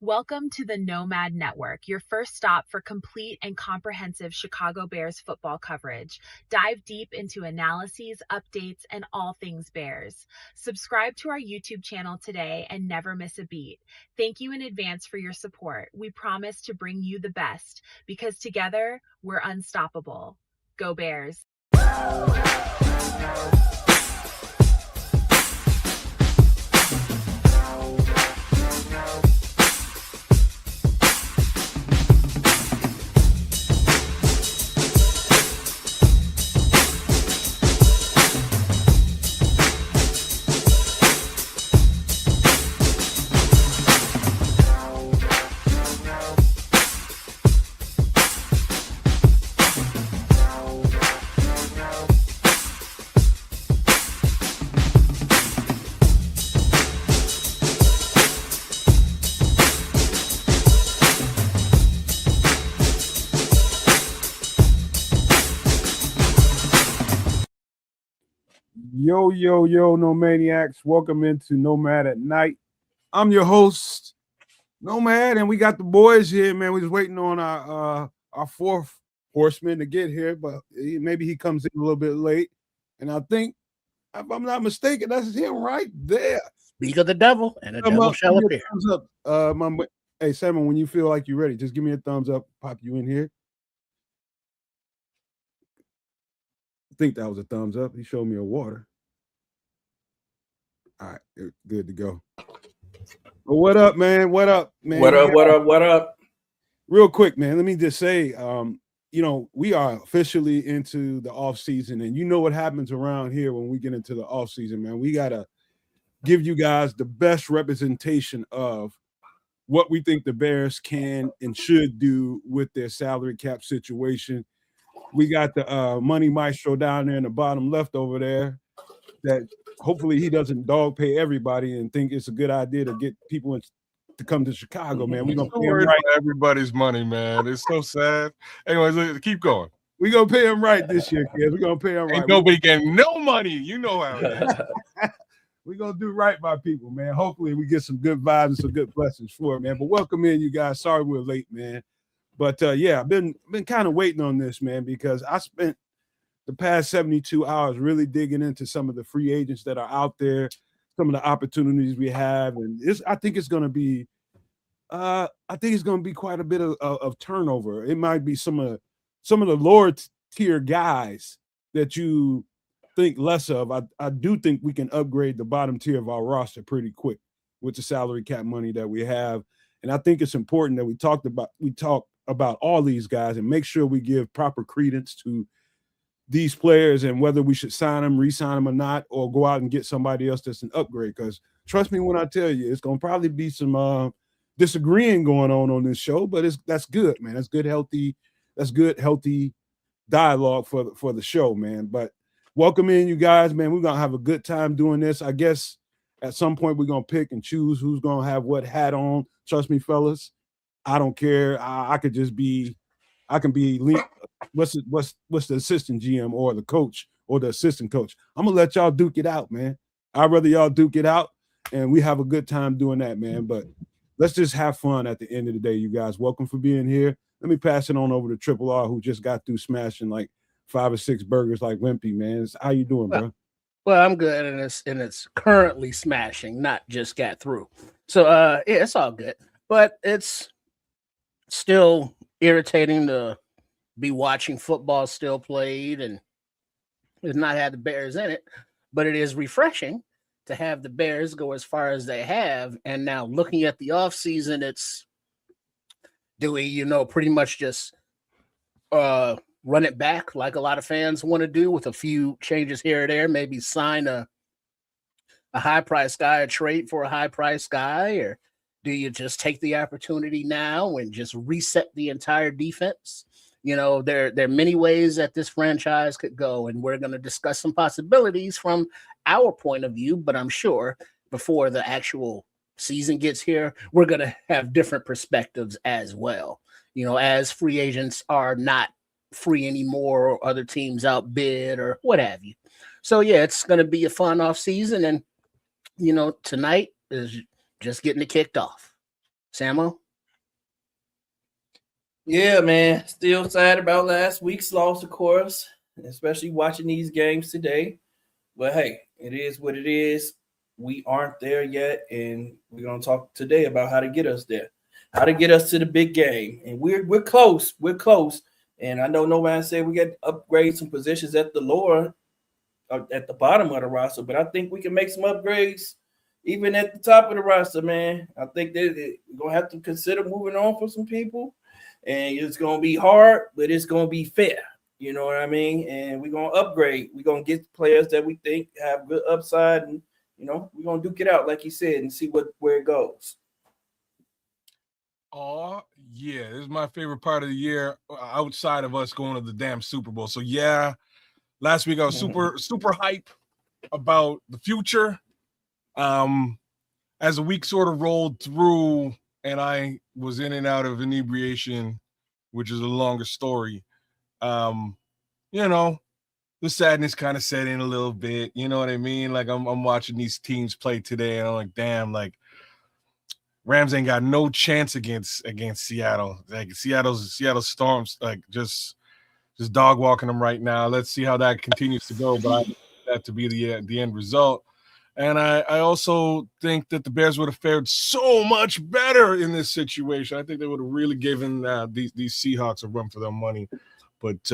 Welcome to the Nomad Network, your first stop for complete and comprehensive Chicago Bears football coverage. Dive deep into analyses, updates, and all things Bears. Subscribe to our YouTube channel today and never miss a beat. Thank you in advance for your support. We promise to bring you the best because together we're unstoppable. Go Bears. Yo, Nomaniacs. Welcome into Nomad at Night. I'm your host, Nomad, and we got the boys here, man. We're just waiting on our fourth horseman to get here, but maybe he comes in a little bit late. And I think, if I'm not mistaken, that's him right there. Speak of the devil, and the devil shall appear. Thumbs up. Hey, Simon, when you feel like you're ready, just give me a thumbs up. Pop you in here. I think that was a thumbs up. He showed me a water. All right, good to go. Well, what up, man? What up? Real quick, man, let me just say, we are officially into the offseason, and you know what happens around here when we get into the offseason, man. We got to give you guys the best representation of what we think the Bears can and should do with their salary cap situation. We got the money maestro down there in the bottom left over there that hopefully he doesn't dog pay everybody and think it's a good idea to get people to come to Chicago, man. We're going to pay him right. Everybody's money, man. It's so sad. Anyways, keep going. We're going to pay him right this year, kids. We're going to pay him right. Ain't nobody getting no money. You know how it is. We're going to do right by people, man. Hopefully we get some good vibes and some good blessings for it, man. But welcome in, you guys. Sorry we're late, man. But, I've been kind of waiting on this, man, because I spent the past 72 hours really digging into some of the free agents that are out there, some of the opportunities we have. And I think it's going to be quite a bit of turnover. It might be some of the lower tier guys that you think less of. I do think we can upgrade the bottom tier of our roster pretty quick with the salary cap money that we have. And I think it's important that we talk about all these guys and make sure we give proper credence to these players and whether we should sign them, re-sign them or not, or go out and get somebody else that's an upgrade. Because trust me when I tell you, it's going to probably be some disagreeing going on this show, but that's good, man. That's good, healthy dialogue for the show, man. But welcome in, you guys, man. We're going to have a good time doing this. I guess at some point we're going to pick and choose who's going to have what hat on. Trust me, fellas. I don't care. I can be what's the assistant GM or the coach or the assistant coach. I'm gonna let y'all duke it out, man. I'd rather y'all duke it out and we have a good time doing that, man. But let's just have fun at the end of the day, you guys. Welcome for being here. Let me pass it on over to Triple R, who just got through smashing like 5 or 6 burgers like Wimpy, man. How you doing, bro? Well, I'm good, and it's currently smashing, not just got through. So it's all good. But it's still irritating to be watching football still played and not have the Bears in it, but it is refreshing to have the Bears go as far as they have. And now looking at the offseason, do we, pretty much just run it back like a lot of fans want to do with a few changes here or there, maybe sign a high-priced guy, a trade for a high-priced guy, or do you just take the opportunity now and just reset the entire defense? There are many ways that this franchise could go, and we're going to discuss some possibilities from our point of view, but I'm sure before the actual season gets here, we're going to have different perspectives as well. As free agents are not free anymore or other teams outbid or what have you. So, yeah, it's going to be a fun off season, and, tonight is just getting it kicked off. Samo? Yeah, man. Still sad about last week's loss, of course, especially watching these games today. But hey, it is what it is. We aren't there yet, and we're gonna talk today about how to get us there, how to get us to the big game. And we're close. We're close. And I know nobody said we got to upgrade some positions at the lower, at the bottom of the roster, but I think we can make some upgrades even at the top of the roster, man. I think that we're gonna have to consider moving on for some people. And it's going to be hard, but it's going to be fair. You know what I mean? And we're going to upgrade. We're going to get players that we think have good upside. And, you know, we're going to duke it out, like you said, and see where it goes. Oh, yeah. This is my favorite part of the year outside of us going to the damn Super Bowl. So, yeah, last week I was super hype about the future. As the week sort of rolled through, and I was in and out of inebriation, which is a longer story. You know, the sadness kind of set in a little bit. You know what I mean? Like I'm watching these teams play today, and I'm like, damn, like Rams ain't got no chance against Seattle. Like Seattle Storms, like just dog walking them right now. Let's see how that continues to go. But I want that to be the end result. And I also think that the Bears would have fared so much better in this situation. I think they would have really given these Seahawks a run for their money. But,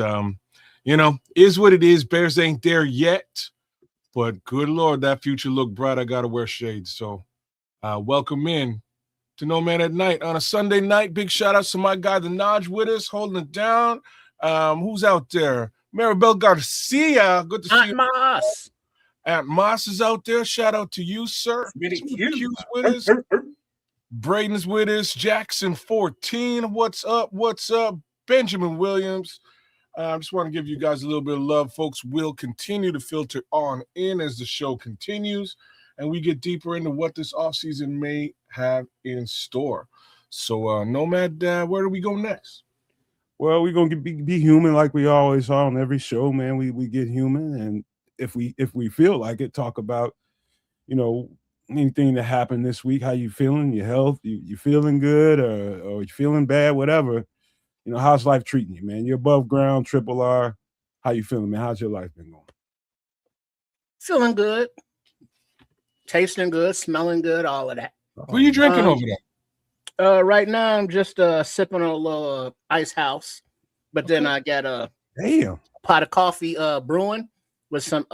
you know, is what it is. Bears ain't there yet. But good Lord, that future look bright. I got to wear shades. So welcome in to No Man at Night on a Sunday night. Big shout out to my guy, the Naj, with us, holding it down. Who's out there? Maribel Garcia. Good to see you. Moss. Aunt Moss is out there. Shout out to you, sir. Q's with us. Braden's with us. Jackson 14. What's up? What's up? Benjamin Williams. I just want to give you guys a little bit of love. Folks will continue to filter on in as the show continues and we get deeper into what this offseason may have in store. So, Nomad, where do we go next? Well, we're gonna be human like we always are on every show, man. We get human, and if we feel like it, talk about, you know, anything that happened this week, how you feeling, your health, you feeling good or you feeling bad, whatever. You know, how's life treating you, man? You're above ground, Triple R. How you feeling, man? How's your life been going? Feeling good, tasting good, smelling good, all of that. What are you drinking over there? Right now I'm just sipping on a little ice house, but then I got a pot of coffee brewing with some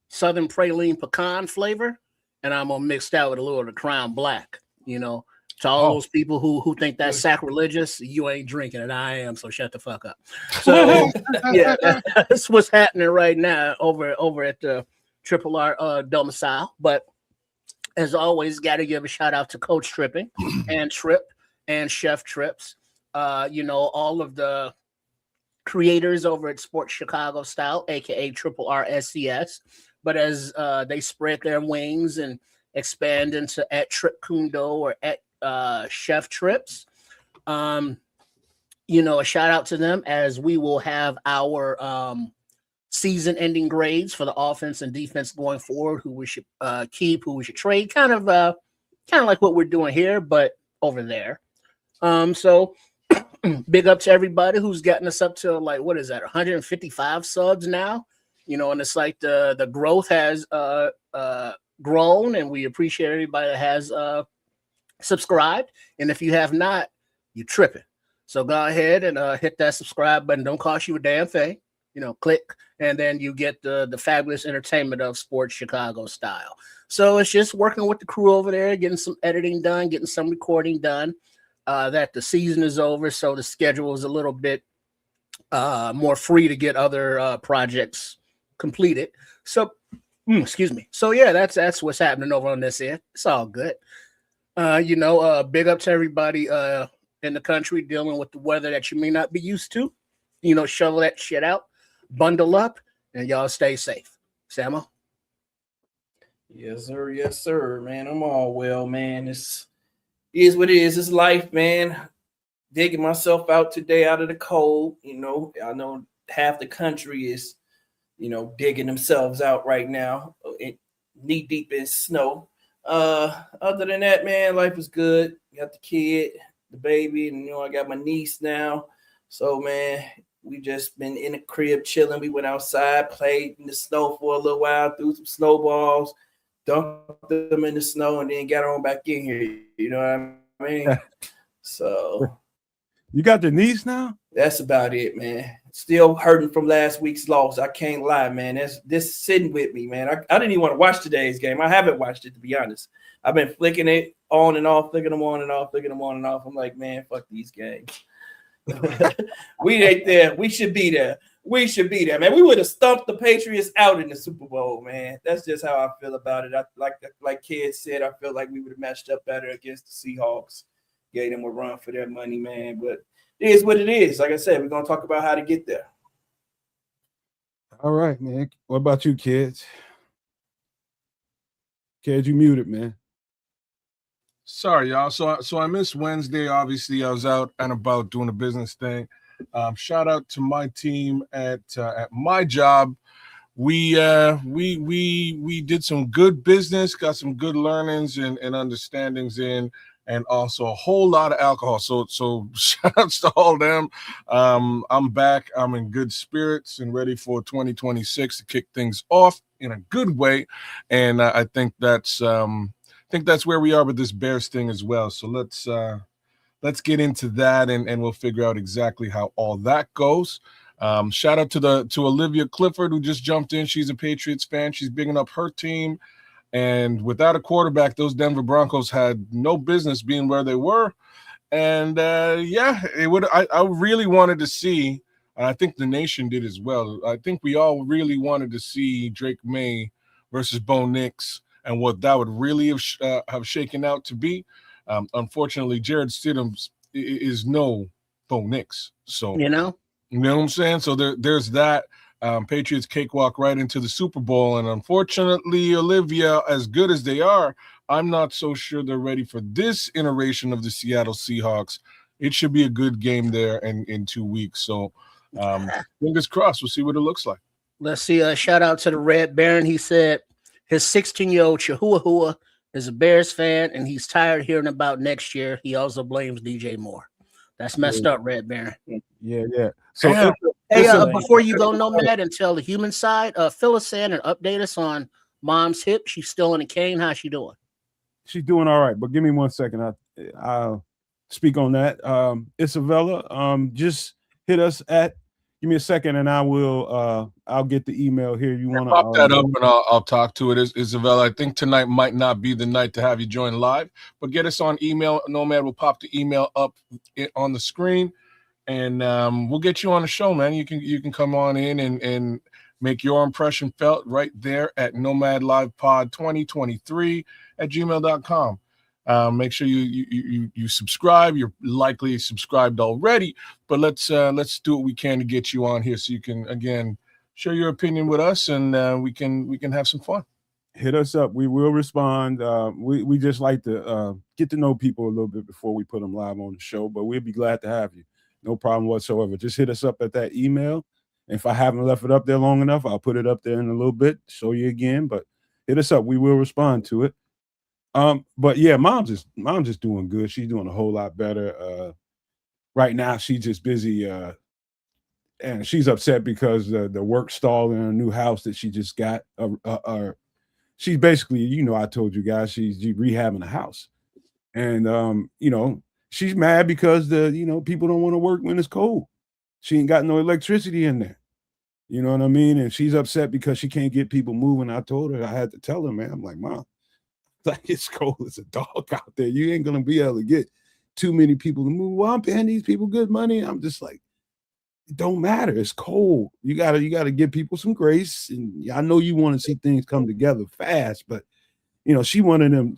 Southern Praline pecan flavor, and I'm gonna mix that with a little of the Crown Black. You know, to all those people who think that's sacrilegious, you ain't drinking it. I am, so shut the fuck up. So yeah, that's what's happening right now over at the Triple R domicile. But as always, got to give a shout out to Coach Tripping and Trip and Chef Trips. You know, all of the creators over at Sports Chicago Style, aka Triple R SCS. But as they spread their wings and expand into at Trip Kundo or at Chef Trips, you know, a shout out to them as we will have our season ending grades for the offense and defense going forward, who we should keep, who we should trade, kind of like what we're doing here, but over there. So big up to everybody who's gotten us up to, like, what is that, 155 subs now, you know, and it's like the growth has grown, and we appreciate everybody that has subscribed. And if you have not, you're tripping. So go ahead and hit that subscribe button. Don't cost you a damn thing. You know, click, and then you get the fabulous entertainment of Sports Chicago Style. So it's just working with the crew over there, getting some editing done, getting some recording done. That the season is over, so the schedule is a little bit more free to get other projects completed. So, excuse me. So yeah, that's what's happening over on this end. It's all good. You know, big up to everybody in the country dealing with the weather that you may not be used to. You know, shovel that shit out. Bundle up, and y'all stay safe. Samo? Yes, sir. Yes, sir, man. I'm all well, man. It is what it is. It's life, man. Digging myself out today out of the cold. You know, I know half the country is, you know, digging themselves out right now, knee deep in snow. Other than that, man, life is good. Got the kid, the baby, and I got my niece now. So man, we just been in the crib chilling. We went outside, played in the snow for a little while, threw some snowballs, dunked them in the snow, and then got on back in here. You know what I mean? So you got the niece now? That's about it, man. Still hurting from last week's loss. I can't lie, man. This sitting with me, man. I didn't even want to watch today's game. I haven't watched it, to be honest. I've been flicking it on and off, flicking them on and off, flicking them on and off. I'm like, man, fuck these games. We ain't there. We should be there. We should be there, man. We would have stumped the Patriots out in the Super Bowl, man. That's just how I feel about it. Like kids said, I feel like we would have matched up better against the Seahawks. Gave them a run for their money, man. But it is what it is. Like I said, we're going to talk about how to get there. All right, man. What about you, kids? Kids, you muted, man. Sorry, y'all. So I missed Wednesday. Obviously, I was out and about doing a business thing. Shout out to my team at my job. We did some good business, got some good learnings and understandings in, and also a whole lot of alcohol. So shout outs to all them. I'm back. I'm in good spirits and ready for 2026 to kick things off in a good way. And I think that's where we are with this Bears thing as well. So let's get into that and we'll figure out exactly how all that goes. Shout out to Olivia Clifford, who just jumped in. She's a Patriots fan. She's bigging up her team. And without a quarterback, those Denver Broncos had no business being where they were. And it would. I really wanted to see, and I think the nation did as well. I think we all really wanted to see Drake May versus Bo Nix and what that would really have shaken out to be. Unfortunately, Jared Stidham is no Bo Nix. So you know what I'm saying? So there's that. Patriots cakewalk right into the Super Bowl. And unfortunately, Olivia, as good as they are, I'm not so sure they're ready for this iteration of the Seattle Seahawks. It should be a good game there in 2 weeks. So fingers crossed. We'll see what it looks like. Let's see. Shout out to the Red Baron. He said his 16-year-old Chihuahua is a Bears fan, and he's tired hearing about next year. He also blames DJ Moore. That's messed up, Red Baron. Yeah. So before you go, Nomad, and tell the human side, fill us in and update us on Mom's hip. She's still in a cane. How's she doing? She's doing all right, but give me 1 second. I'll speak on that. Isabella, just hit us give me a second and I'll get the email here. You want to pop that up and I'll talk to it. Isabella, I think tonight might not be the night to have you join live, but get us on email. Nomad will pop the email up on the screen. And we'll get you on the show, man. You can come on in and make your impression felt right there at Nomad Live Pod 2023 at gmail.com. Make sure you subscribe. You're likely subscribed already, but let's do what we can to get you on here so you can again share your opinion with us and we can have some fun. Hit us up. We will respond. We just like to get to know people a little bit before we put them live on the show, but we'll be glad to have you. No problem whatsoever. Just hit us up at that email. If I haven't left it up there long enough, I'll put it up there in a little bit, show you again. But hit us up. We will respond to it. But yeah, mom's just doing good. She's doing a whole lot better. Right now, she's just busy, and she's upset because the work stalled in a new house that she just got. She's basically, I told you guys, she's rehabbing a house, and she's mad because people don't want to work when it's cold. She ain't got no electricity in there. You know what I mean? And she's upset because she can't get people moving. I told her, I had to tell her, man, I'm like, Mom, like it's cold as a dog out there. You ain't gonna be able to get too many people to move. Well, I'm paying these people good money. I'm just like, it don't matter. It's cold. You gotta give people some grace. And I know you want to see things come together fast, but she one of them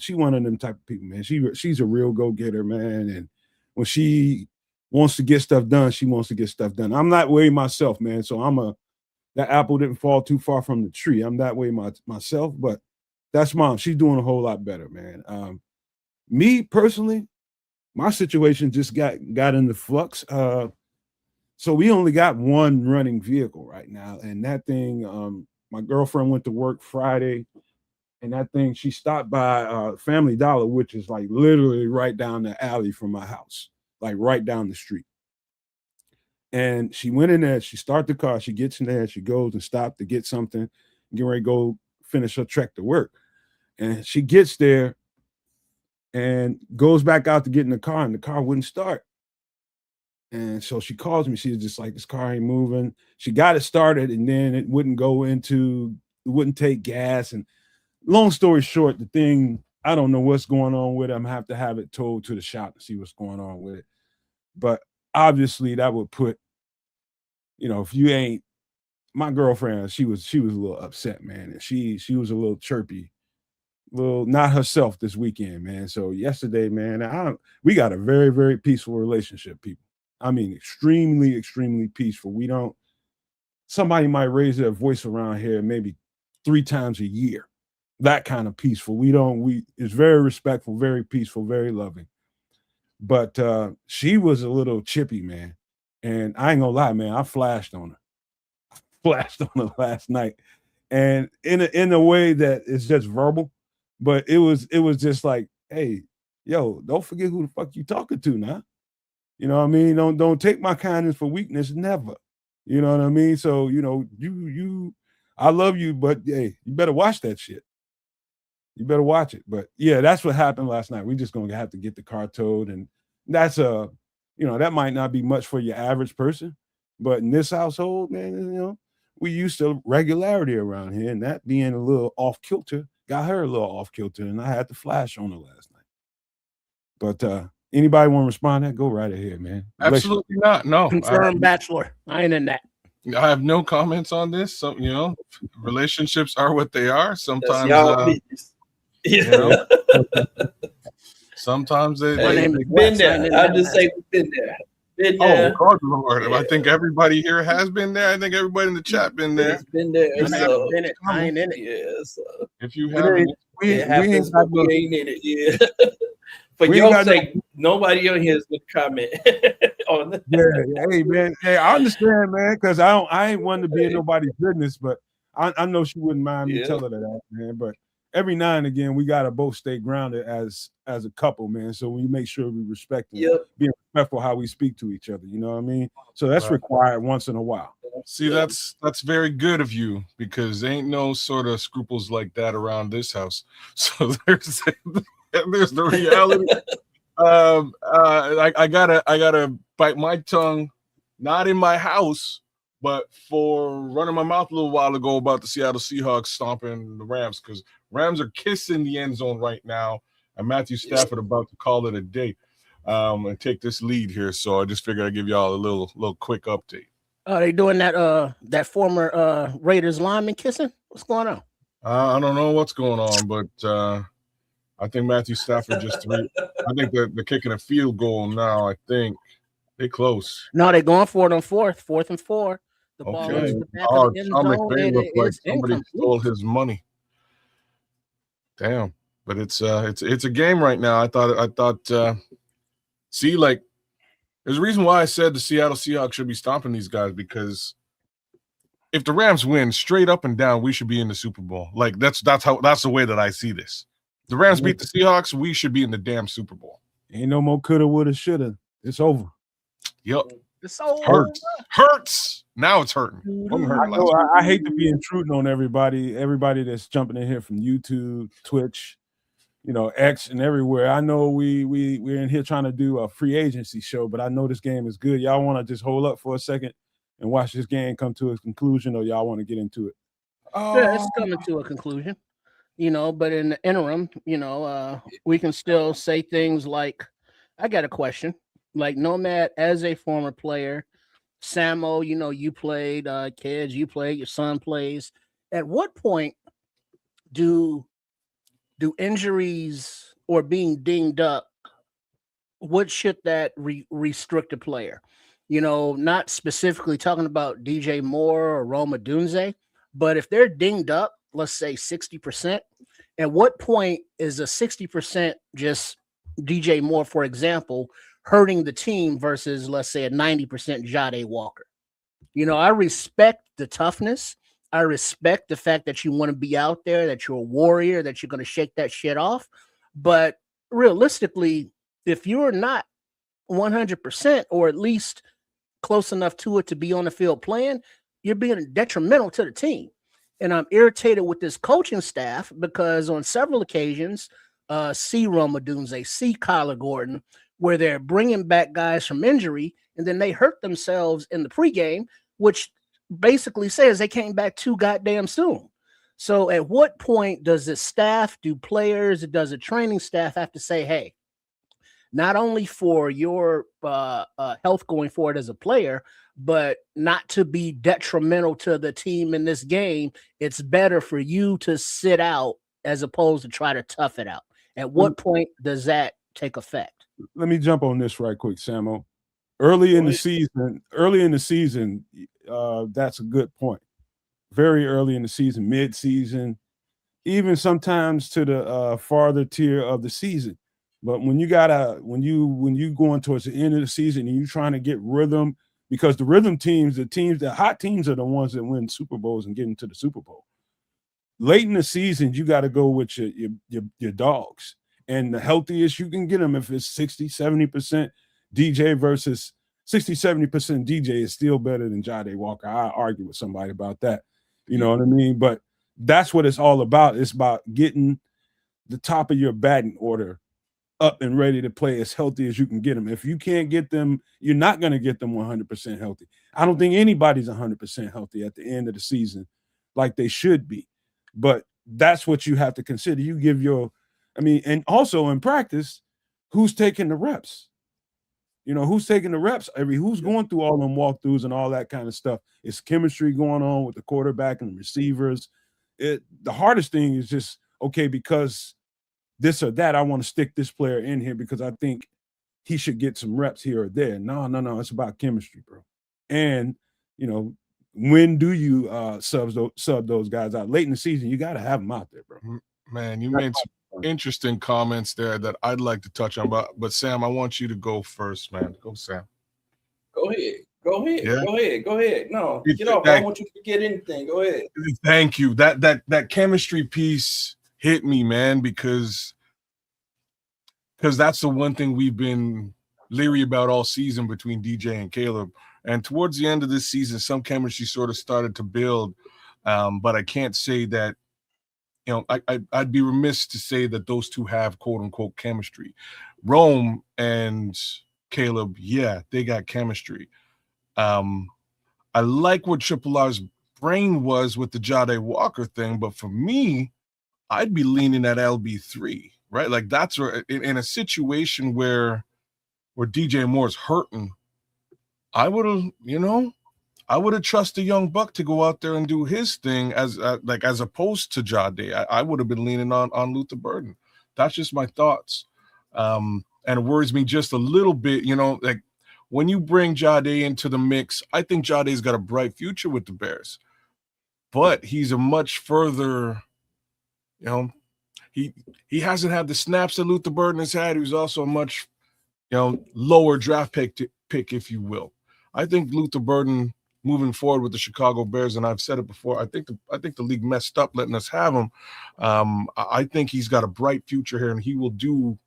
type of people, man. She's a real go-getter, man. And when she wants to get stuff done, she wants to get stuff done. I'm that way myself, man. So that apple didn't fall too far from the tree. I'm that way myself, but that's Mom. She's doing a whole lot better, man. Me personally, my situation just got into flux. So we only got one running vehicle right now. And that thing, my girlfriend went to work Friday, And that thing, she stopped by Family Dollar, which is like literally right down the alley from my house, like right down the street. And she went in there, she started the car, she gets in there, she goes and stopped to get something, get ready to go finish her trek to work. And she gets there and goes back out to get in the car, and the car wouldn't start. And so she calls me. She's just like, this car ain't moving. She got it started, and then it wouldn't it wouldn't take gas. And long story short, the thing, I don't know what's going on with it. I'm gonna have to have it towed to the shop to see what's going on with it. But obviously that would put, if you ain't my girlfriend, she was a little upset, man. And she was a little chirpy, little not herself this weekend, man. So yesterday, man, we got a very, very peaceful relationship, people. I mean, extremely, extremely peaceful. Somebody might raise their voice around here maybe 3 times a year. That kind of peaceful. It's very respectful, very peaceful, very loving. But she was a little chippy, man. And I ain't gonna lie, man, I flashed on her last night. And in a way that is just verbal, but it was just like, hey, yo, don't forget who the fuck you talking to now. You know what I mean? Don't take my kindness for weakness, never. You know what I mean? So, I love you, but hey, you better watch that shit. You better watch it. But yeah, that's what happened last night. We're just gonna have to get the car towed, and that's that might not be much for your average person, but in this household, man, we used to regularity around here, and that being a little off kilter got her a little off kilter, and I had to flash on her last night. But anybody want to respond to that? Go right ahead, man. Absolutely not. No. Confirmed bachelor. I ain't in that. I have no comments on this. So, relationships are what they are. Sometimes, sometimes they been there. I just say been there. Oh, God, Lord. Yeah. I think everybody here has been there. I think everybody in the chat been there. It's been there. So, I ain't in it. Yeah, so. If you haven't, we ain't in it. Yeah. For your sake, nobody on here is going to comment on that. Yeah, hey, man. Hey, I understand, man, because I ain't one to be in nobody's business, but I know she wouldn't mind me telling her that, man. But every now and again, we gotta both stay grounded as a couple, man. So we make sure we respect and be respectful how we speak to each other. You know what I mean? So that's required once in a while. See, that's very good of you, because there ain't no sort of scruples like that around this house. So there's the reality. I gotta bite my tongue, not in my house, but for running my mouth a little while ago about the Seattle Seahawks stomping the Rams, because Rams are kissing the end zone right now, and Matthew Stafford about to call it a day and take this lead here. So I just figured I'd give y'all a little quick update. Are they doing that former Raiders lineman kissing? What's going on? I don't know what's going on, but I think Matthew Stafford I think they're kicking a field goal now. I think they're close. No, they're going for it on 4th and 4. The ball is the back of the end zone. McVay looked like somebody stole his money. Damn, but it's a game right now. I thought. See, like, there's a reason why I said the Seattle Seahawks should be stomping these guys, because if the Rams win straight up and down, we should be in the Super Bowl. Like, that's the way that I see this. The Rams beat the Seahawks, we should be in the damn Super Bowl. Ain't no more coulda, woulda, shoulda. It's over. Yep. It's over. Hurts. Now it's hurting. I hate to be intruding on everybody that's jumping in here from YouTube, Twitch, X, and everywhere. I know we're in here trying to do a free agency show, but I know this game is good. Y'all want to just hold up for a second and watch this game come to a conclusion, or y'all want to get into it? Yeah, it's coming to a conclusion. But in the interim, we can still say things like, I got a question. Like, Nomad, as a former player, Samo, you played, kids, you played, your son plays. At what point do injuries or being dinged up, what should that restrict a player? Not specifically talking about DJ Moore or Roma Dunze, but if they're dinged up, let's say 60%, at what point is a 60% just DJ Moore, for example, hurting the team versus, let's say, a 90% Jade Walker? I respect the toughness. I respect the fact that you want to be out there, that you're a warrior, that you're going to shake that shit off. But realistically, if you're not 100% or at least close enough to it to be on the field playing, you're being detrimental to the team. And I'm irritated with this coaching staff because on several occasions, see Rome Odunze, see Kyler Gordon, where they're bringing back guys from injury, and then they hurt themselves in the pregame, which basically says they came back too goddamn soon. So at what point does the staff, do players, does the training staff have to say, hey, not only for your health going forward as a player, but not to be detrimental to the team in this game, it's better for you to sit out as opposed to try to tough it out? At what point does that take effect? Let me jump on this right quick, Samo. Early in the season, that's a good point. Very early in the season, mid-season, even sometimes to the farther tier of the season. But when you going towards the end of the season and you're trying to get rhythm, because the rhythm teams, the hot teams are the ones that win Super Bowls and get into the Super Bowl. Late in the season, you got to go with your dogs. And the healthiest you can get them, if it's 60, 70% DJ versus 60, 70% DJ, is still better than Jade Walker. I argue with somebody about that. You know what I mean? But that's what it's all about. It's about getting the top of your batting order up and ready to play as healthy as you can get them. If you can't get them, you're not going to get them 100% healthy. I don't think anybody's 100% healthy at the end of the season like they should be. But that's what you have to consider. You give and also in practice, who's taking the reps? Who's taking the reps? Who's going through all them walkthroughs and all that kind of stuff? It's chemistry going on with the quarterback and the receivers. The hardest thing is just, okay, because this or that, I want to stick this player in here because I think he should get some reps here or there. No. It's about chemistry, bro. And, when do you sub those guys out? Late in the season, you got to have them out there, bro. Man, you made some interesting comments there that I'd like to touch on. But Sam, I want you to go first, man. Go, Sam. Go ahead. Yeah? Go ahead. No, get off. I don't want you to forget anything. Go ahead. Thank you. That chemistry piece hit me, man, because that's the one thing we've been leery about all season between DJ and Caleb. And towards the end of this season, some chemistry sort of started to build. But I can't say that, I'd be remiss to say that those two have quote unquote chemistry. Rome and Caleb, yeah, they got chemistry. I like what Triple R's brain was with the Jade Walker thing, but for me, I'd be leaning at LB3, right? Like that's where in a situation where DJ Moore's hurting, I would have trusted young Buck to go out there and do his thing as opposed to Jade. I would have been leaning on Luther Burden. That's just my thoughts. And it worries me just a little bit, like when you bring Jade into the mix, I think Jade's got a bright future with the Bears, but he's a much further, he hasn't had the snaps that Luther Burden has had. He was also a much, lower draft pick, if you will. I think Luther Burden moving forward with the Chicago Bears, and I've said it before, I think the league messed up letting us have him. I think he's got a bright future here, and he will do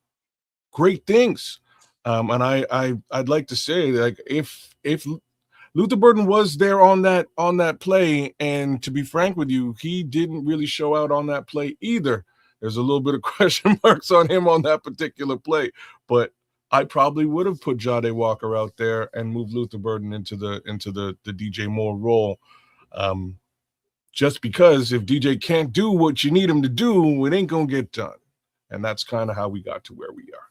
great things. And I'd like to say, like, if Luther Burden was there on that play, and to be frank with you, he didn't really show out on that play either. There's a little bit of question marks on him on that particular play, but I probably would have put Jade Walker out there and moved Luther Burden into the DJ Moore role. Just because if DJ can't do what you need him to do, it ain't gonna get done. And that's kind of how we got to where we are.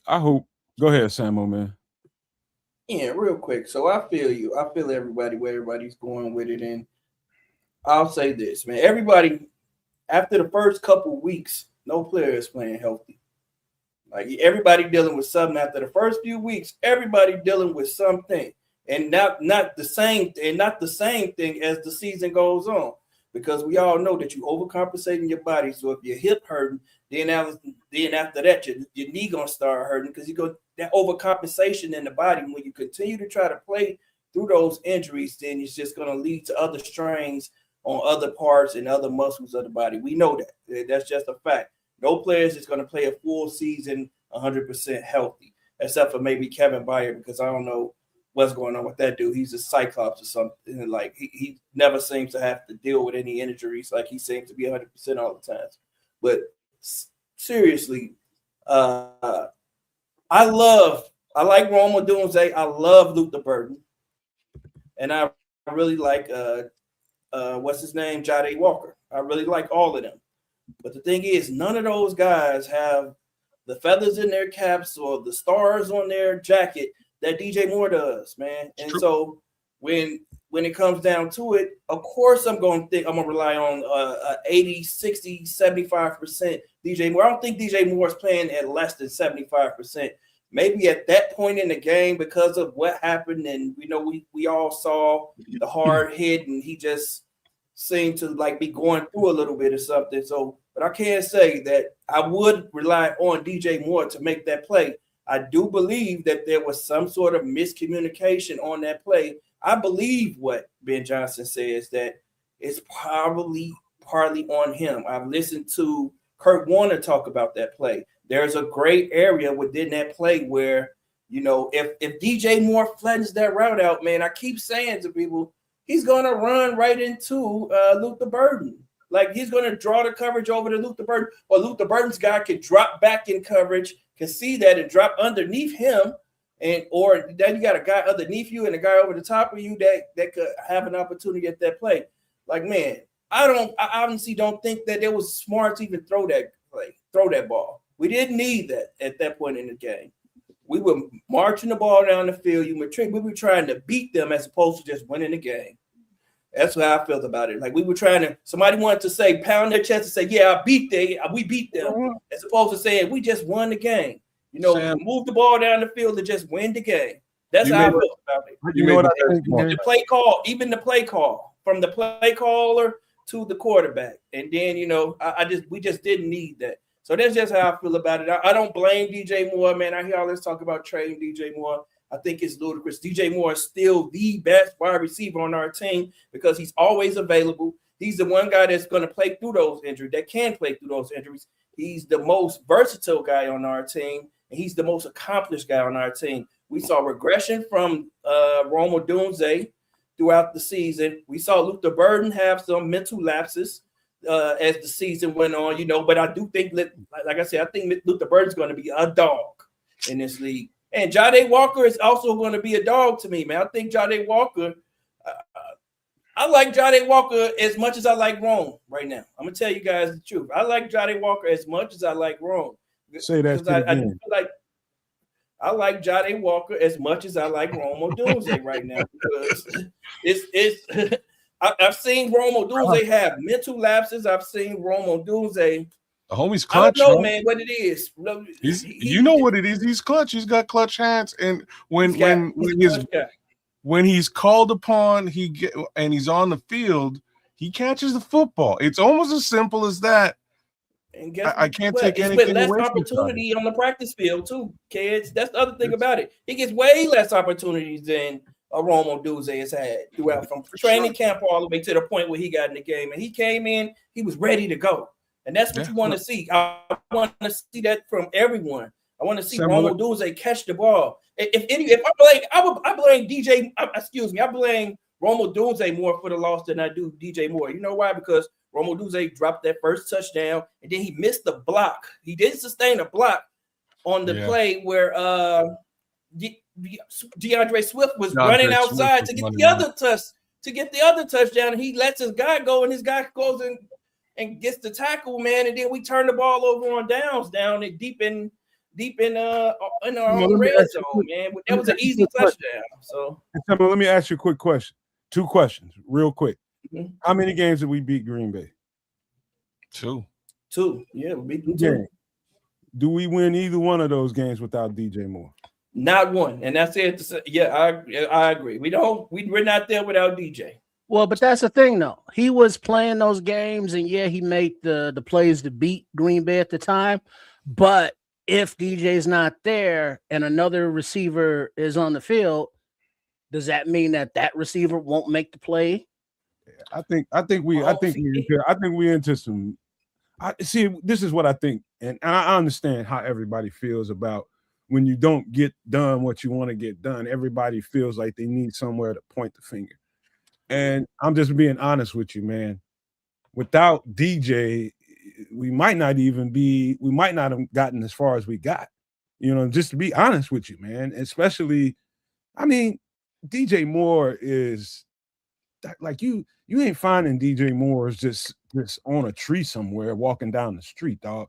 I hope. Go ahead, Samo, man. Yeah, real quick. So I feel you. I feel everybody where everybody's going with it. And I'll say this, man. Everybody, after the first couple weeks, no player is playing healthy. Like everybody dealing with something after the first few weeks, everybody dealing with something, and not the same thing as the season goes on, because we all know that you overcompensating your body. So if your hip hurting, then after that your knee gonna start hurting because you go that overcompensation in the body. When you continue to try to play through those injuries, then it's just going to lead to other strains on other parts and other muscles of the body. We know that. That's just a fact. No players is going to play a full season 100% healthy, except for maybe Kevin Byard, because I don't know what's going on with that dude. He's a cyclops or something. Like he never seems to have to deal with any injuries. Like he seems to be 100% all the time. But seriously, I like Roma Doomsday. I love Luther Burden, and I really like what's his name, Jade Walker. I really like all of them. But the thing is, none of those guys have the feathers in their caps or the stars on their jacket that DJ Moore does, man. And so when it comes down to it, of course I'm going to rely on 80, 60, 75% DJ Moore. I don't think DJ Moore is playing at less than 75%. Maybe at that point in the game, because of what happened, and we all saw the hard hit, and he just seemed to like be going through a little bit or something. So, but I can't say that I would rely on DJ Moore to make that play. I do believe that there was some sort of miscommunication on that play. I believe what Ben Johnson says, that it's probably partly on him. I've listened to Kurt Warner talk about that play. There's a gray area within that play where, if DJ Moore flattens that route out, man, I keep saying to people, he's going to run right into Luther Burden. Like, he's going to draw the coverage over to Luther Burden, or Luther Burden's guy could drop back in coverage, can see that and drop underneath him, or then you got a guy underneath you and a guy over the top of you that could have an opportunity at that play. Like, man, I honestly don't think that it was smart to even throw that ball. We didn't need that at that point in the game. We were marching the ball down the field. We were trying to beat them as opposed to just winning the game. That's how I felt about it. Like, we were trying to, somebody wanted to say, pound their chest and say, yeah, we beat them, as opposed to saying, we just won the game. Sam, move the ball down the field and just win the game. That's how I felt about it. The play call, from the play caller to the quarterback. And then, we just didn't need that. So that's just how I feel about it. I don't blame DJ Moore, man. I hear all this talk about trading DJ Moore. I think it's ludicrous. DJ Moore is still the best wide receiver on our team because he's always available. He's the one guy that's going to play through those injuries, that can play through those injuries. He's the most versatile guy on our team, and he's the most accomplished guy on our team. We saw regression from Roma Doomsday throughout the season. We saw Luther Burden have some mental lapses as the season went on, but I do think, like I said, I think Luther Burden's going to be a dog in this league. And Jade Walker is also going to be a dog to me, man. I think Jade Walker, I like Jade Walker as much as I like Rome right now. I'm going to tell you guys the truth. I like Jade Walker as much as I like Rome. Say that again. I like Jade Walker as much as I like Romo Doomsday right now, because it's I've seen Romo Doomsday have mental lapses. I've seen Romo Doomsday. The homie's clutch. I don't know, man, what it is. You know what it is. He's clutch. He's got clutch hands, and when he's called upon, and he's on the field, he catches the football. It's almost as simple as that. And guess I can't take anything less away opportunity on the practice field too, kids. That's the other thing about it. He gets way less opportunities than a Romo Doomsday has had throughout, from training camp all the way to the point where he got in the game. And he came in, he was ready to go. And that's what you want to see. I want to see that from everyone. I want to see Romo Doomsday catch the ball. I blame Romo Doomsday more for the loss than I do DJ Moore. You know why? Because Romo Doomsday dropped that first touchdown, and then he missed the block. He didn't sustain a block on the play where DeAndre Swift was running outside to get the other touchdown, and he lets his guy go, and his guy goes and gets the tackle, man, and then we turn the ball over on downs, down and deep in our red zone, man. That was an easy touchdown. So let me ask you a quick question. 2 questions, real quick. Mm-hmm. How many games did we beat Green Bay? 2. Yeah, we beat them 2. Do we win either one of those games without DJ Moore? Not one, and that's it. Yeah, I agree. We're not there without DJ. Well, but that's the thing, though. He was playing those games, and he made the plays to beat Green Bay at the time. But if DJ's not there and another receiver is on the field, Does that mean that receiver won't make the play? I think we into some. I see. This is what I think, and I understand how everybody feels about when you don't get done what you want to get done. Everybody feels like they need somewhere to point the finger, and I'm just being honest with you, man. Without DJ, we might not have gotten as far as we got. Just to be honest with you, man. Especially, I mean, DJ Moore is like you ain't finding DJ Moore is just on a tree somewhere walking down the street, dog.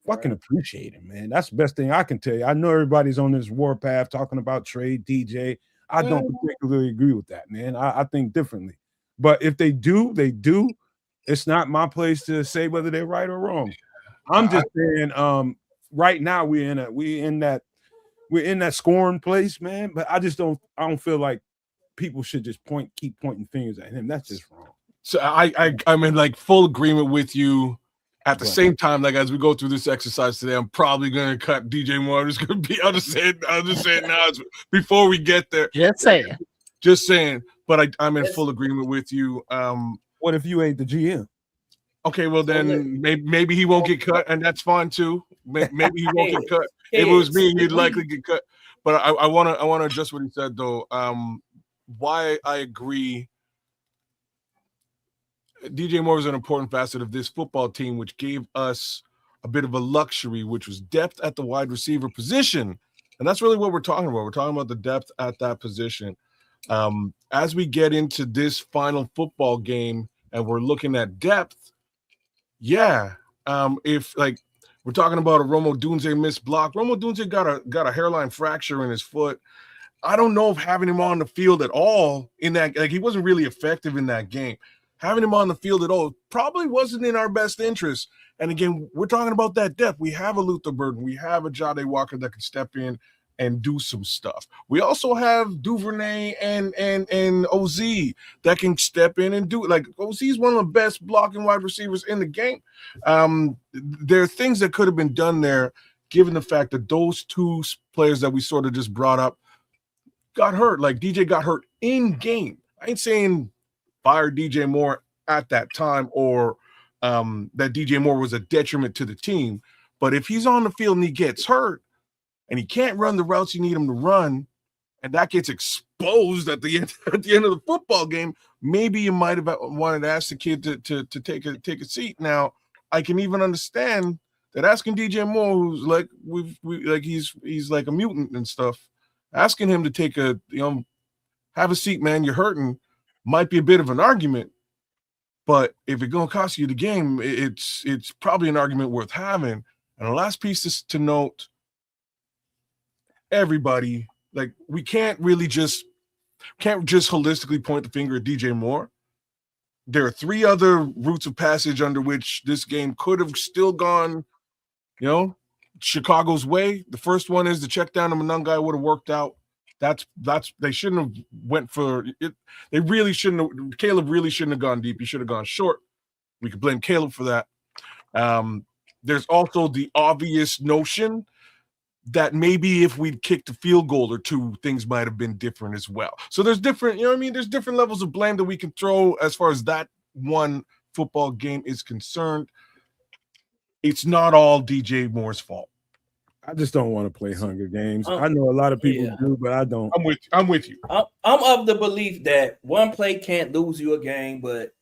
Fucking appreciate him, man. That's the best thing I can tell you. I know everybody's on this warpath talking about trade DJ. I don't particularly agree with that, man. I think differently. But if they do, they do. It's not my place to say whether they're right or wrong. I'm just saying, right now we're in that scoring place, man. But I don't feel like people should just keep pointing fingers at him. That's just wrong. So I'm in like full agreement with you. At the same time, like as we go through this exercise today, I'm probably gonna cut DJ Moore. I'll just say it now before we get there. Just saying. But I'm in full agreement with you. What if you ain't the GM? Okay, well then maybe he won't get cut, and that's fine too. Maybe he won't get cut. If it was me, he'd likely get cut. But I wanna adjust what he said though. Why I agree. DJ Moore is an important facet of this football team, which gave us a bit of a luxury, which was depth at the wide receiver position. And that's really what we're talking about. We're talking about the depth at that position. As we get into this final football game and we're looking at depth, if like we're talking about a Romo Dunze missed block, Romo Dunze got a hairline fracture in his foot. I don't know if having him on the field at all in that, like he wasn't really effective in that game. Having him on the field at all probably wasn't in our best interest. And again, we're talking about that depth. We have a Luther Burden. We have a Jade Walker that can step in and do some stuff. We also have Duvernay and OZ that can step in and do it. Like OZ is one of the best blocking wide receivers in the game. There are things that could have been done there, given the fact that those two players that we sort of just brought up got hurt. Like DJ got hurt in game. I ain't saying fire DJ Moore at that time or that DJ Moore was a detriment to the team. But if he's on the field and he gets hurt and he can't run the routes you need him to run, and that gets exposed at the end of the football game, maybe you might have wanted to ask the kid to take a seat. Now, I can even understand that asking DJ Moore, who's like he's like a mutant and stuff, asking him to take have a seat, man, you're hurting, might be a bit of an argument, but if it's going to cost you the game, it's probably an argument worth having. And the last piece is to note, everybody, like we can't just holistically point the finger at DJ Moore. There are three other routes of passage under which this game could have still gone, Chicago's way. The first one is the check down to Monungai would have worked out. That's they shouldn't have went for it. They really shouldn't have. Caleb really shouldn't have gone deep. He should have gone short. We could blame Caleb for that. There's also the obvious notion that maybe if we'd kicked a field goal or two, things might have been different as well. So there's different, there's different levels of blame that we can throw as far as that one football game is concerned. It's not all DJ Moore's fault. I just don't want to play Hunger Games. I know a lot of people do, but I don't. I'm with you. I'm of the belief that one play can't lose you a game, but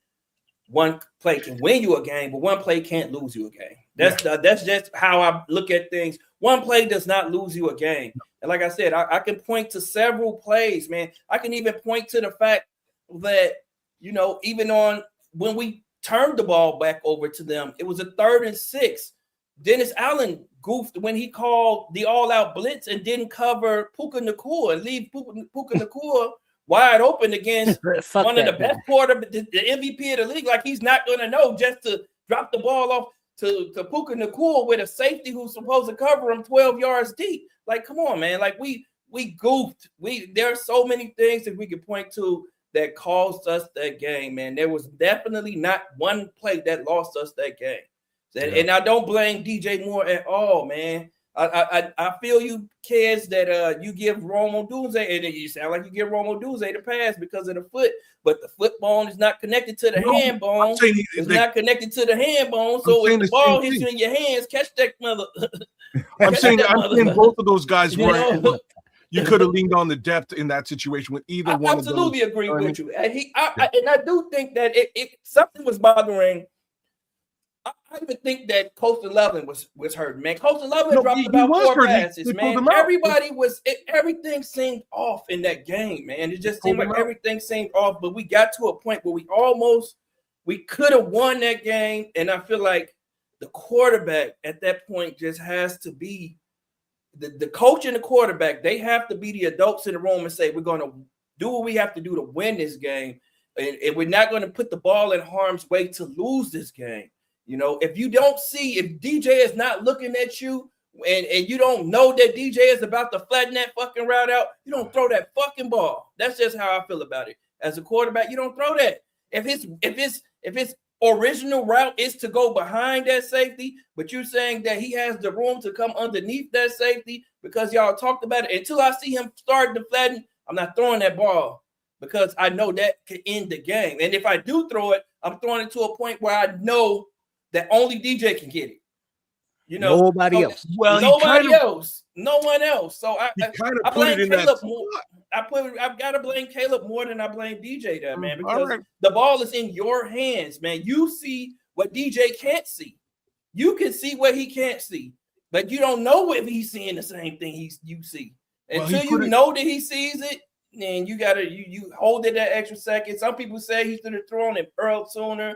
one play can win you a game, but one play can't lose you a game. That's just how I look at things. One play does not lose you a game. And like I said, I can point to several plays, man. I can even point to the fact that, even on when we turned the ball back over to them, it was a 3rd and 6. Dennis Allen goofed when he called the all-out blitz and didn't cover Puka Nacua and leave Puka Nacua wide open against one of the best quarterbacks, the MVP of the league. Like he's not going to know just to drop the ball off to Puka Nacua with a safety who's supposed to cover him 12 yards deep. Like, come on, man. Like we goofed. There are so many things that we could point to that caused us that game, man. There was definitely not one play that lost us that game. And I don't blame DJ Moore at all, man. I feel you, kids, that you give Romo Doomsday, and you sound like you give Romo Doomsday the pass because of the foot, but the foot bone is not connected to the hand bone. It's not connected to the hand bone. So if the ball hits you in your hands, catch that mother. I'm saying both of those guys were. You could have leaned on the depth in that situation with either one of those. Absolutely agree with you. And I do think that it something was bothering. I even think that Coach 11 was hurt, man. Coach 11 dropped about 4 passes, man. Everything seemed off in that game, man. It just seemed like everything seemed off. But we got to a point where we could have won that game, and I feel like the quarterback at that point just has to be the coach and the quarterback. They have to be the adults in the room and say, we're going to do what we have to do to win this game, and we're not going to put the ball in harm's way to lose this game. You know, if DJ is not looking at you and you don't know that DJ is about to flatten that fucking route out, you don't throw that fucking ball. That's just how I feel about it. As a quarterback, you don't throw that. If his original route is to go behind that safety, but you're saying that he has the room to come underneath that safety because y'all talked about it, until I see him start to flatten, I'm not throwing that ball because I know that could end the game. And if I do throw it, I'm throwing it to a point where I know that only DJ can get it. You know, nobody else. Well, no one else. So I blame Caleb more. I've got to blame Caleb more than I blame DJ there, man, because the ball is in your hands, man. You see what DJ can't see. You can see what he can't see, but you don't know if he's seeing the same thing you see. Until you know that he sees it, then you gotta you hold it that extra second. Some people say he should have thrown it sooner,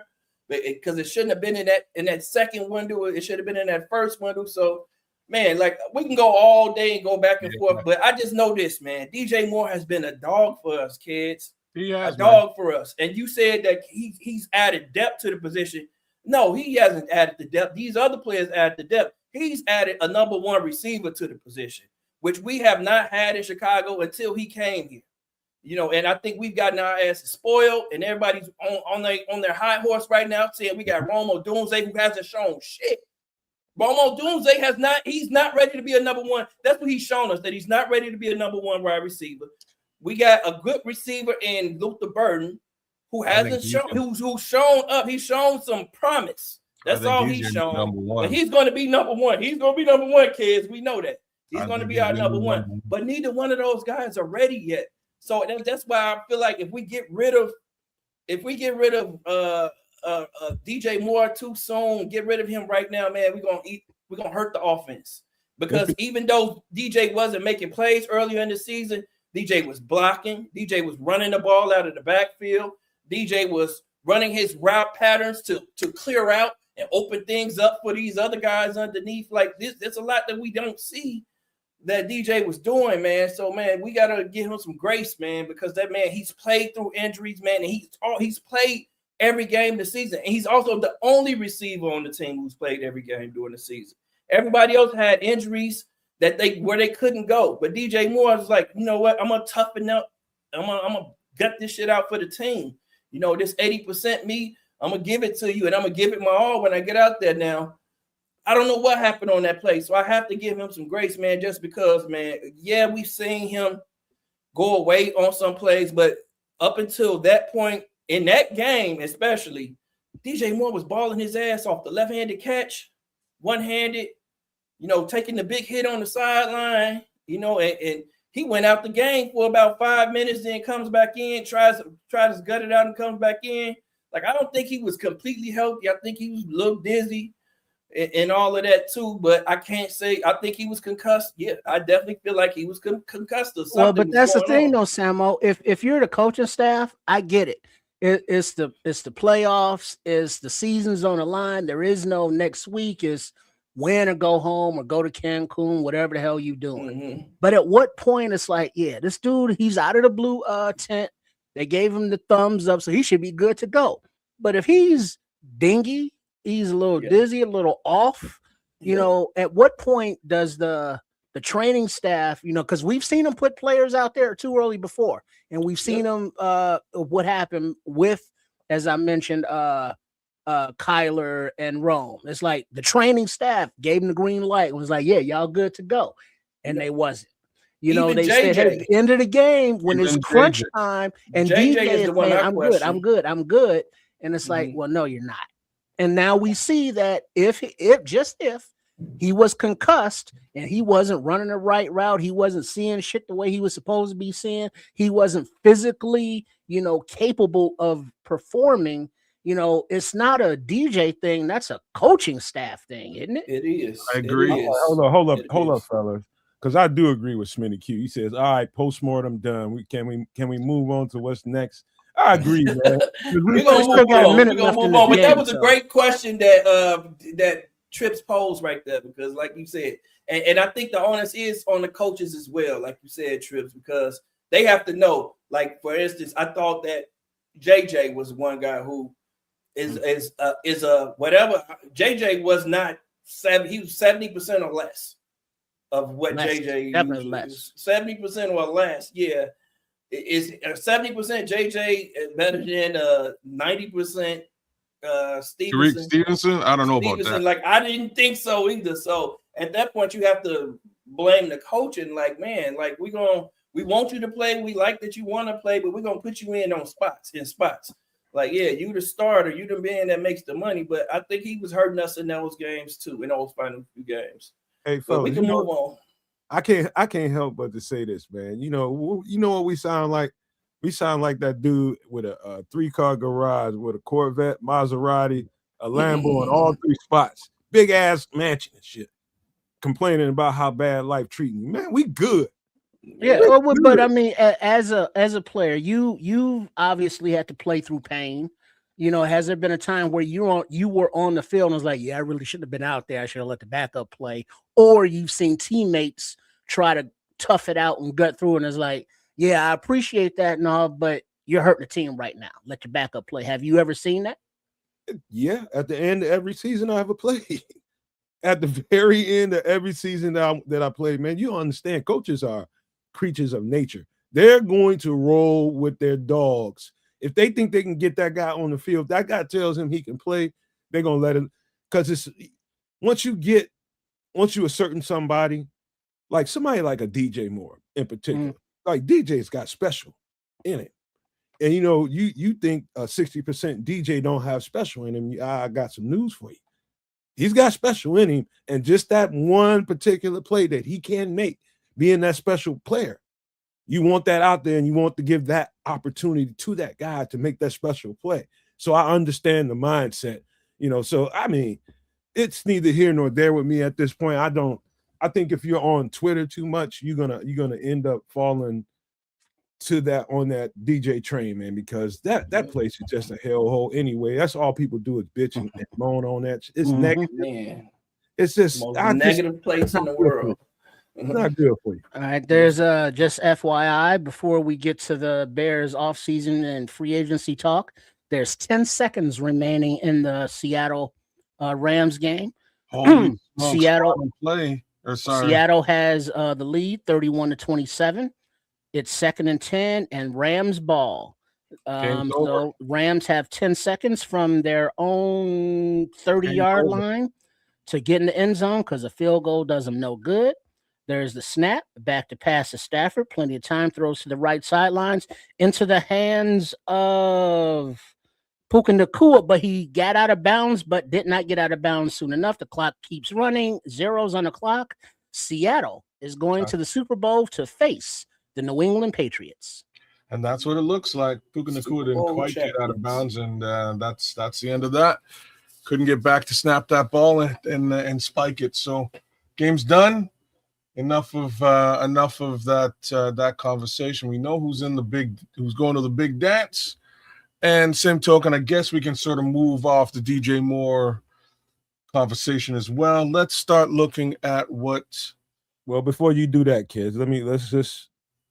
because it shouldn't have been in that second window. It should have been in that first window. So, man, like, we can go all day and go back and forth, but I just know this, man. DJ Moore has been a dog for us, kids. He has, a dog for us. And you said that he's added depth to the position. No, he hasn't added the depth. These other players added the depth. He's added a number one receiver to the position, which we have not had in Chicago until he came here. You know, and I think we've gotten our asses spoiled, and everybody's on their high horse right now saying we got Romo Doomsday, who hasn't shown shit. Romo Doomsday he's not ready to be a number one. That's what he's shown us, that he's not ready to be a number one wide receiver. We got a good receiver in Luther Burden, who hasn't shown, who's shown up. He's shown some promise. That's all he's shown. But he's going to be number one. He's going to be number one, kids. We know that. He's going to be our number one. But neither one of those guys are ready yet. So that's why I feel like if we get rid of DJ Moore too soon, get rid of him right now, man, we're gonna hurt the offense. Because even though DJ wasn't making plays earlier in the season, DJ was blocking, DJ was running the ball out of the backfield, DJ was running his route patterns to clear out and open things up for these other guys underneath. Like this, there's a lot that we don't see that DJ was doing, man. So, man, we got to give him some grace, man, because that man, he's played through injuries, man, and he's played every game this season. And he's also the only receiver on the team who's played every game during the season. Everybody else had injuries where they couldn't go. But DJ Moore was like, you know what? I'm going to toughen up. I'm going to gut this shit out for the team. You know, this 80% me, I'm going to give it to you, and I'm going to give it my all when I get out there now. I don't know what happened on that play, so I have to give him some grace, man, just because, man, yeah, we've seen him go away on some plays, but up until that point in that game especially, DJ Moore was balling his ass off. The left-handed catch, one-handed, you know, taking the big hit on the sideline, you know, and he went out the game for about 5 minutes, then comes back in, tries to gut it out and comes back in. Like, I don't think he was completely healthy. I think he was a little dizzy and all of that too, but I can't say I think he was concussed. Yeah, I definitely feel like he was concussed or something. Well, but that's the thing, though, Samo. If you're the coaching staff, I get it. It's the playoffs. It's the season's on the line. There is no next week. Is win or go home or go to Cancun, whatever the hell you doing. Mm-hmm. But at what point it's like, yeah, this dude, he's out of the blue tent. They gave him the thumbs up, so he should be good to go. But if he's dingy, he's a little dizzy, a little off. You know, at what point does the training staff, you know, because we've seen them put players out there too early before, and we've seen them what happened with, as I mentioned, Kyler and Rome. It's like the training staff gave them the green light. It was like, yeah, y'all good to go. And they wasn't. You know, Even they said, hey, at the end of the game, when it's Even crunch JJ. time, and JJ DJ is is the one saying, I I'm question. good. And it's like, well, no, you're not. And now we see that if he was concussed and he wasn't running the right route, he wasn't seeing shit the way he was supposed to be seeing, he wasn't physically, capable of performing. It's not a DJ thing. That's a coaching staff thing, isn't it? It is. I agree. It is. Hold up, It is. fellas. Because I do agree with Smitty Q. He says, all right, postmortem done. Can we move on to what's next? I agree, man. We're gonna still got a minute move left in on. this But that game, was a so. great question that Trips posed right there, because like you said, and I think the onus is on the coaches as well, like you said, Trips, because they have to know. Like, for instance, I thought that JJ was one guy who is a whatever. JJ was not 70. He was 70% or less of what JJ definitely less. 70% or less. Yeah, is 70% JJ better than 90% Stevenson? I don't know about that. Like, I didn't think so either. So at that point, you have to blame the coach and like, man, like we want you to play. We like that you want to play, but we're gonna put you in spots. Like, yeah, you the starter, you the man that makes the money. But I think he was hurting us in those games too, in those final few games. Hey, fellas, we can move on. I can't help but to say this, man. You know what we sound like? We sound like that dude with a 3-car garage with a Corvette, Maserati, a Lambo in all 3 spots, big ass mansion and shit, complaining about how bad life treating you. Man, we good. Yeah, but I mean, as a player, you obviously had to play through pain. Has there been a time where you were on the field and was like, yeah, I really shouldn't have been out there. I should have let the backup play. Or you've seen teammates try to tough it out and gut through, and it's like, yeah, I appreciate that and all, but you're hurting the team right now. Let your backup play. Have you ever seen that? Yeah, at the end of every season I ever played. At the very end of every season that I played, man, you understand, coaches are creatures of nature. They're going to roll with their dogs. If they think they can get that guy on the field, that guy tells him he can play, they're going to let him. Because it's once you ascertain somebody, like somebody like a DJ Moore in particular, like DJ's got special in it. And you think a 60% DJ don't have special in him. I got some news for you. He's got special in him, and just that one particular play that he can make, being that special player, you want that out there, and you want to give that opportunity to that guy to make that special play. So I understand the mindset, So I mean, it's neither here nor there with me at this point. I think if you're on Twitter too much, you're gonna end up falling to that on that DJ train, man, because that place is just a hellhole anyway. That's all people do is bitch and moan on that. It's negative. Man. It's just negative place in the world. Not good for you. All right, there's just FYI before we get to the Bears offseason and free agency talk. There's 10 seconds remaining in the Seattle Rams game. Seattle has the lead 31-27. It's 2nd and 10 and Rams ball. So Rams have 10 seconds from their own 30-yard line to get in the end zone because a field goal does them no good. There's the snap, back to pass to Stafford. Plenty of time, throws to the right sidelines into the hands of Puka Nacua, but he got out of bounds, but did not get out of bounds soon enough. The clock keeps running, zeros on the clock. Seattle is going to the Super Bowl to face the New England Patriots. And that's what it looks like. Puka Nacua didn't quite get out of bounds, and that's the end of that. Couldn't get back to snap that ball and spike it. So game's done. Enough of that conversation. We know who's going to the big dance. And same token, I guess we can sort of move off the DJ Moore conversation as well. Let's start looking at what. Well, before you do that, kids,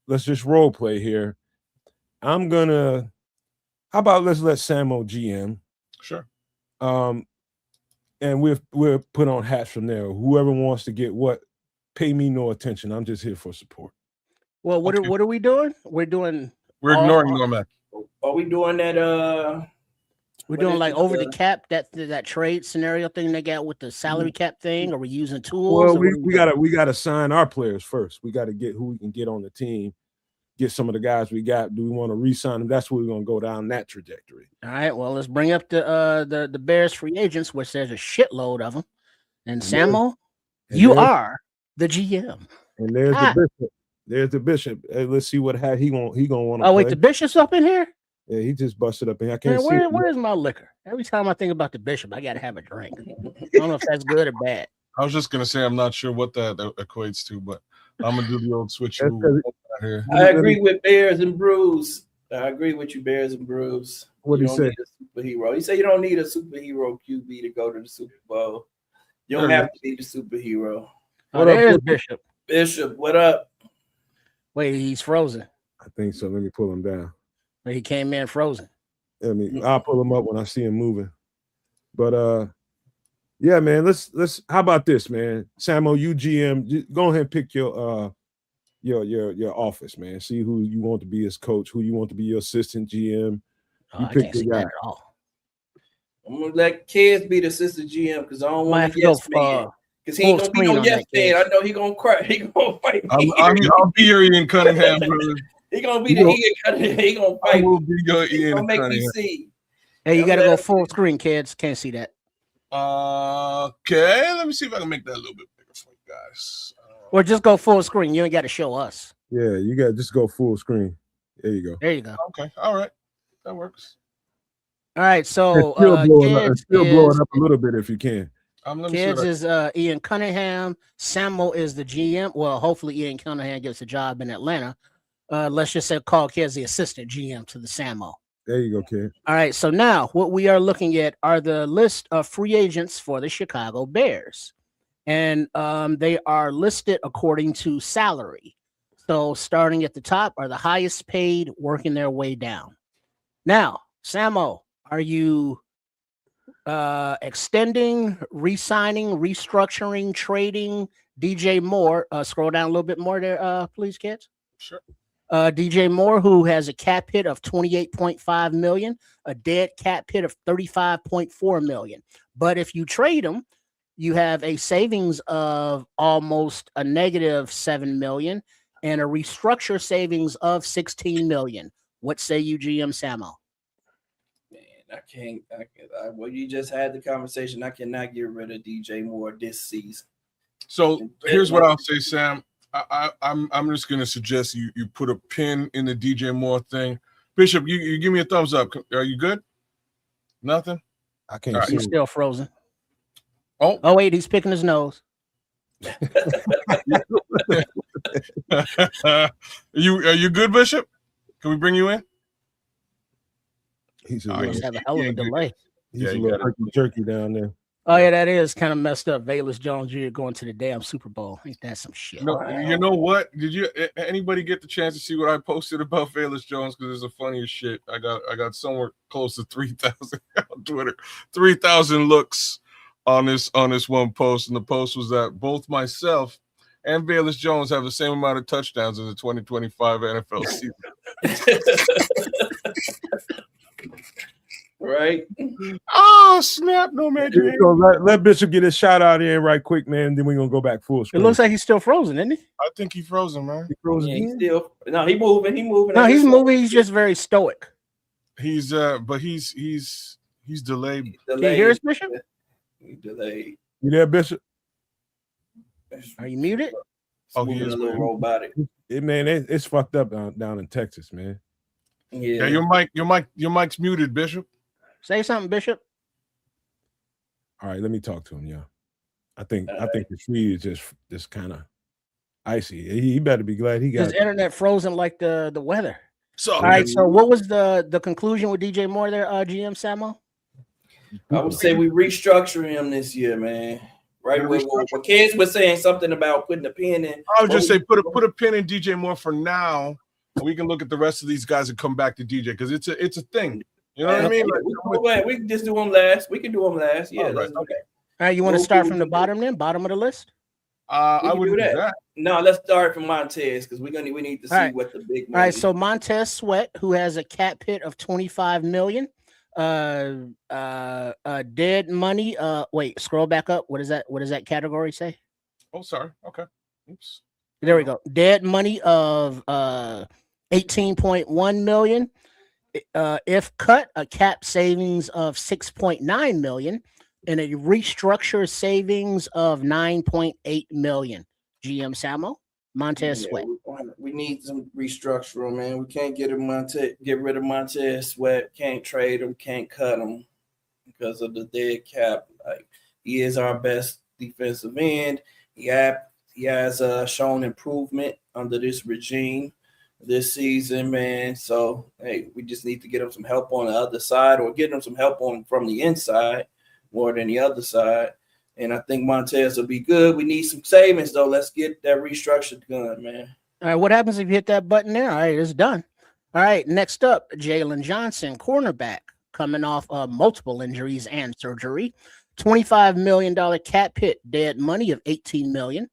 let's just role play here. How about let's let Samo GM. Sure. And we'll put on hats from there. Whoever wants to get what, pay me no attention. I'm just here for support. Well, what are we doing? We're ignoring Normac. Are we doing that We're What doing is like it, over the cap, that trade scenario thing they got with the salary cap thing, or we using tools? Well, or what are we doing? gotta sign our players first. We gotta get who we can get on the team, get some of the guys we got. Do we want to re-sign them? That's where we're gonna go down that trajectory. All right. Well, let's bring up the Bears free agents, which there's a shitload of them. And Samo, you are the GM. And there's Ah. the bishop. There's the bishop. Hey, let's see what he gonna want to Oh play. wait, the bishop's up in here. Yeah, he just busted up in here. I can't Man, see. where's my liquor? Every time I think about the bishop, I gotta have a drink. I don't know if that's good or bad. I was just gonna say I'm not sure what that equates to, but I'm gonna do the old switcheroo here. I agree with Bears and Brews. I agree with you, Bears and Brews. What you he don't say? need a superhero. He said you don't need a superhero QB to go to the Super Bowl. You don't have to be the superhero. Oh, there's Bishop. Bishop, what up? Wait, he's frozen. I think so. Let me pull him down. But he came in frozen. I mean, I'll pull him up when I see him moving. But yeah, man. Let's. How about this, man? Samo, you GM, go ahead and pick your office, man. See who you want to be as coach, who you want to be your assistant GM. I can't see that at all. I'm gonna let kids be the assistant GM because I don't want to yes man. Because he ain't gonna be no yes man. I know he gonna cry. He gonna fight. I'll be your Ian Cunningham, brother. He gonna be the Ian Cunningham. He gonna fight. I will be your Ian make Cunningham. me see. Hey, you gotta go full screen, kids. Can't see that. Okay, let me see if I can make that a little bit bigger for you guys. Or just go full screen. You ain't got to show us. Yeah, you got to just go full screen. There you go. There you go. Okay, all right, that works. All right, so still blow it up a little bit if you can. Kids is Ian Cunningham. Samo is the GM. Well, hopefully Ian Cunningham gets a job in Atlanta. Let's just say call Kids the assistant GM to the Samo. There you go, kid. All right, so now what we are looking at are the list of free agents for the Chicago Bears. And they are listed according to salary. So starting at the top are the highest paid, working their way down. Now, Samo, are you extending, re-signing, restructuring, trading DJ Moore? Scroll down a little bit more there, please, kids. Sure. DJ Moore, who has a cap hit of $28.5 million, a dead cap hit of $35.4 million. But if you trade him, you have a savings of almost a negative $7 million and a restructure savings of $16 million. What say you, GM Samo? Man, I can't. Well, you just had the conversation. I cannot get rid of DJ Moore this season. So here's what I'll say, Sam. I'm just gonna suggest you put a pin in the DJ Moore thing. Bishop, you give me a thumbs up. Are you good? Nothing? I can't see. He's still frozen. Oh wait, he's picking his nose. Are you good, Bishop? Can we bring you in? He's have a hell of a delay. He's a little jerky down there. Oh yeah, that is kind of messed up. Valus Jones Jr. going to the damn Super Bowl. Ain't that some shit? No, you know what? Did anybody get the chance to see what I posted about Valus Jones? Because it's the funniest shit. I got somewhere close to 3,000 on Twitter. 3,000 looks on this one post, and the post was that both myself and Valus Jones have the same amount of touchdowns in the 2025 NFL season. Right? Oh snap! No man. So let Bishop get his shout out in right quick, man. Then we're gonna go back full screen. It looks like he's still frozen, isn't he? I think he's frozen, man. He frozen. Yeah, he's moving. He moving. No, he's moving. He's just very stoic. He's but he's delayed. Can you hear us, Bishop? He's delayed. You there, Bishop? Are you muted? Oh, he is a little robotic. Man, it's fucked up down in Texas, man. Yeah, your mic's muted, Bishop. Say something, Bishop. All right, let me talk to him, y'all. I think the feed is just kind of icy. He better be glad he got his internet frozen like the weather. So all right, so what was the conclusion with DJ Moore there, GM Samo? I would say we restructure him this year, man. Right, what kids were saying something about putting a pin in. I would just say put a pin in DJ Moore for now. We can look at the rest of these guys and come back to DJ because it's a thing. You know what I mean? We can just do them last. We can do them last. Yeah. Right. Okay. All right, you want to start from the bottom then? Bottom of the list? I would do that. No, let's start from Montez because we need to see what the big. All right, so Montez Sweat, who has a cap hit of $25 million, Dead money. Wait, scroll back up. What is that? What does that category say? Oh, sorry. Okay. Oops. There we go. Dead money of 18.1 million. If cut, a cap savings of 6.9 million and a restructure savings of 9.8 million. GM Samo, Montez Sweat. We need some restructuring, man. We can't get rid of Montez Sweat. Can't trade him. Can't cut him because of the dead cap. Like, he is our best defensive end. He has shown improvement under this regime this season, man. So, hey, we just need to get him some help on the other side or get him some help from the inside more than the other side. And I think Montez will be good. We need some savings, though. Let's get that restructured done, man. All right, what happens if you hit that button there? All right, it's done. All right, next up, Jalen Johnson, cornerback, coming off multiple injuries and surgery. $25 million cap hit, dead money of $18 million.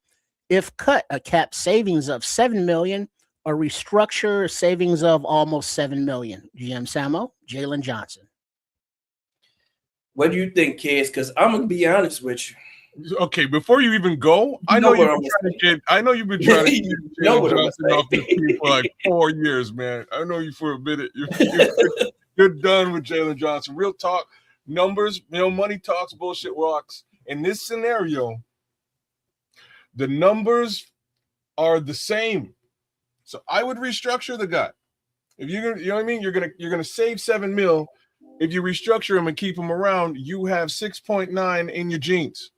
If cut, a cap savings of $7 million, a restructure savings of almost $7 million. GM Samo, Jalen Johnson. What do you think, kids? Because I'm gonna be honest with you. Okay, before you even go, I know you've been trying to get Jalen Johnson off this team for like 4 years, man. I know you for a minute. You're done with Jalen Johnson. Real talk, numbers, money talks, bullshit rocks. In this scenario, the numbers are the same. So I would restructure the guy. If you're gonna, you know what I mean? You're gonna save $7 million. If you restructure him and keep him around, you have 6.9 in your jeans.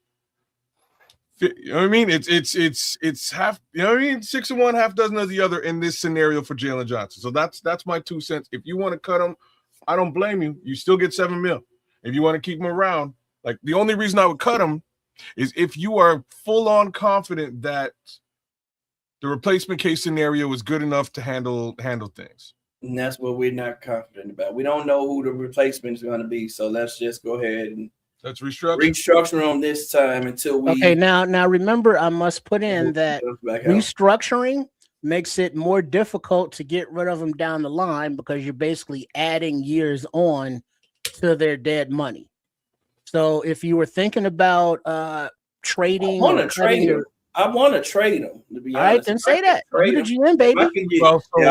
You know what I mean? It's half. You know what I mean? 6 of one, half dozen of the other in this scenario for Jalen Johnson. So that's my 2 cents. If you want to cut him, I don't blame you. You still get $7 million. If you want to keep him around, like the only reason I would cut him is if you are full on confident that the replacement case scenario is good enough to handle things. And that's what we're not confident about. We don't know who the replacement is going to be. So let's just go ahead and let's restructure on this time until we. Okay, now remember, I must put in that restructuring makes it more difficult to get rid of them down the line because you're basically adding years on to their dead money. So if you were thinking about trading, I want to trade him. To be honest, all right, then say that. You're the GM, baby. I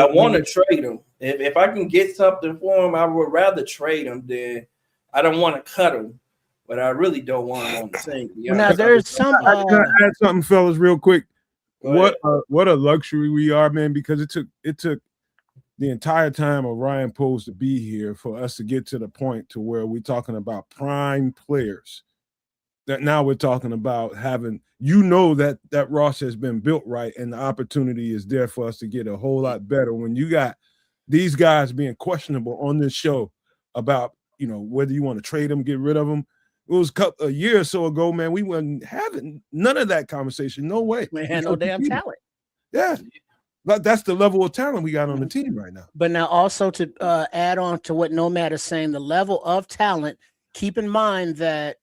want to trade him. If I can get something for him, I would rather trade him than I don't want to cut him, but I really don't want him on the team. Now there's some. I add something, fellas, real quick. What a luxury we are, man! Because it took the entire time of Ryan Poles to be here for us to get to the point to where we're talking about prime players. That now we're talking about having, that roster has been built right, and the opportunity is there for us to get a whole lot better. When you got these guys being questionable on this show about, whether you want to trade them, get rid of them. It was a year or so ago, man. We weren't having none of that conversation. No way. We had no damn talent. Yeah. But that's the level of talent we got on the team right now. But now also to add on to what Nomad is saying, the level of talent, keep in mind that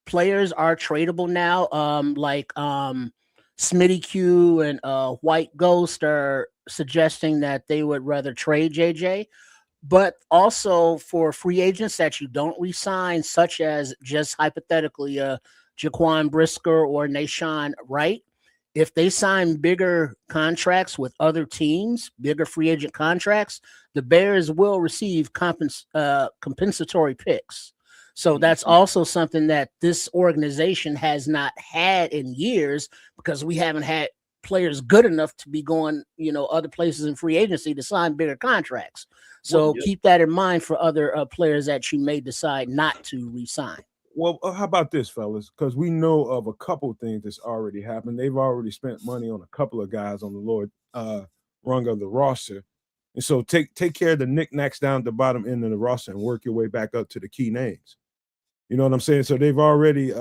players are tradable now. Like Smitty Q and White Ghost are suggesting that they would rather trade JJ. But also for free agents that you don't re-sign, such as just hypothetically Jaquan Brisker or Nashawn Wright, if they sign bigger contracts with other teams, bigger free agent contracts, the Bears will receive compensatory picks. So that's also something that this organization has not had in years because we haven't had players good enough to be going, other places in free agency to sign bigger contracts. So keep that in mind for other players that you may decide not to re-sign. Well, how about this, fellas? Because we know of a couple of things that's already happened. They've already spent money on a couple of guys on the lower rung of the roster. And so take care of the knickknacks down at the bottom end of the roster and work your way back up to the key names. You know what I'm saying? So they've already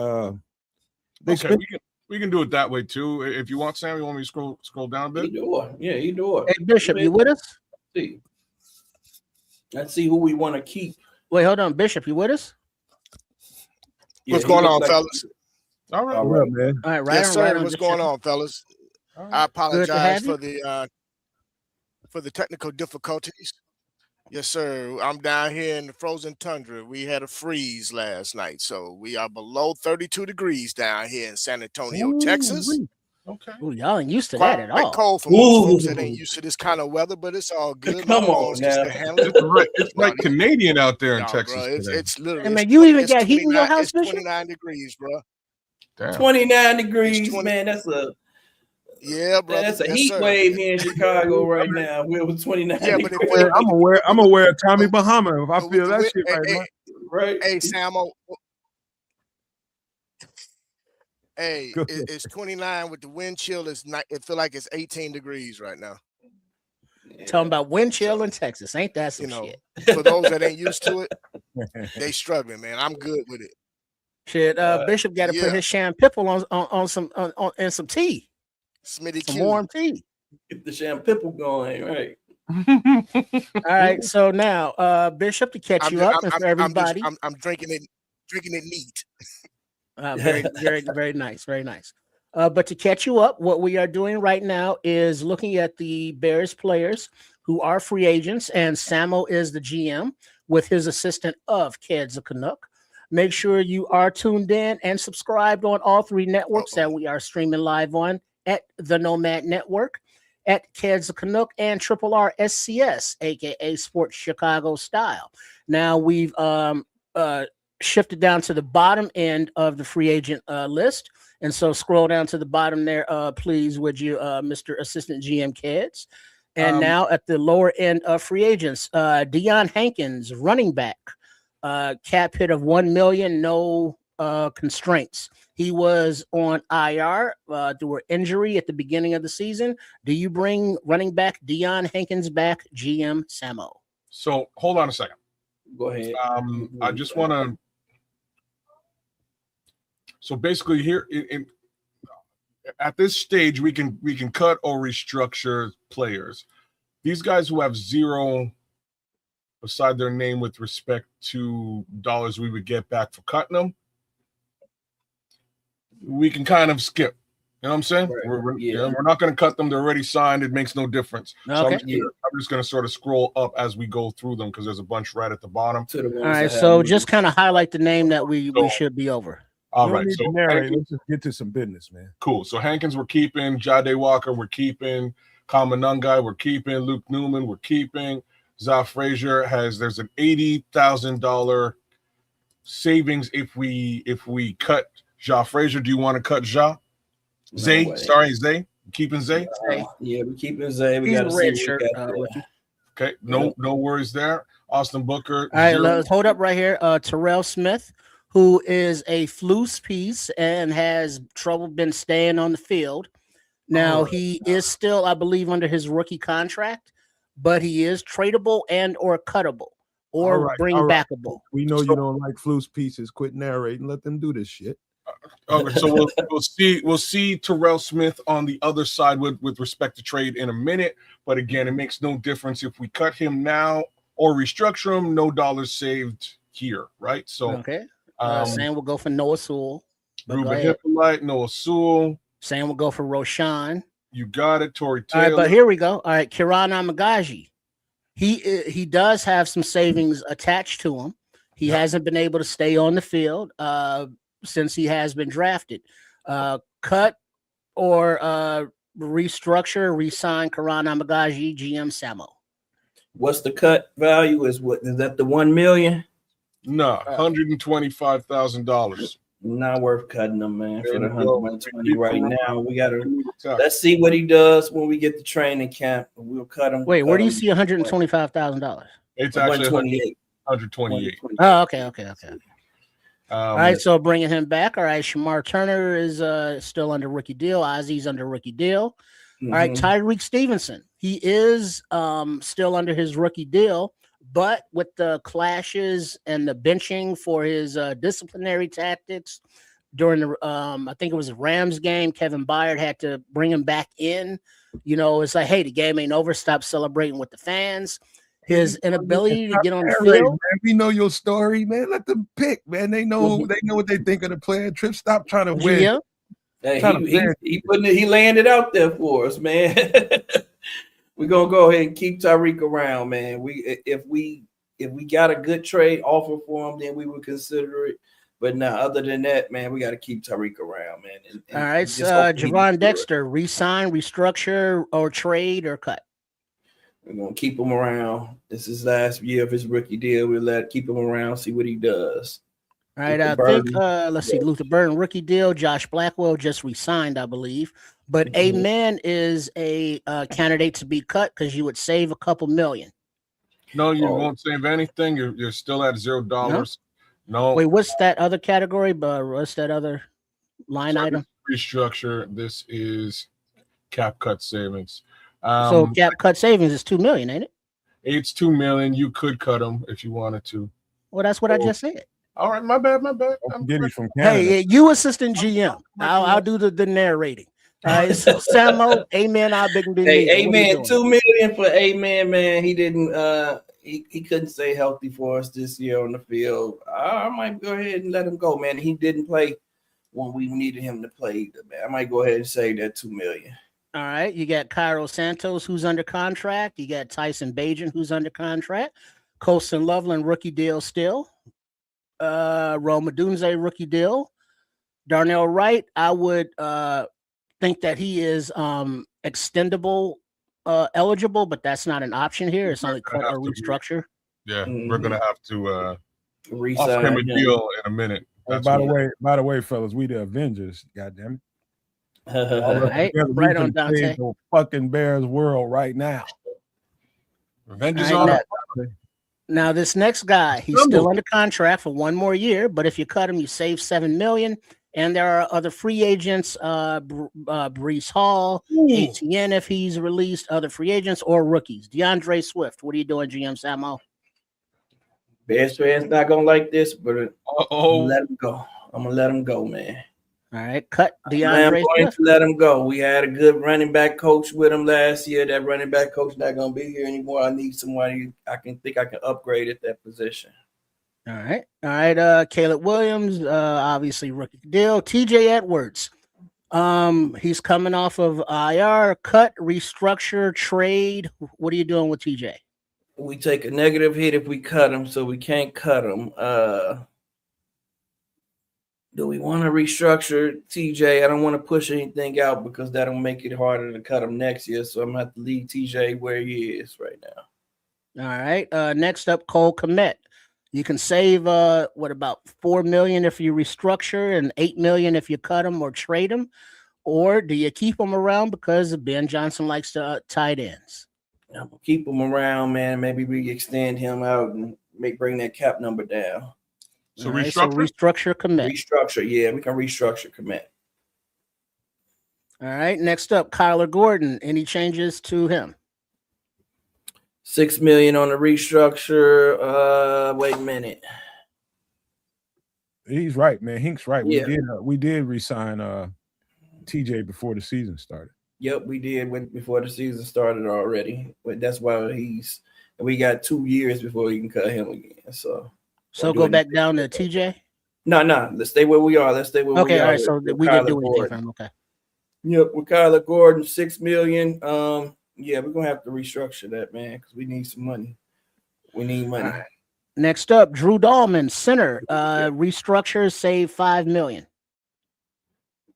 we can do it that way too. If you want, Sam, you want me to scroll down a bit? You do it. Hey, Bishop, you with us? Let's see who we want to keep. Wait, hold on. Bishop, you with us? What's going on, fellas? All right, man. All right, yes, sir. Right What's going on, fellas? Right. I apologize for the technical difficulties. Yes, sir. I'm down here in the frozen tundra. We had a freeze last night, so we are below 32 degrees down here in San Antonio, Texas. Ooh-wee. Okay. Ooh, y'all ain't used to Quite that at all. cold for most folks that Ooh. ain't used to this kind of weather, but it's all good. Come My on bones can now. still handle it. It's right Canadian out there in No, Texas bro, today. it's literally. Hey, man, it's you 20 even it's got heat in your 29 house, It's Bishop? 29 degrees, bro. Damn. 29 degrees, 20 man. That's a Yeah, brother. that's a Yes, heat sir. wave here in Chicago right now. We're with 29 Yeah, but if degrees. I'm gonna wear a Tommy Bahama if I But with feel the that wind, shit right now. Right. hey, Samo, Go ahead. it's 29 with the wind chill. It feel like it's 18 degrees right now. Talking about wind chill So, in Texas. Ain't that some You know, shit? for those that ain't used to it, they struggling, man. I'm good with it. Shit, Bishop got to put Yeah. his champagne on some and some tea, Smitty some Q. warm tea. Get the champagne going, right? All right, so now, Bishop, to catch you up, and for everybody, I'm drinking it neat. very, very, very nice, very nice. But to catch you up, what we are doing right now is looking at the Bears players who are free agents, and Samo is the GM with his assistant of Keds the Canuck. Make sure you are tuned in and subscribed on all three networks that we are streaming live on at the Nomad Network, at Keds the Canuck, and Triple R SCS, aka Sports Chicago Style. Now we've shifted down to the bottom end of the free agent list. And so scroll down to the bottom there, please, would you, Mr. Assistant GM Keds. And now at the lower end of free agents, Deion Hankins, running back, cap hit of $1 million, no constraints. He was on IR through an injury at the beginning of the season. Do you bring running back Deion Hankins back, GM Samo? So hold on a second. Go ahead. I just want to. So basically, here at this stage, we can cut or restructure players. These guys who have zero beside their name with respect to dollars we would get back for cutting them, we can kind of skip. You know what I'm saying? Right. We're not going to cut them. They're already signed. It makes no difference. Okay. So I'm just going to sort of scroll up as we go through them because there's a bunch right at the bottom. To the ones All right, that have so moved. just kind of highlight the name that we should be over. All We don't right. need So to narrate. Hankins, Let's just get to some business, man. cool. So Hankins, we're keeping. Jade Walker, we're keeping. Kamanungai, we're keeping. Luke Newman, we're keeping. Za Frazier there's an $80,000 savings if we cut Ja Frazier. Do you want to cut Ja? Zay, way. Zay. Keeping Zay. Yeah, we're keeping Zay. We He's got a to red see shirt. what we got there. Rookie. Okay, no worries there. Austin Booker. All right, zero. let's hold up right here. Terrell Smith, who is a Flus piece and has been staying on the field. Now he is still, I believe, under his rookie contract, but he is tradable and or cuttable or bring backable. We know you don't like Flus pieces. Quit narrating. Let them do this shit. Okay, so we'll see Terrell Smith on the other side with respect to trade in a minute. But again, it makes no difference if we cut him now or restructure him. No dollars saved here, right? So Okay. Sam will go for Noah Sewell. Ruben Hippolyte, Noah Sewell. Sam will go for Roshan. You got it, Tory Taylor. All right, but here we go. All right, Kiran Amagaji. He does have some savings attached to him. He hasn't been able to stay on the field since he has been drafted. Cut or restructure, resign Kiran Amagaji, GM Samo. What's the cut value? Is that the 1 million? No, $125,000. Not worth cutting them, man. For the There you go. 120 right now, we gotta let's see what he does when we get to training camp. We'll cut him. Wait, where do you see $125,000? It's actually 128. 128. Oh, okay. All right, Um, so bringing him back. All right, Shamar Turner is still under rookie deal. Ozzy's under rookie deal. All right, Tyreek Stevenson. He is still under his rookie deal, but with the clashes and the benching for his disciplinary tactics during the I think it was a Rams game, Kevin Byard had to bring him back in. You know, it's like, hey, the game ain't over. Stop celebrating with the fans. His inability to get on the field. Man, we know your story, man. Let them pick, man. They know what they think of the player. Trip, stop trying to win. Yeah. Hey, he laying it out there for us, man. We're gonna go ahead and keep Tyreek around, man. If we got a good trade offer for him, then we would consider it. But now, other than that, man, we got to keep Tyreek around, man. All right, Javon Dexter, resign, restructure, or trade or cut. We're gonna keep him around. This is last year of his rookie deal. We'll keep him around, see what he does. All right, I think let's see, Luther Burden rookie deal. Josh Blackwell just resigned, I believe. But Amen is a candidate to be cut because you would save a couple million. No, you won't save anything. You're still at $0. No. Wait, what's that other category? But what's that other line item? Restructure. This is cap cut savings. So cap cut savings is $2 million, ain't it? It's $2 million. You could cut them if you wanted to. Well, that's what I just said. All right, my bad. I'm getting from Canada. Hey, you assistant GM. I'll do the narrating. Samo, Amen, our big and big. Hey, Amen, $2 million for Amen, man. He didn't he couldn't stay healthy for us this year on the field. I might go ahead and let him go, man. He didn't play when we needed him to play. Man. I might go ahead and say that $2 million. All right, you got Cairo Santos, who's under contract. You got Tyson Bagent, who's under contract. Colston Loveland, rookie deal still. Rome Odunze, rookie deal. Darnell Wright, I would think that he is extendable eligible, but that's not an option here. It's only cut or restructure. Yeah, we're gonna have to offer him a deal in a minute. By the way, fellas, we the Avengers. Goddamn it! Right on, Dante. The fucking Bears world right now. Avengers on. Now this next guy, he's still under contract for one more year, but if you cut him, you save $7 million. And there are other free agents, Breece Hall, ATN if he's released, other free agents or rookies. DeAndre Swift, what are you doing, GM Samo? Bears fans not gonna like this, but let him go. I'm gonna let him go, man. All right, cut DeAndre Swift. Let him go. We had a good running back coach with him last year. That running back coach not gonna be here anymore. I need somebody I can upgrade at that position. All right. Caleb Williams, obviously rookie deal. TJ Edwards, he's coming off of IR, cut, restructure, trade. What are you doing with TJ? We take a negative hit if we cut him, so we can't cut him. Do we want to restructure TJ? I don't want to push anything out because that'll make it harder to cut him next year. So I'm gonna have to leave TJ where he is right now. All right. Next up, Cole Kmet. You can save about $4 million if you restructure and $8 million if you cut him or trade him, or do you keep him around because Ben Johnson likes to tight ends? I'm gonna keep him around, man. Maybe we extend him out and bring that cap number down. So restructure Kmet. Restructure, yeah, we can restructure Kmet. All right. Next up, Kyler Gordon. Any changes to him? $6 million on the restructure. Wait a minute. He's right, man. Hink's right. Yeah. We did resign TJ before the season started. Yep, we did before the season started already. But that's why we got 2 years before we can cut him again. So go back down to TJ? No. Let's stay where we are. Okay, all right. So we didn't do anything for him. Okay. Yep, with Kyler Gordon, $6 million. Yeah, we're gonna have to restructure that, man, because we need some money. We need money. Next up, Drew Dahlman, center. Restructure, save $5 million.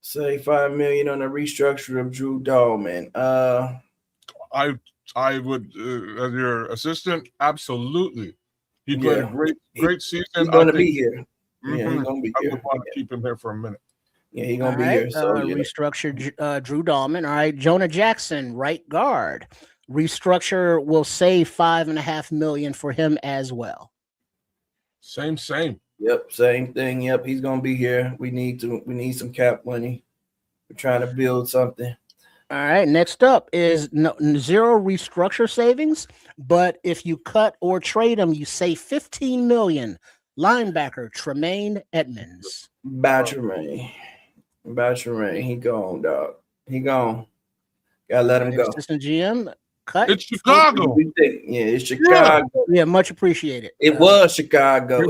Save $5 million on the restructure of Drew Dahlman. I would, as your assistant, absolutely. He played a great season. He's gonna be here. Yeah, he's gonna be here. I would want to keep him here for a minute. Yeah, he's gonna be here. So restructure Drew Dahlman. All right, Jonah Jackson, right guard. Restructure will save $5.5 million for him as well. Same. Yep, same thing. Yep, he's gonna be here. We need some cap money. We're trying to build something. All right. Next up is zero restructure savings, but if you cut or trade him, you save $15 million. Linebacker Tremaine Edmonds. Tremaine, he gone, dog. He gone. Gotta let him go. Assistant GM, cut. It's Chicago. Yeah, it's Chicago. Yeah, much appreciated. It was Chicago.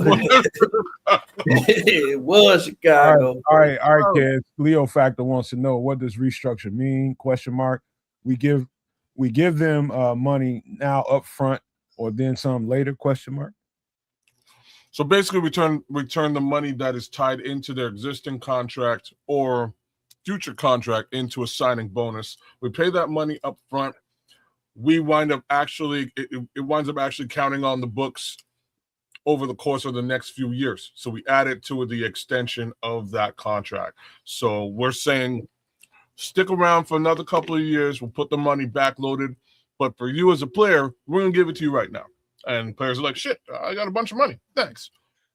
It was Chicago. All right, kids. Leo Factor wants to know, what does restructure mean? ? We give we give them money now up front or then some later, question mark? So basically, we turn the money that is tied into their existing contract or future contract into a signing bonus. We pay that money up front. We wind up actually it winds up actually counting on the books over the course of the next few years. So we add it to the extension of that contract. So we're saying stick around for another couple of years. We'll put the money backloaded. But for you as a player, we're going to give it to you right now. And players are like, shit, I got a bunch of money. Thanks.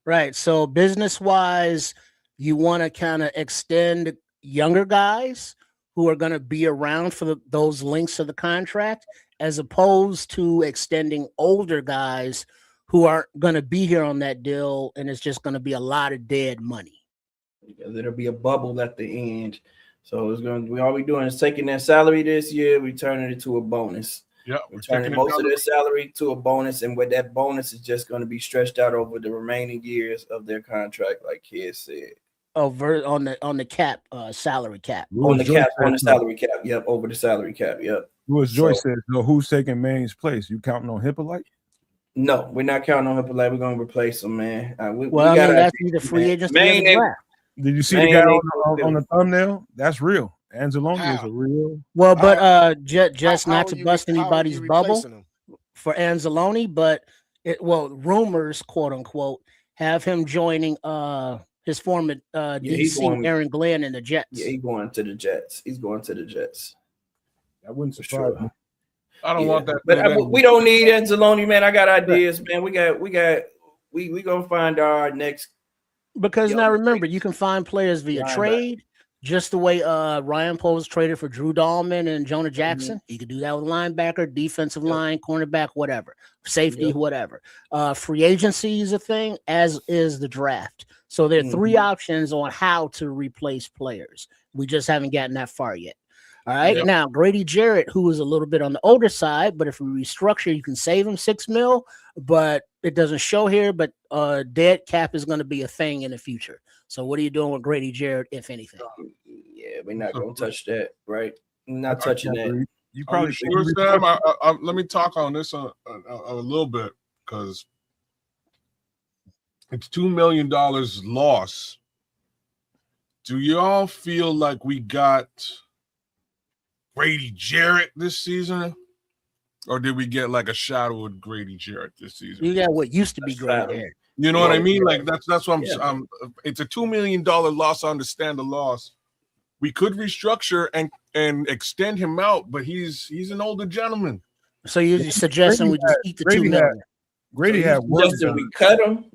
Right. So business-wise, you want to kind of extend younger guys who are going to be around for those links of the contract, as opposed to extending older guys who aren't going to be here on that deal, and it's just going to be a lot of dead money. Because it'll be a bubble at the end. So it's going to be all we're doing is taking their salary this year, we turning it into a bonus. Yeah, we're turning most of their salary to a bonus, and with that bonus is just going to be stretched out over the remaining years of their contract, like Kid said. Over on the cap, salary cap. On the salary cap. Yep, over the salary cap. Yep. Louis Joyce says, "No, who's taking Manny's place? You counting on Hippolyte?" No, we're not counting on Hippolyte. We're going to replace him, man. We got that's either free agents. Did you see the guy on the thumbnail? That's real. Anzalone is a real. Well, but just not to bust anybody's bubble for Anzalone, but rumors, quote unquote, have him joining his former DC Aaron Glenn in the Jets. Yeah, he's going to the Jets. That wouldn't surprise me. I don't want that. But we don't need Anzalone, man. I got ideas, man. We gonna find our next. Because now remember, you can find players via trade, just the way Ryan Poles traded for Drew Dahlman and Jonah Jackson. He could do that with linebacker, defensive line, cornerback, whatever, safety, whatever. Free agency is a thing, as is the draft. So there are three options on how to replace players. We just haven't gotten that far yet. All right. Now, Grady Jarrett, who is a little bit on the older side, but if we restructure, you can save him $6 million, but it doesn't show here. But dead cap is going to be a thing in the future. So what are you doing with Grady Jarrett, if anything? Yeah, we're not going to touch that, right? We're not touching that. You probably sure, Sam? Let me talk on this a little bit, because it's $2 million loss. Do y'all feel like we got Grady Jarrett this season, or did we get like a shadow of Grady Jarrett this season? You got what used to be Grady Jarrett. You know what I mean? Like that's what I'm. It's a $2 million loss. I understand the loss. We could restructure and extend him out, but he's an older gentleman. So you're suggesting we just eat the $2 million? Grady had work. We cut him.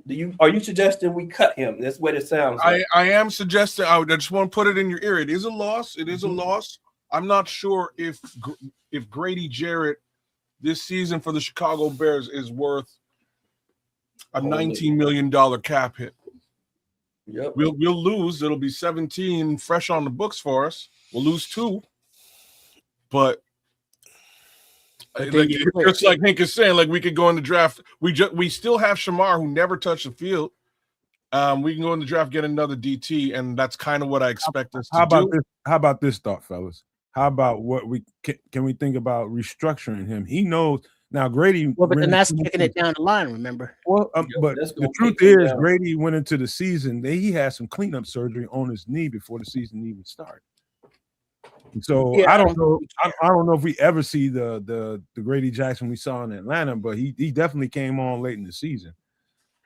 Are you suggesting we cut him? That's what it sounds like. I am suggesting. I just want to put it in your ear. It is a loss. It is a loss. I'm not sure if Grady Jarrett this season for the Chicago Bears is worth a $19 million cap hit. Yep. We'll lose. It'll be 17 fresh on the books for us. We'll lose 2, but just like Hank is saying, like we could go in the draft. We still have Shamar, who never touched the field. We can go in the draft, get another DT, and that's kind of what I expect us to do. How about this thought, fellas? How about what can we think about restructuring him? He knows now Grady. Well, but then that's kicking it down the line, remember? Well, but the truth is, Grady went into the season. He had some cleanup surgery on his knee before the season even started. So I don't know. I don't know if we ever see the Grady Jackson we saw in Atlanta, but he definitely came on late in the season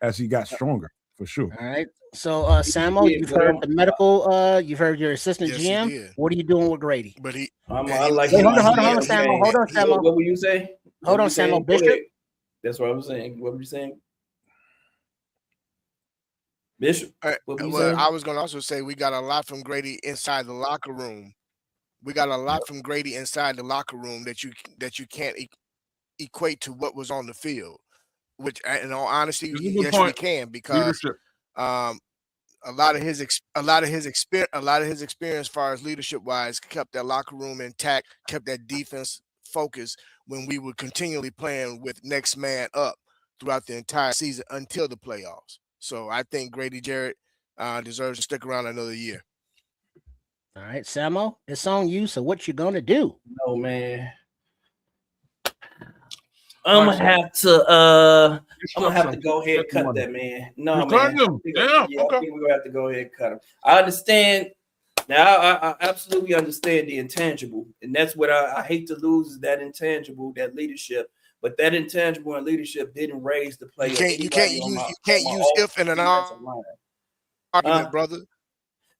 as he got stronger for sure. All right. So Samo, you've heard the medical. You've heard your assistant GM. What are you doing with Grady? But I like. Hold on, Samo. Hold on, Samo. What were you saying? Hold on, Samo. Bishop. That's what I was saying. What were you saying? Bishop. Well, I was going to also say we got a lot from Grady inside the locker room. We got a lot from Grady inside the locker room that you can't equate to what was on the field. Which, in all honesty, yes, we can, because a lot of his experience, as far as leadership wise, kept that locker room intact, kept that defense focused when we were continually playing with next man up throughout the entire season until the playoffs. So I think Grady Jarrett deserves to stick around another year. All right, Samo, it's on you. So what you gonna do? No, man. I'm gonna have to go ahead and cut money. that man. No, You're man. cutting him. Damn. Yeah, Okay. I think we're gonna have to go ahead and cut him. I understand now. I absolutely understand the intangible, and that's what I hate to lose is that intangible, that leadership. But that intangible and leadership didn't raise the play. You can't use if in an argument, brother.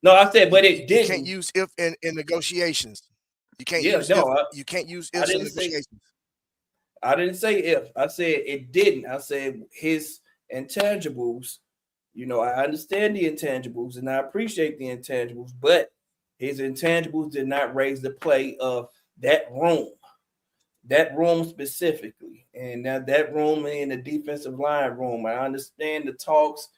No, I said, but it didn't. You can't use if in negotiations. You can't use you can't use ifs in negotiations. I didn't say if. I said it didn't. I said his intangibles. You know, I understand the intangibles and I appreciate the intangibles, but his intangibles did not raise the play of that room specifically. And now that room in the defensive line room, I understand the talks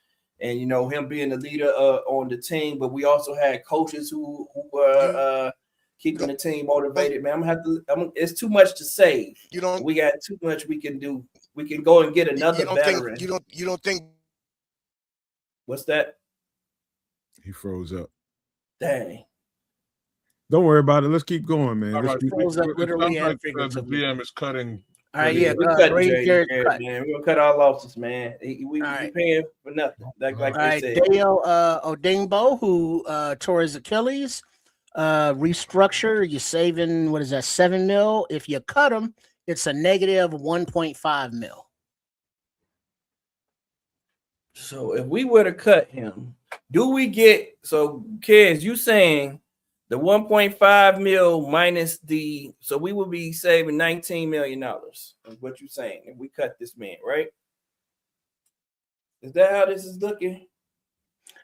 and, you know, him being the leader on the team, but we also had coaches who were keeping the team motivated. Man, it's too much to save. We got too much we can do. We can go and get another veteran. You don't think what's that? He froze up. Dang. Don't worry about it. Let's keep going, man. Right. Froze up literally and the BM is cutting. All right, yeah, we cut man. We're gonna cut our losses, man. We paying for nothing. Like they said. Dale Odingbo, who tore his Achilles, restructure. You're saving what is that, $7 million? If you cut him, it's a negative $1.5 million. So if we were to cut him, do we get kids? You saying the 1.5 mil minus so we will be saving $19 million. Is what you're saying if we cut this man, right? Is that how this is looking?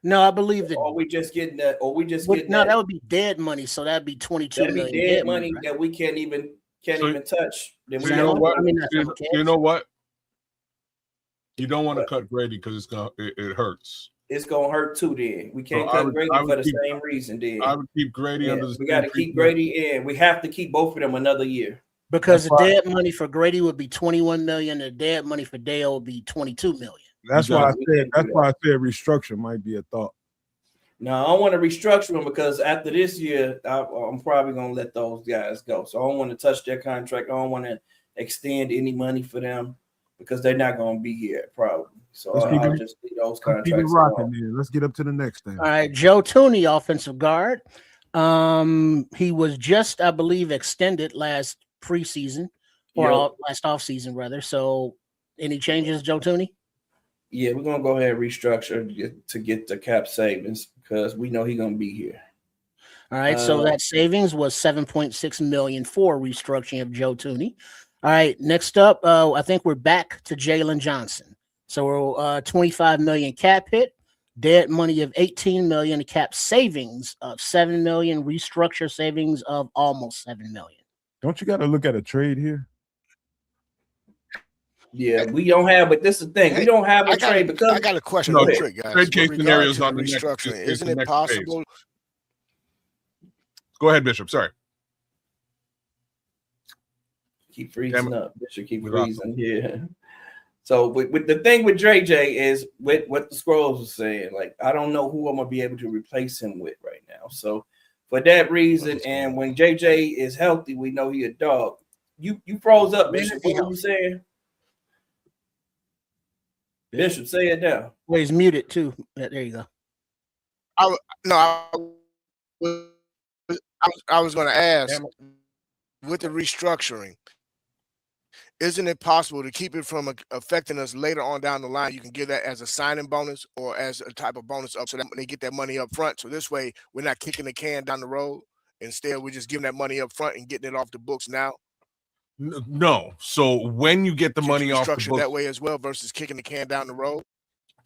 No, I believe that. Or we just getting that? Or we just getting that would be dead money. So that'd be $22 million. Dead money right? That we can't even touch. Then you know what? You know what? You don't want to cut Grady because it hurts. It's gonna hurt too. Then we can't cut Grady for the same reason. Then I would keep Grady under the. We got to keep Grady in. We have to keep both of them another year because the dead money for Grady would be $21 million. The dead money for Dale would be $22 million. That's why I said restructure might be a thought. No, I don't want to restructure them because after this year, I'm probably gonna let those guys go. So I don't want to touch their contract. I don't want to extend any money for them because they're not gonna be here probably. So I'll just leave those contracts. Keep it rocking, man. Let's get up to the next thing. All right, Joe Thuney, offensive guard. He was just, I believe, extended last preseason or last offseason rather. So, any changes, Joe Thuney? Yeah, we're gonna go ahead and restructure to get the cap savings because we know he's gonna be here. All right, so that savings was $7.6 million for restructuring of Joe Thuney. All right, next up, I think we're back to Jalen Johnson. So we're $25 million cap hit, dead money of $18 million, cap savings of $7 million, restructure savings of almost $7 million. Don't you got to look at a trade here? Yeah, we don't have, but this is the thing. We don't have a trade because I got a question. No, trade, guys. Trade case scenarios on the restructuring. next. Isn't it possible? Phase. Go ahead, Bishop. Sorry. Keep freezing up. Bishop keep freezing. Yeah. So with the thing with JJ is with what the scrolls are saying, like I don't know who I'm gonna be able to replace him with right now. So for that reason, and when JJ is healthy, we know he a dog. You froze up, Bishop. What were you saying? Bishop, say it now. Well, he's muted too. There you go. I was going to ask with the restructuring. Isn't it possible to keep it from affecting us later on down the line? You can give that as a signing bonus or as a type of bonus up so that they get that money up front. So this way we're not kicking the can down the road. Instead, we're just giving that money up front and getting it off the books now. No. So when you get the money off the books, that way as well versus kicking the can down the road.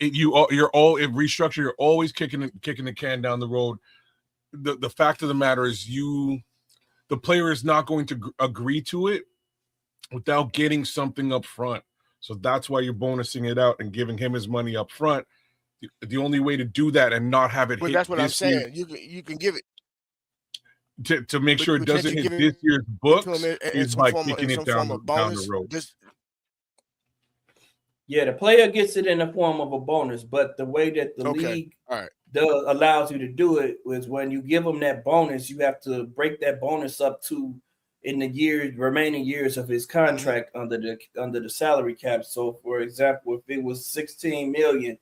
You're all in restructure. You're always kicking the can down the road. The fact of the matter is the player is not going to agree to it without getting something up front. So that's why you're bonusing it out and giving him his money up front. The only way to do that and not have it hit that's what I'm saying. Year, you can give it to make sure it doesn't hit this year's books is by kicking it down the road. Yeah, the player gets it in the form of a bonus, but the way that the league allows you to do it is when you give them that bonus, you have to break that bonus up to in the remaining years of his contract under the salary cap. So, for example, if it was 16 million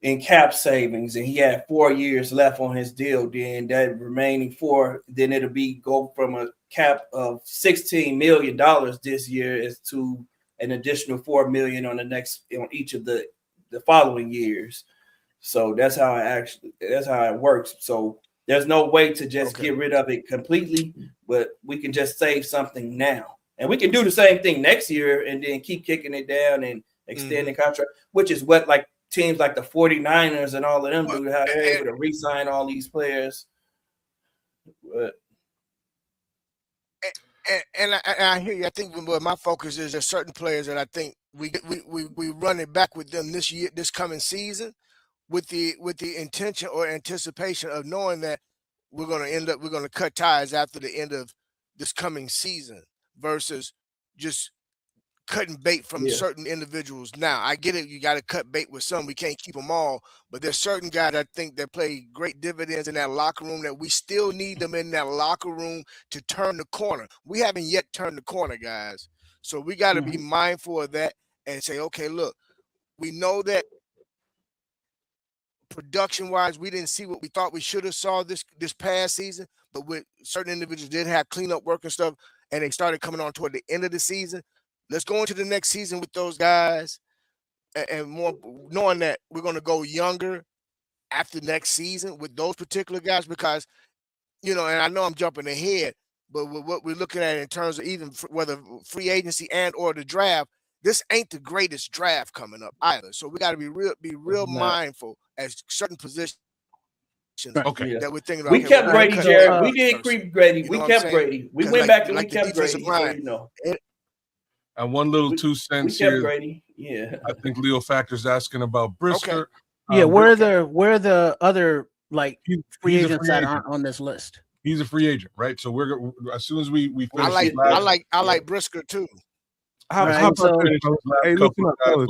in cap savings and he had 4 years left on his deal, then that remaining 4, then it'll go from a cap of $16 million this year is to an additional 4 million on each of the following years. So that's how it works. So there's no way to just get rid of it completely, but we can just save something now. And we can do the same thing next year and then keep kicking it down and extend the contract, which is what like teams like the 49ers and all of them do, how they're able to re-sign all these players. But And I hear you. I think what my focus is, there's certain players that I think we run it back with them this coming season, with the intention or anticipation of knowing that we're going to cut ties after the end of this coming season versus just cutting bait from certain individuals. Now, I get it. You got to cut bait with some. We can't keep them all, but there's certain guys I think that play great dividends in that locker room that we still need them in that locker room to turn the corner. We haven't yet turned the corner, guys. So we got to be mindful of that and say, okay, look, we know that production-wise, we didn't see what we thought we should have saw this past season, but with certain individuals did have cleanup work and stuff, and they started coming on toward the end of the season. Let's go into the next season with those guys and more knowing that we're going to go younger after next season with those particular guys because, and I know I'm jumping ahead, but with what we're looking at in terms of even whether free agency and or the draft, this ain't the greatest draft coming up either. So we got to be real mindful as certain positions that we're thinking about. We kept Grady, Jared. We did keep Grady. We kept Grady. We went back and we kept Grady. And one little 2 cents here. Grady. Yeah. I think Leo Factor's asking about Brisker. Yeah, where are the other like free agents that aren't on this list? He's a free agent, right? So we're as soon as we finish. I like Brisker too. How about this? Hey, listen up, fellas.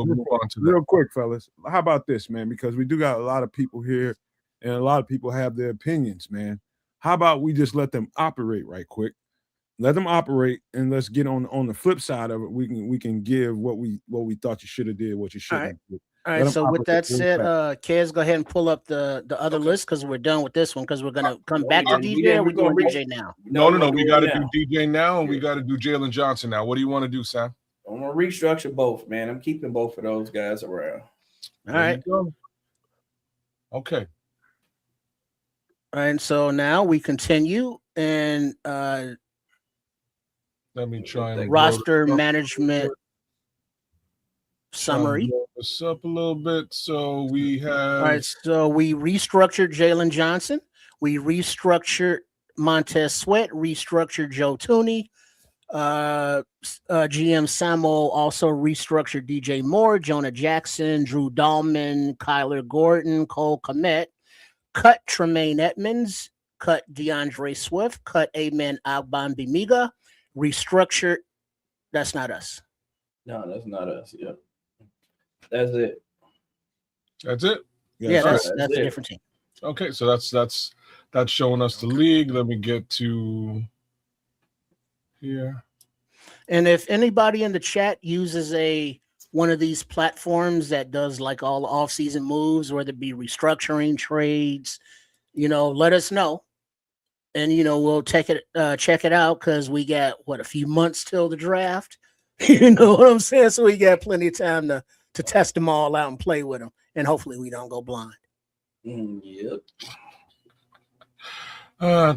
Real quick, fellas. How about this, man? Because we do got a lot of people here, and a lot of people have their opinions, man. How about we just let them operate right quick? Let them operate, and let's get on the flip side of it. We can give what we thought you should have did, what you shouldn't have. All right. So with that said, Kez, go ahead and pull up the other list because we're done with this one because we're gonna come back to DJ. We're doing DJ now. No. We got to do DJ now, and we got to do Jalen Johnson now. What do you want to do, Sam? I'm gonna restructure both, man. I'm keeping both of those guys around. All right. Okay. And so now we continue and let me try and roster management summary. This up a little bit. So we have. All right. So we restructured Jalen Johnson. We restructured Montez Sweat. Restructured Joe Tooney. GM Samo also restructured DJ Moore, Jonah Jackson, Drew Dahlman, Kyler Gordon, Cole Kmet. Cut Tremaine Edmonds. Cut DeAndre Swift. Cut Amen Agbanbimiga. Restructured. That's not us. No, that's not us. Yep. That's it. That's it? Yeah, that's a different team. Okay, so that's showing us the league. Let me get to here. And if anybody in the chat uses one of these platforms that does like all the offseason moves, whether it be restructuring trades, let us know. And we'll check it out because we got a few months till the draft. You know what I'm saying? So we got plenty of time to test them all out and play with them, and hopefully we don't go blind. Yep.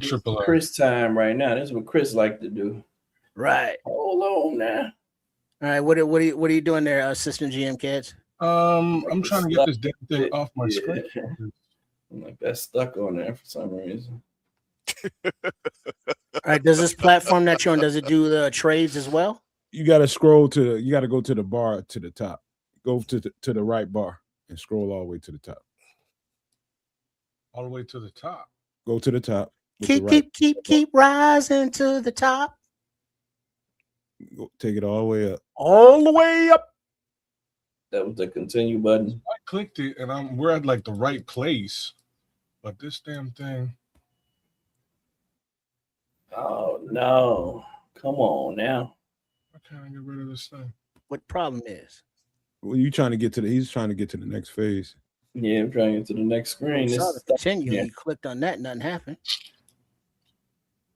Triple A. Chris time right now. That's what Chris like to do. Right. Hold on now. All right. What are you doing there, Assistant GM Kids? I'm trying to get this damn thing off my screen. I'm like that's stuck on there for some reason. All right. Does this platform that you're on, does it do the trades as well? You got to go to the bar to the top. Go to the right bar and scroll all the way to the top. All the way to the top. Go to the top. Keep rising to the top. Take it all the way up. All the way up. That was the continue button. I clicked it and we're at like the right place, but this damn thing. Oh no! Come on now. Why can't I get rid of this thing? What the problem is? Well, he's trying to get to the next phase. Yeah, I'm trying to get to the next screen. You saw This the continue. yeah. You clicked on that, nothing happened.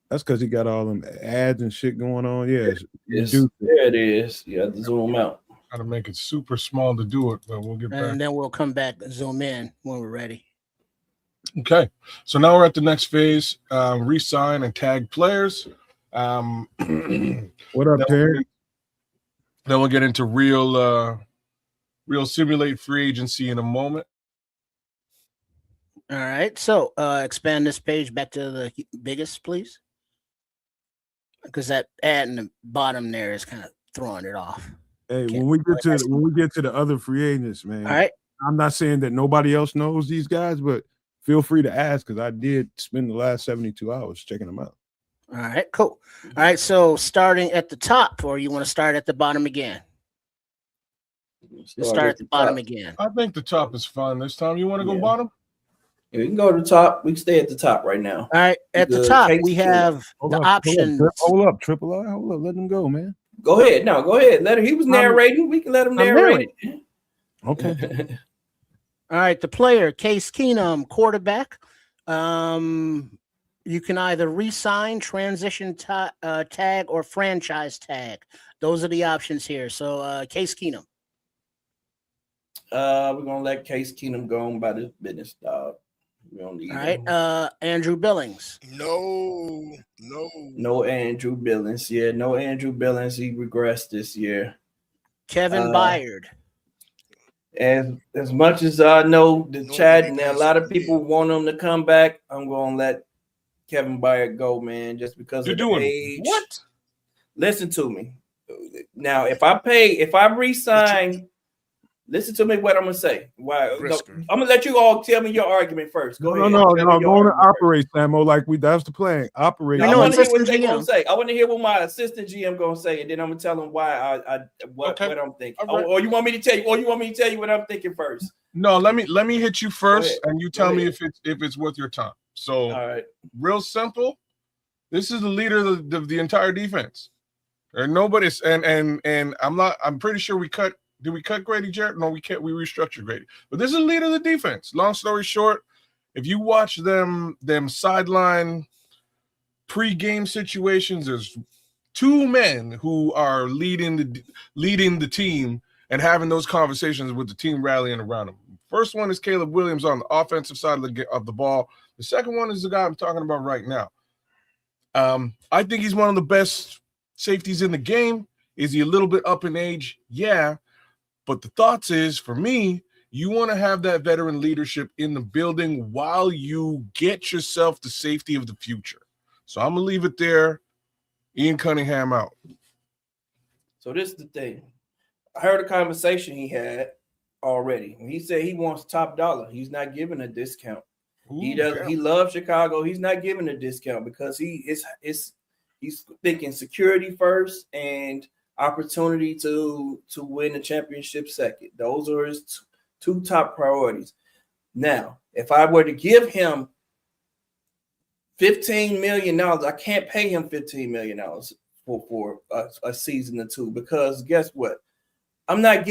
That's because he got all them ads and shit going on. Yeah, There it is. You have to zoom out. Gotta make it super small to do it, but we'll get back. And then we'll come back and zoom in when we're ready. Okay, so now we're at the next phase: re-sign and tag players. What up, Terry? Then we'll get into real simulate free agency in a moment. All right. So expand this page back to the biggest, please. Because that ad in the bottom there is kind of throwing it off. Hey, when we get to the other free agents, man. All right. I'm not saying that nobody else knows these guys, but feel free to ask because I did spend the last 72 hours checking them out. All right, cool. All right, so starting at the top, or you want to start at the bottom again? Start at the bottom again. I think the top is fun this time. You want to go bottom? Yeah, we can go to the top. We can stay at the top right now. All right, at the top we have the options. Hold up, Triple R. Hold up, let them go, man. Go ahead. No, go ahead. Let her. He was narrating. We can let him narrate it. Okay. All right, the player, Case Keenum, quarterback. You can either re-sign, transition tag, or franchise tag. Those are the options here. So, Case Keenum. We're gonna let Case Keenum go on by this business, dog. We don't need All right, Andrew Billings. No Andrew Billings. Yeah, no Andrew Billings. He regressed this year. Kevin Byard. As much as I know the chat and a lot of people want him to come back, I'm gonna let Kevin Byard go, man, just because of the age. What? Listen to me. Now, if I re-sign, listen to me what I'm gonna say. Why? No, I'm gonna let you all tell me your argument first. Go ahead. No. Go on and operate, Samo. Like that's the plan. Operate. I want to hear what they're gonna say. I want to hear what my assistant GM gonna say, and then I'm gonna tell them why what I'm thinking. Right. Or you want me to tell you? Or you want me to tell you what I'm thinking first? No, let me hit you first, and you tell me if it's worth your time. So, all right, real simple. This is the leader of the entire defense. And nobody's and I'm pretty sure we cut. Did we cut Grady Jarrett? No, we can't. We restructured Grady. But this is the leader of the defense. Long story short, if you watch them sideline pre-game situations, there's two men who are leading the team and having those conversations with the team rallying around them. First one is Caleb Williams on the offensive side of the ball. The second one is the guy I'm talking about right now. I think he's one of the best safeties in the game. Is he a little bit up in age? Yeah. But the thoughts is, for me, you want to have that veteran leadership in the building while you get yourself the safety of the future. So I'm going to leave it there. Ian Cunningham out. So this is the thing. I heard a conversation he had already. When he said he wants top dollar, he's not giving a discount. He loves Chicago. He's not giving a discount because he's thinking security first and opportunity to win the championship second. Those are his two top priorities. Now, if I were to give him $15 million, I can't pay him $15 million for a season or two because guess what? I'm not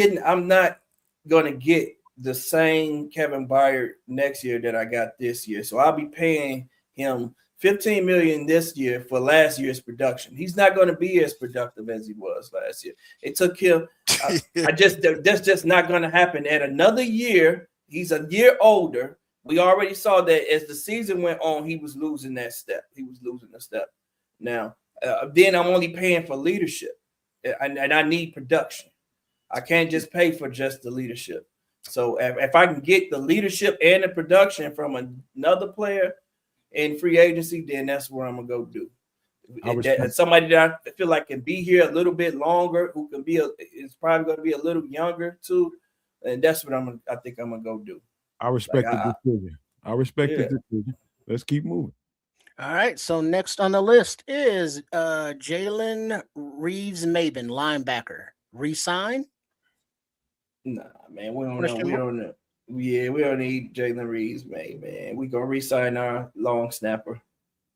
going to get the same Kevin Byard next year that I got this year. So I'll be paying him $15 million this year for last year's production. He's not going to be as productive as he was last year. It took him. That's just not going to happen. At another year, he's a year older. We already saw that as the season went on, he was losing that step. He was losing a step. Now, then I'm only paying for leadership, and I need production. I can't just pay for just the leadership. So if I can get the leadership and the production from another player in free agency, then that's where I'm gonna go do. Somebody that I feel like can be here a little bit longer, who can be is probably going to be a little younger too, and that's what I think I'm gonna go do. I respect the decision. I respect the decision. Let's keep moving. All right. So next on the list is Jalen Reeves-Maybin, linebacker. Resign? Nah, man, we don't know. We don't need Jalen Reeves, man. We gonna re-sign our long snapper.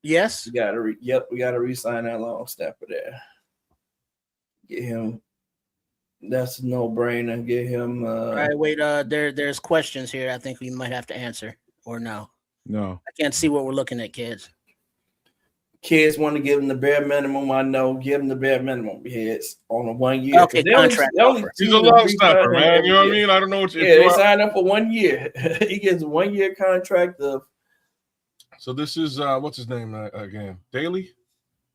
Yes. We gotta re-sign that long snapper there. Get him. That's a no-brainer. Get him. All right, wait. There's questions here. I think we might have to answer or no. No. I can't see what we're looking at, kids. Kids want to give him the bare minimum. I know. Give him the bare minimum. Heads on a 1 year. Okay, contract offer. He's a long snapper, man. You know what I mean? I don't know what. Yeah, they signed up for 1 year. He gets a 1 year contract of. So this is what's his name again? Daly.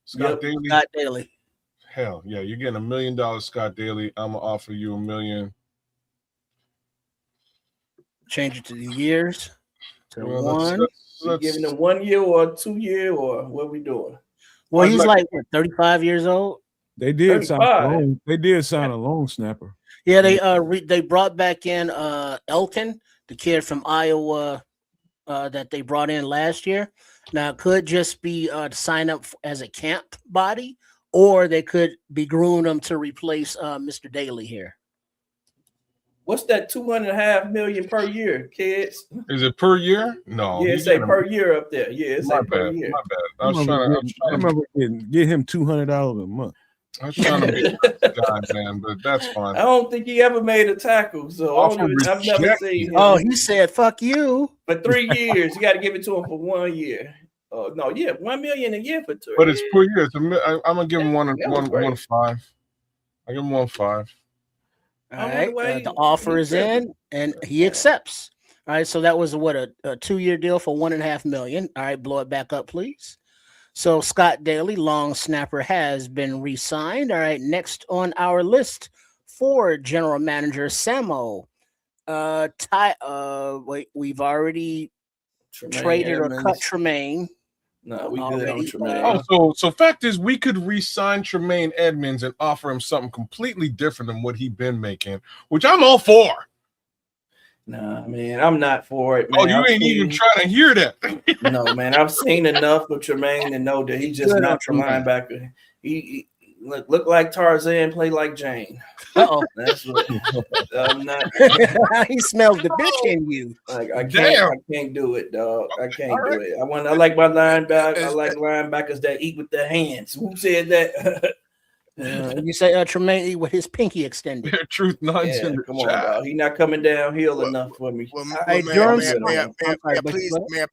Scott Daly. Scott Daly. Hell yeah, you're getting $1 million, Scott Daly. I'm gonna offer you $1 million. Change it to the years. To one. Let's giving him 1 year or 2 year or what we doing? Well, he's like what, 35 years old. They did sign a long snapper. Yeah, they brought back in Elkin, the kid from Iowa that they brought in last year. Now it could just be to sign up as a camp body, or they could be grooming them to replace Mr. Daly here. What's that $2.5 million per year, kids? Is it per year? No. Yeah, it say per year up there. Yeah, it say per year. My bad. I remember get him $200 a month. I was trying to be God, man, but that's fine. I don't think he ever made a tackle, so I've never seen him. Oh, he said, "Fuck you." For 3 years, you got to give it to him for 1 year. Oh no, yeah, $1 million a year for 3 But it's per year. I'm gonna give him one 1.5. I give him 1.5. All right, the offer is in, and he accepts. All right, so that was a 2-year deal for $1.5 million. All right, blow it back up, please. So Scott Daly, long snapper, has been re-signed. All right, next on our list for general manager Samo. We've already traded or cut Tremaine. No, we good on Tremaine. So fact is, we could re-sign Tremaine Edmonds and offer him something completely different than what he's been making, which I'm all for. Nah, man, I'm not for it, man. Oh, you ain't even trying to hear that. No, man, I've seen enough of Tremaine to know that he's just not the linebacker. He look like Tarzan, play like Jane. Uh-oh. That's what I'm not. He smells the bitch in you. Like I can't do it, dog. I can't do it. I like my linebacker. I like linebackers that eat with their hands. Who said that? You say Tremaine with his pinky extended. Truth nonsense. Yeah, come on, dog. He's not coming downhill enough for me. May I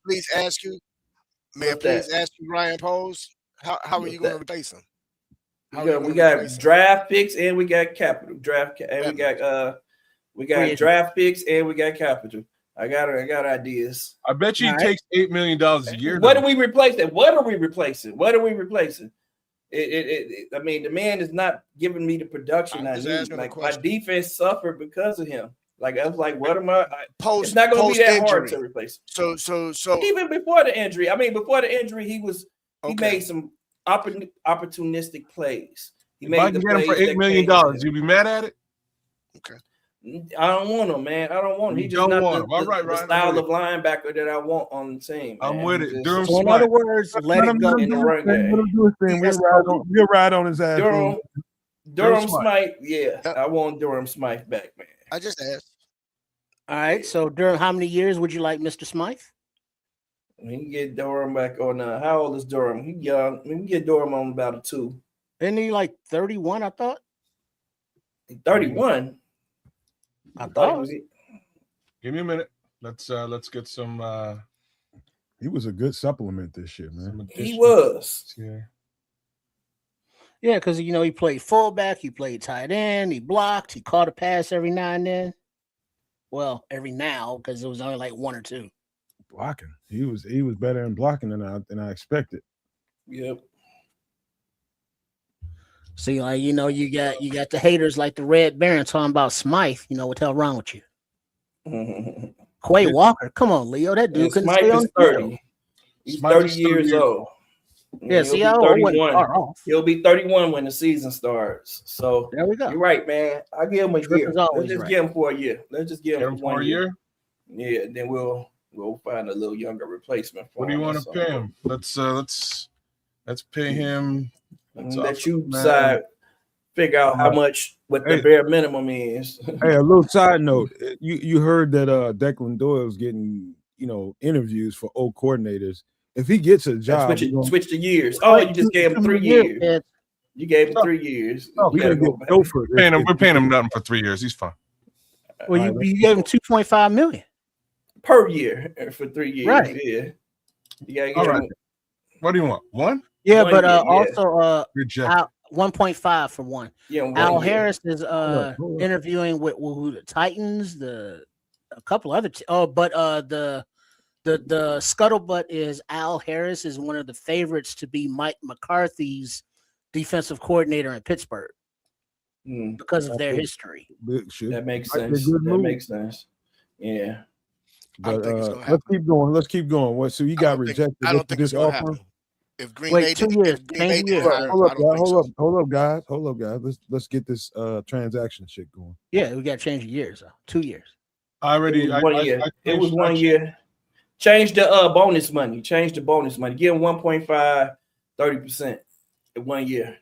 please ask you, Ryan Pose, how are you going to replace him? We got draft picks and we got capital. We got draft picks and we got capital. I got ideas. I bet you he takes $8 million a year. What do we replace that? What are we replacing? I mean, the man is not giving me the production I need. Like my defense suffered because of him. Like I was like, what am I? It's not going to be that hard to replace. So even before the injury, he made some opportunistic plays. If I can get him for $8 million, you'd be mad at it? Okay. I don't want him, man. I don't want him. He's just not the style of linebacker that I want on the team. I'm with it. So in other words, let it go in the run game. We'll ride on his ass. Durham Smythe, yeah. I want Durham Smythe back, man. I just asked. All right, so Durham, how many years would you like Mr. Smythe? We can get Durham back on. How old is Durham? He's young. We can get Durham on about a 2. Isn't he like 31? I thought. 31. I thought. Give me a minute. Let's get some. He was a good supplement this year, man. He was. Yeah, because he played fullback, he played tight end, he blocked, he caught a pass every now and then. Well, every now because it was only like 1 or 2. Blocking. He was better in blocking than I expected. Yep. See, you got the haters like the Red Baron talking about Smythe. What the hell wrong with you? Quay Walker, come on, Leo. That dude couldn't stay on the 30. He's 30 years old. Yeah, see, I wasn't far off. He'll be 31 when the season starts. So there we go. You're right, man. I'll give him a year. Let's just give him for a year. Let's just give him for 1 year. Yeah, then we'll find a little younger replacement for him. What do you want to pay him? Let's pay him. Let you decide, figure out how much what the bare minimum is. Hey, a little side note. You heard that Declan Doyle's getting interviews for old coordinators. If he gets a job, Switch the years. Oh, you just gave him 3 years. Yeah. You gave him 3 years. we gotta go for We're paying him nothing for 3 years. He's fine. Well, you gave him $2.5 million per year for 3 years. Right. Yeah. You gotta All right. What do you want? One? Yeah, One but year, also Rejected. 1.5 for one. Yeah, Al year. Harris is interviewing with the Titans, a couple other the scuttlebutt is Al Harris is one of the favorites to be Mike McCarthy's defensive coordinator in Pittsburgh because of their history. That makes sense. That makes sense. Yeah. But let's keep going. Let's keep going. What? So you got rejected? I don't think it's gonna happen. If Green Bay 2 years. Hold up, guys. Let's get this transaction shit going. Yeah, we got to change the years. 2 years. It was 1 year. Change the bonus money. Change the bonus money. Give him 1.5, 30% in 1 year.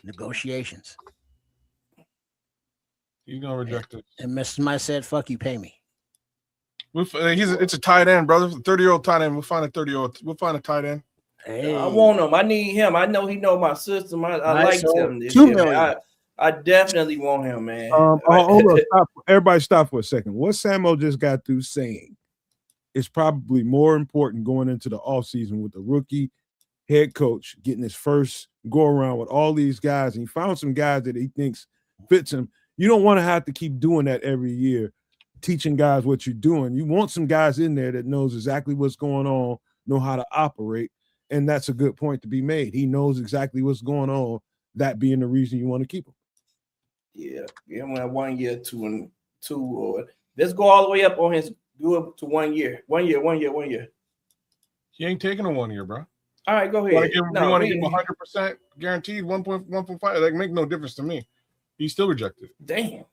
Negotiations. You're gonna reject it. And Mr. Smith said, "Fuck you, pay me." It's a tight end, brother. 30-year-old tight end. We'll find a 30-year-old. We'll find a tight end. Hey. I want him. I need him. I know he know my system. I like him. $2 million. I definitely want him, man. Hold up, everybody stop for a second. What Samo just got through saying is probably more important going into the offseason with the rookie head coach getting his first go around with all these guys, and he found some guys that he thinks fits him. You don't want to have to keep doing that every year, teaching guys what you're doing. You want some guys in there that knows exactly what's going on, know how to operate, and that's a good point to be made. He knows exactly what's going on, that being the reason you want to keep him. Yeah, give him 1 year, two, or let's go all the way up on his do it to 1 year. 1 year, 1 year, 1 year. He ain't taking a 1 year, bro. All right, go ahead. You want to give him 100% guaranteed 1.5? That make no difference to me. He's still rejected. Damn.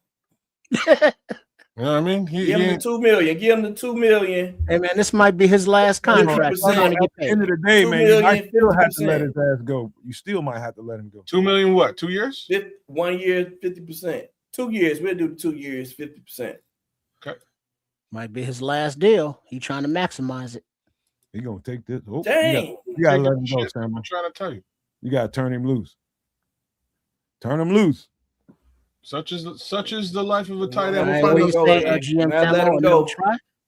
You know what I mean? Give him the $2 million. Give him the $2 million. Hey man, this might be his last contract. At the end of the day, man, you might still have to let his ass go. You still might have to let him go. $2 million what? 2 years? 1 year, 50%. 2 years. We'll do 2 years, 50%. Okay. Might be his last deal. He trying to maximize it. He gonna take this. Oh, dang. You gotta let him go, Sam. I'm trying to tell you. You gotta turn him loose. Turn him loose. Such is the life of a tight end. Right, Let him go.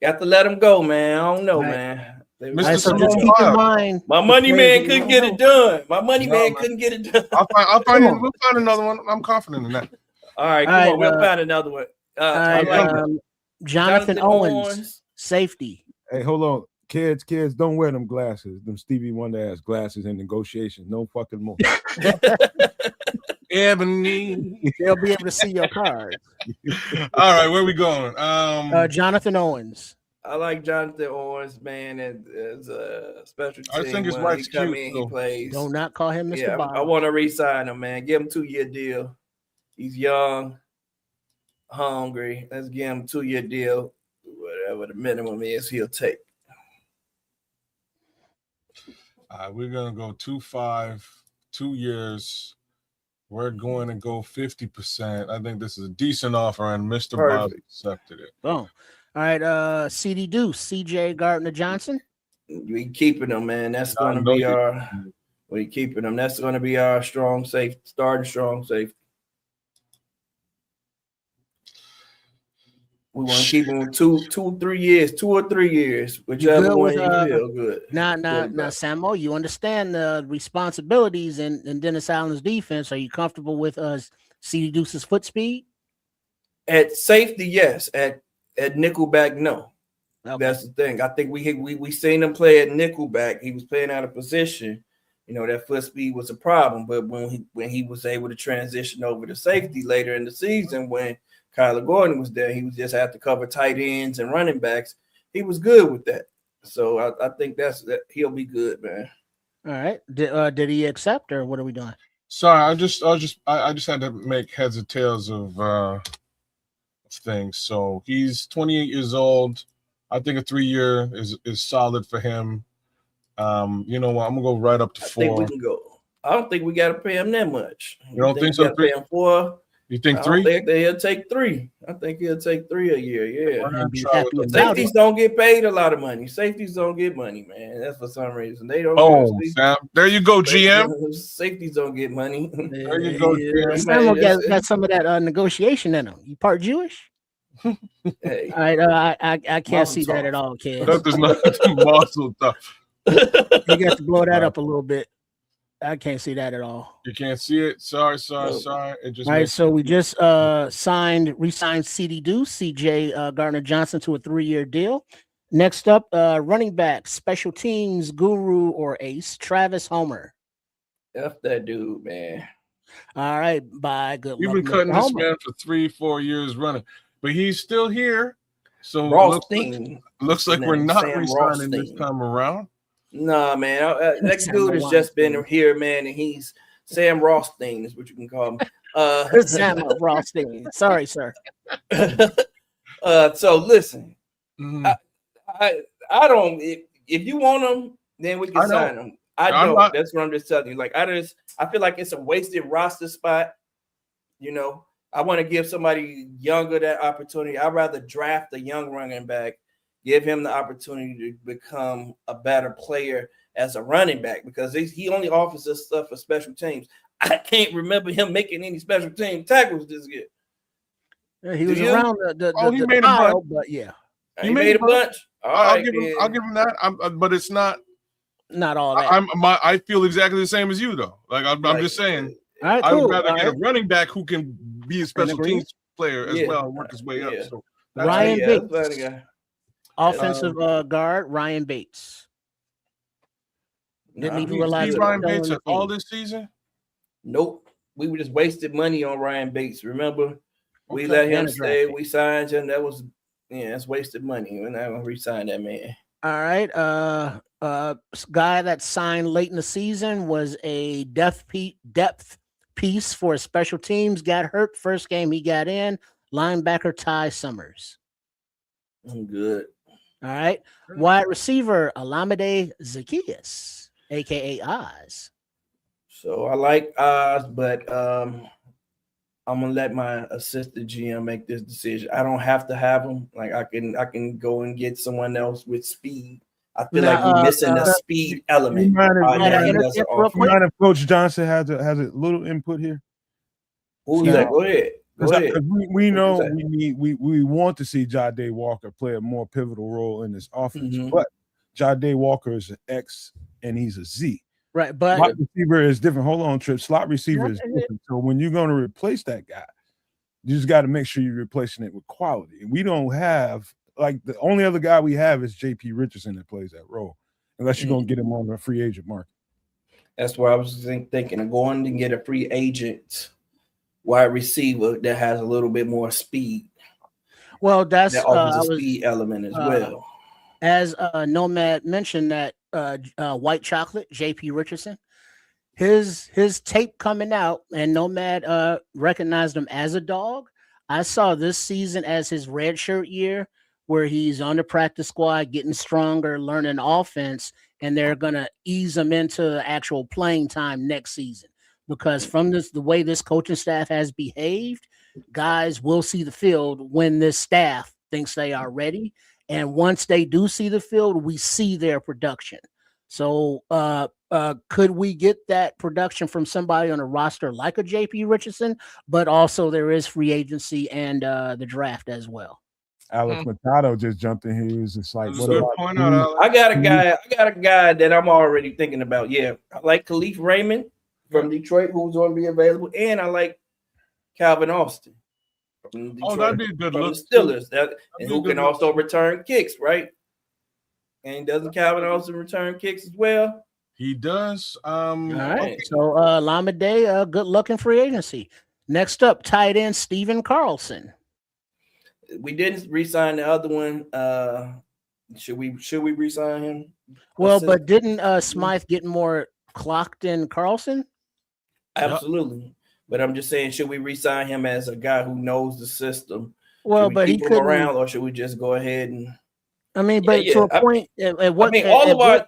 Got to let him go, man. I don't know, man. Right, so just keep in mind, my money man couldn't get it done. My money man couldn't get it done. I'll find it. We'll find another one. I'm confident in that. All right, come on. We'll find another one. Jonathan Owens, safety. Hey, hold on. Kids, don't wear them glasses. Them Stevie Wonder ass glasses in negotiations. No fucking more. Ebony. They'll be able to see your cards. All right, where we going? Jonathan Owens. I like Jonathan Owens, man, as a special team. I think his wife's cute. He plays. Do not call him Mr. Bob. I want to re-sign him, man. Give him a 2 year deal. He's young, hungry. Let's give him a 2 year deal. Whatever the minimum is, he'll take. We're gonna go 2.5, 2 years. We're going to go 50%. I think this is a decent offer, and Mr. Bob accepted it. Boom. All right, CD Deuce, CJ Gardner Johnson. We keeping him, man. That's going to be our. We keeping him. That's going to be our strong safety, starting strong safety. We want to keep him 2 or 3 years, 2 or 3 years, whichever one you feel good. Now, Samo, you understand the responsibilities in Dennis Allen's defense. Are you comfortable with CD Deuce's foot speed? At safety, yes. At nickelback, no. Okay. That's the thing. I think we seen him play at nickelback. He was playing out of position. You know, that foot speed was a problem. But when he was able to transition over to safety later in the season, when Kyler Gordon was there, he was just have to cover tight ends and running backs. He was good with that. So I think that he'll be good, man. All right. Did he accept, or what are we doing? Sorry, I just had to make heads or tails of things. So he's 28 years old. I think a 3 year is solid for him. You know what? I'm gonna go right up to 4. I think we can go. I don't think we got to pay him that much. You don't think so? Pay him 4. You think I 3? think that he'll take 3. I think he'll take 3 a year. Yeah. And be happy about it. Safeties don't get paid a lot of money. Safeties don't get money, man. That's for some reason. They don't. Oh, Sam. There you go, GM. Safeties don't get money. There you go, GM. Sam got some of that negotiation in him. You part Jewish? Hey. All right, I can't see that at all, kid. That does not muscle tough. You got to blow that up a little bit. I can't see that at all. You can't see it. Sorry. It just all right. So we just re-signed CD Deuce, CJ Gardner Johnson to a 3-year deal. Next up, running back, special teams guru or ace, Travis Homer. F that dude, man. All right, bye. Good luck. You've been cutting this man for 3-4 years running, but he's still here. So looks like we're not re-signing this time around. Nah, man. That dude has just been here, man, and he's Sam Rothstein is what you can call him. Sam Rothstein. Sorry, sir. So listen, I don't. If you want him, then we can sign him. I don't. That's what I'm just telling you. Like I feel like it's a wasted roster spot. You know, I want to give somebody younger that opportunity. I'd rather draft a young running back. Give him the opportunity to become a better player as a running back because he only offers us stuff for special teams. I can't remember him making any special team tackles this year. Yeah, he was around he made a bunch, but yeah, he made a bunch. I'll give him that. But it's not all that. I feel exactly the same as you though. Like I'm just saying. Right, I would rather get a running back who can be a special teams player as well and work his way up. So Ryan Bates. Offensive guard Ryan Bates. Didn't even realize Ryan Bates at all this season. Nope, we were just wasted money on Ryan Bates. Remember, we let him stay. We signed him. That was that's wasted money. We're not gonna re-sign that man. All right, guy that signed late in the season was a depth piece for special teams. Got hurt first game he got in. Linebacker Ty Summers. I'm good. All right. Wide receiver, Alameda Zacchaeus, a.k.a. Oz. So I like Oz, but I'm going to let my assistant GM make this decision. I don't have to have him. Like I can go and get someone else with speed. I feel like we're missing the speed element. Coach Johnson has a little input here. Who's that? Go ahead. We know we want to see Jahdae Walker play a more pivotal role in this offense, but Jahdae Walker is an X and he's a Z. Right, but slot receiver is different. Hold on, Trip. Slot receiver is different. So when you're going to replace that guy, you just got to make sure you're replacing it with quality. And we don't have the only other guy we have is J.P. Richardson that plays that role, unless you're going to get him on the free agent market. That's where I was thinking of going to get a free agent wide receiver that has a little bit more speed. Well, that offers a speed element as well. As Nomad mentioned, that White Chocolate, J.P. Richardson, his tape coming out, and Nomad recognized him as a dog. I saw this season as his red shirt year, where he's on the practice squad, getting stronger, learning offense, and they're gonna ease him into actual playing time next season. Because from the way this coaching staff has behaved, guys will see the field when this staff thinks they are ready. And once they do see the field, we see their production. So could we get that production from somebody on a roster like a J.P. Richardson? But also there is free agency and the draft as well. Alex Machado just jumped in here. He's just like, I got a guy that I'm already thinking about. Yeah, I like Khalif Raymond from Detroit, who's going to be available, and I like Calvin Austin from Detroit, that'd be a good look. The Steelers, and who can also return kicks, right? And doesn't Calvin Austin return kicks as well? He does. All right. So Lamade, good luck in free agency. Next up, tight end Steven Carlson. We didn't re-sign the other one. Should we re-sign him? Well, but didn't Smythe get more clocked in Carlson? Absolutely. Yep. But I'm just saying, should we re-sign him as a guy who knows the system? Well, but he could around, or should we just go ahead and? I mean, but to a point, at what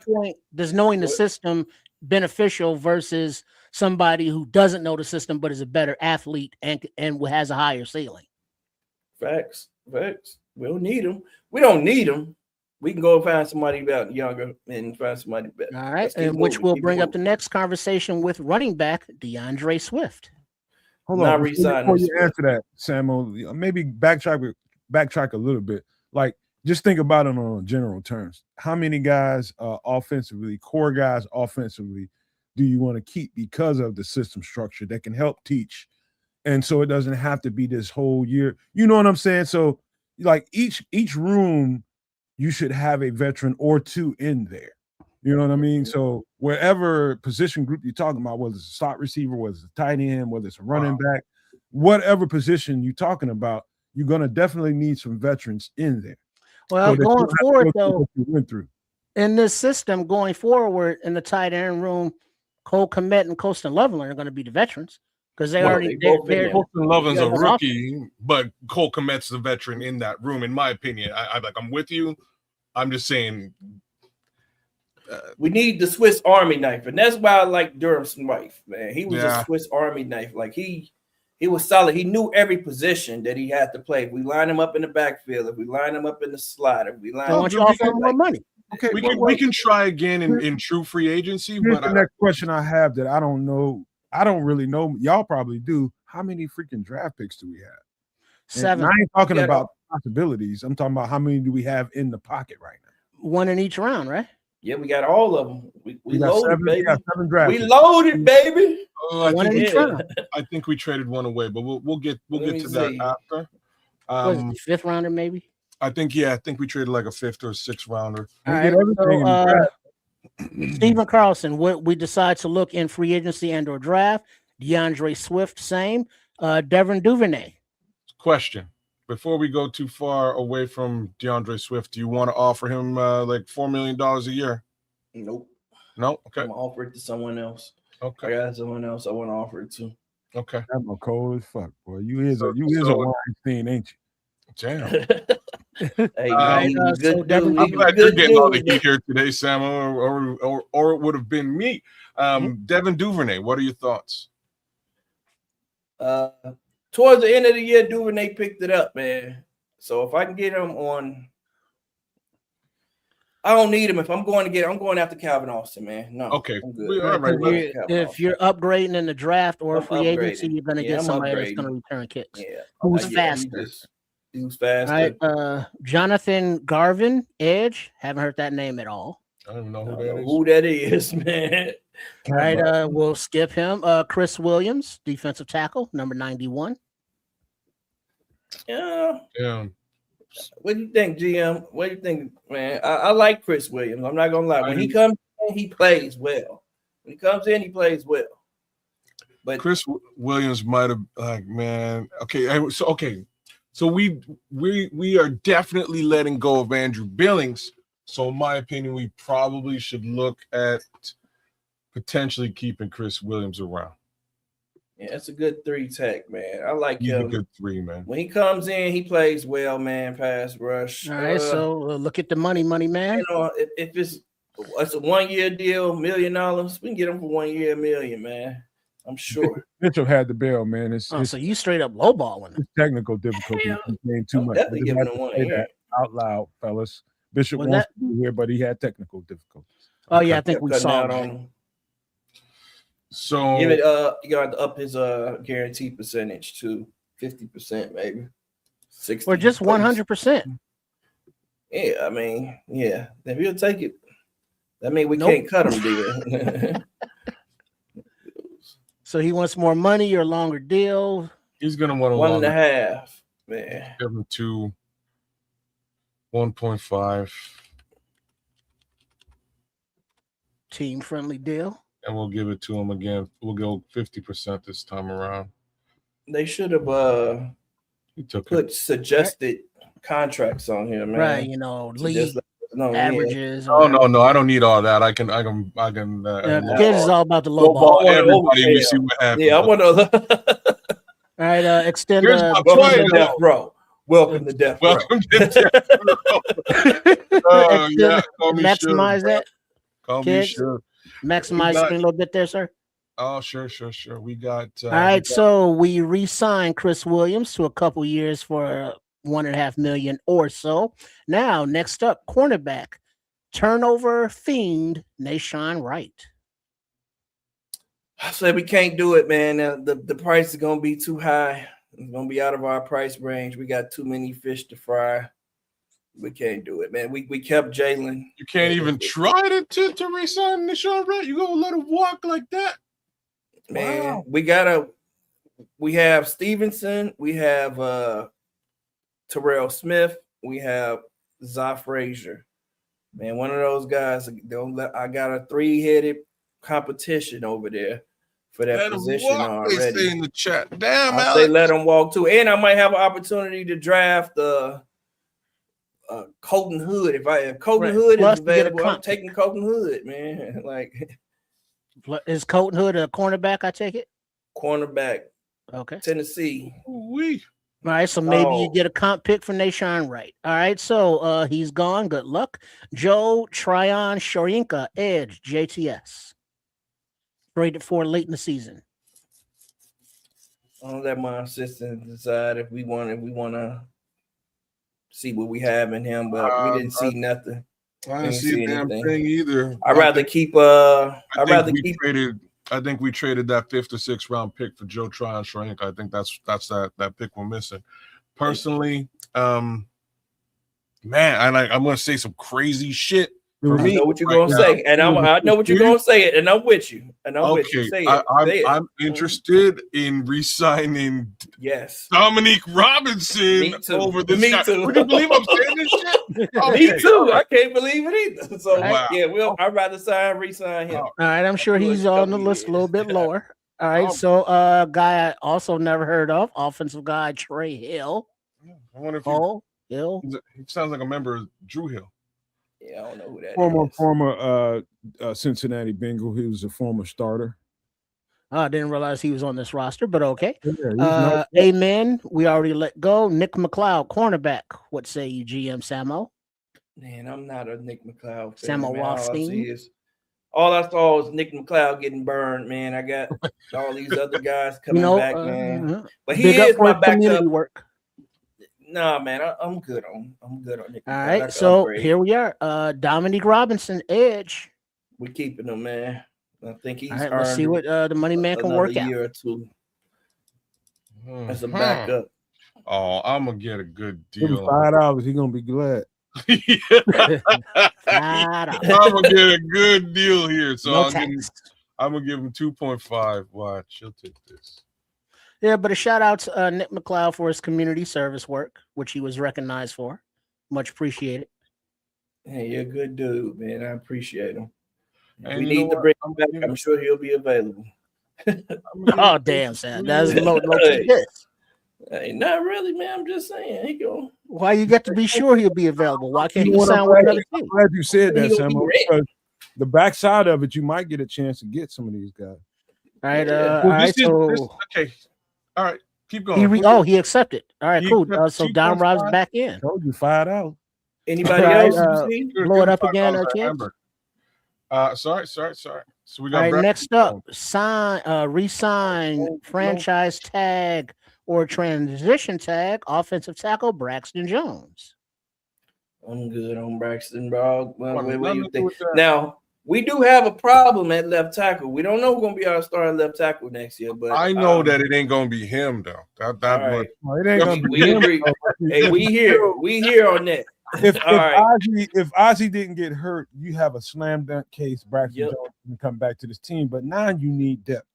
point does knowing the system beneficial versus somebody who doesn't know the system but is a better athlete and has a higher ceiling. Facts. We don't need them. We don't need them. We can go find somebody about younger and find somebody better. All right, and which will bring up the next conversation with running back DeAndre Swift. Hold Not on, re-signing before you Swift. answer that, Samuel, maybe backtrack a little bit. Like, just think about it on general terms. How many guys offensively, core guys offensively, do you want to keep because of the system structure that can help teach? And so it doesn't have to be this whole year. You know what I'm saying? So, like, each room, you should have a veteran or two in there. You know what I mean? So wherever position group you're talking about, whether it's a slot receiver, whether it's a tight end, whether it's a running back, whatever position you're talking about, you're going to definitely need some veterans in there. Well, So going forward, though, what you went through. in this system, going forward in the tight end room, Cole Kmet and Colston Loveland are going to be the veterans because they already they're Colston Loveland's a rookie, but Cole Kmet's the veteran in that room, in my opinion. I'm with you. I'm just saying we need the Swiss Army knife, and that's why I like Durham's wife, man. He was a Swiss Army knife. Like he was solid. He knew every position that he had to play. If we line him up in the backfield, if we line him up in the slot, if we line him up, more money. Okay, we can try again in true free agency. Here's But the next question I have that I don't know. I don't really know. Y'all probably do. How many freaking draft picks do we have? 7. And I ain't talking about possibilities. I'm talking about how many do we have in the pocket right now? 1 in each round, right? Yeah, we got all of them. We loaded, baby. We got 7 we loaded, baby. I think we traded one away, but we'll get to that after. Was it the 5th rounder, maybe? I think we traded like a 5th or 6th rounder. All right, so, Stephen Carlson, what we decide to look in free agency and or draft. DeAndre Swift, same. Devin Duvernay. Question: before we go too far away from DeAndre Swift, do you want to offer him like $4 million a year? Nope. No. Okay. I'm gonna offer it to someone else. Okay. I got someone else I want to offer it to. Okay. I'm a cold as fuck, boy. You is a Weinstein, ain't you? Hey, Damn. I'm glad you're getting all the heat here today, Sam, or it would have been me. Devin Duvernay, what are your thoughts? Towards the end of the year, Duvernay picked it up, man. So if I can get him on, I don't need him. If I'm going after Calvin Austin, man. No. Okay. All right. If you're upgrading in the draft or free agency, you're going to get somebody that's going to return kicks. Yeah. Who's faster? Who's faster? All right. Jonathan Garvin, edge. Haven't heard that name at all. I don't know who that is, man. All right. We'll skip him. Chris Williams, defensive tackle, number 91. Yeah. What do you think, GM? What do you think, man? I like Chris Williams. I'm not gonna lie. When he comes in, he plays well. When he comes in, he plays well. But Chris Williams might have man. So we are definitely letting go of Andrew Billings. So in my opinion, we probably should look at potentially keeping Chris Williams around. Yeah, it's a good 3 tech, man. I like He's him. a good 3, man. When he comes in, he plays well, man. Pass rush. All right, so look at the money, man. You know, if it's a 1-year deal, $1 million, we can get him for 1 year, $1 million, man. I'm sure. Mitchell had the bill, man. So you straight up lowballing him. Technical difficulty. Too much. Definitely giving him 1 year. Out loud, fellas. Bishop wants to be here, but he had technical difficulties. Oh yeah, I think we saw that on him. So give it you got to up his guarantee percentage to 50%, maybe 60 or just 100%. Yeah, I mean, yeah. If he'll take it, that mean we can't cut him, deal. So he wants more money or longer deal. He's gonna want 1.5, man. Give him 1.5 team friendly deal. And we'll give it to him again. We'll go 50% this time around. They should have put suggested contracts on here, man. Right, you know, league averages. Oh no, I don't need all that. I can. Kids is all about the low ball. Everybody, we see what happens. Yeah, I want to. All right, extend. Welcome to death row. Welcome to death row. Welcome to death row. Oh yeah, maximize that. Call me sure. Maximize a little bit there, sir. Oh, sure. We got. All right, so we re-signed Chris Williams to a couple years for $1.5 million or so. Now, next up, cornerback, turnover fiend, Nashawn Wright. I said we can't do it, man. The price is gonna be too high. It's gonna be out of our price range. We got too many fish to fry. We can't do it, man. We kept Jalen. You can't even try to re-sign Nashawn Wright. You gonna let him walk like that? Man, wow. We have Stevenson, we have Terrell Smith, we have Za Frazier. Man, one of those guys, I got a 3-headed competition over there for that position already. They say in the chat. Damn, I say let him walk too. And I might have an opportunity to draft Colton Hood. If Colton Hood is available, I'm taking Colton Hood, man. Like, is Colton Hood a cornerback? I take it. Cornerback. Okay. Tennessee. All right, so maybe you get a comp pick for Nashawn Wright. All right, so he's gone. Good luck. Joe Tryon Shoyinka, edge, JTS. Traded for late in the season. I'll let my assistant decide if we want to see what we have in him, but we didn't see nothing. I didn't see a damn thing either. I'd rather keep. I think we traded that 5th or 6th round pick for Joe Tryon Shoyinka. I think that's that pick we're missing. Personally, man, I'm gonna say some crazy shit. For me, I know what you're gonna say, and I know what you're gonna say, and I'm with you. And I'm with you. Say it. I'm interested in re-signing. Yes, Dominique Robinson over the. Me too. Would you believe I'm saying this shit? Okay. Me too. I can't believe it either. So yeah, I'd rather re-sign him. All right, I'm sure he's on the list a little bit lower. All right, so guy I also never heard of, offensive guy Trey Hill. I wonder if Hill. He sounds like a member of Drew Hill. Yeah, I don't know who that is. Former Cincinnati Bengal. He was a former starter. I didn't realize he was on this roster, but okay. Yeah, amen. We already let go. Nick McLeod, cornerback. What say you, GM Samo? Man, I'm not a Nick McLeod fan. Samo Rothstein. All I saw was Nick McLeod getting burned, man. I got all these other guys coming back, man. But he is my backup. Work. Nah, man, I'm good on Nick. All right, so here we are. Dominique Robinson, edge. We're keeping him, man. I think he's. All right, let's see what the money man can work out. Year or two. As a backup. Oh, I'm gonna get a good deal. $5. He's gonna be glad. I'm gonna get a good deal here, so I'm gonna give him 2.5. Watch, he'll take this. Yeah, but a shout out to Nick McLeod for his community service work, which he was recognized for. Much appreciated. Hey, you're a good dude, man. I appreciate him. We need to bring him back. I'm sure he'll be available. Oh, damn, Sam. That's low Hey, not really, man. I'm just saying. He go. Why you got to be sure he'll be available? Why can't you sign with another team? I'm glad you said that, Sam. Because the backside of it, you might get a chance to get some of these guys. All right. Okay. All right. Keep going. He accepted. All right, cool. So Don Rob's back in. Told you $5. Anybody else? Blow it up again, Sorry. So we got all right, next up, re-sign franchise tag or transition tag offensive tackle Braxton Jones. I'm good on Braxton, bro. What do you think? Now, we do have a problem at left tackle. We don't know who's going to be our starting left tackle next year, but I know that it ain't going to be him though. Right. It ain't going to be him. Hey, we here on that. If Ozzie didn't get hurt, you have a slam dunk case. Braxton Jones can come back to this team, but now you need depth.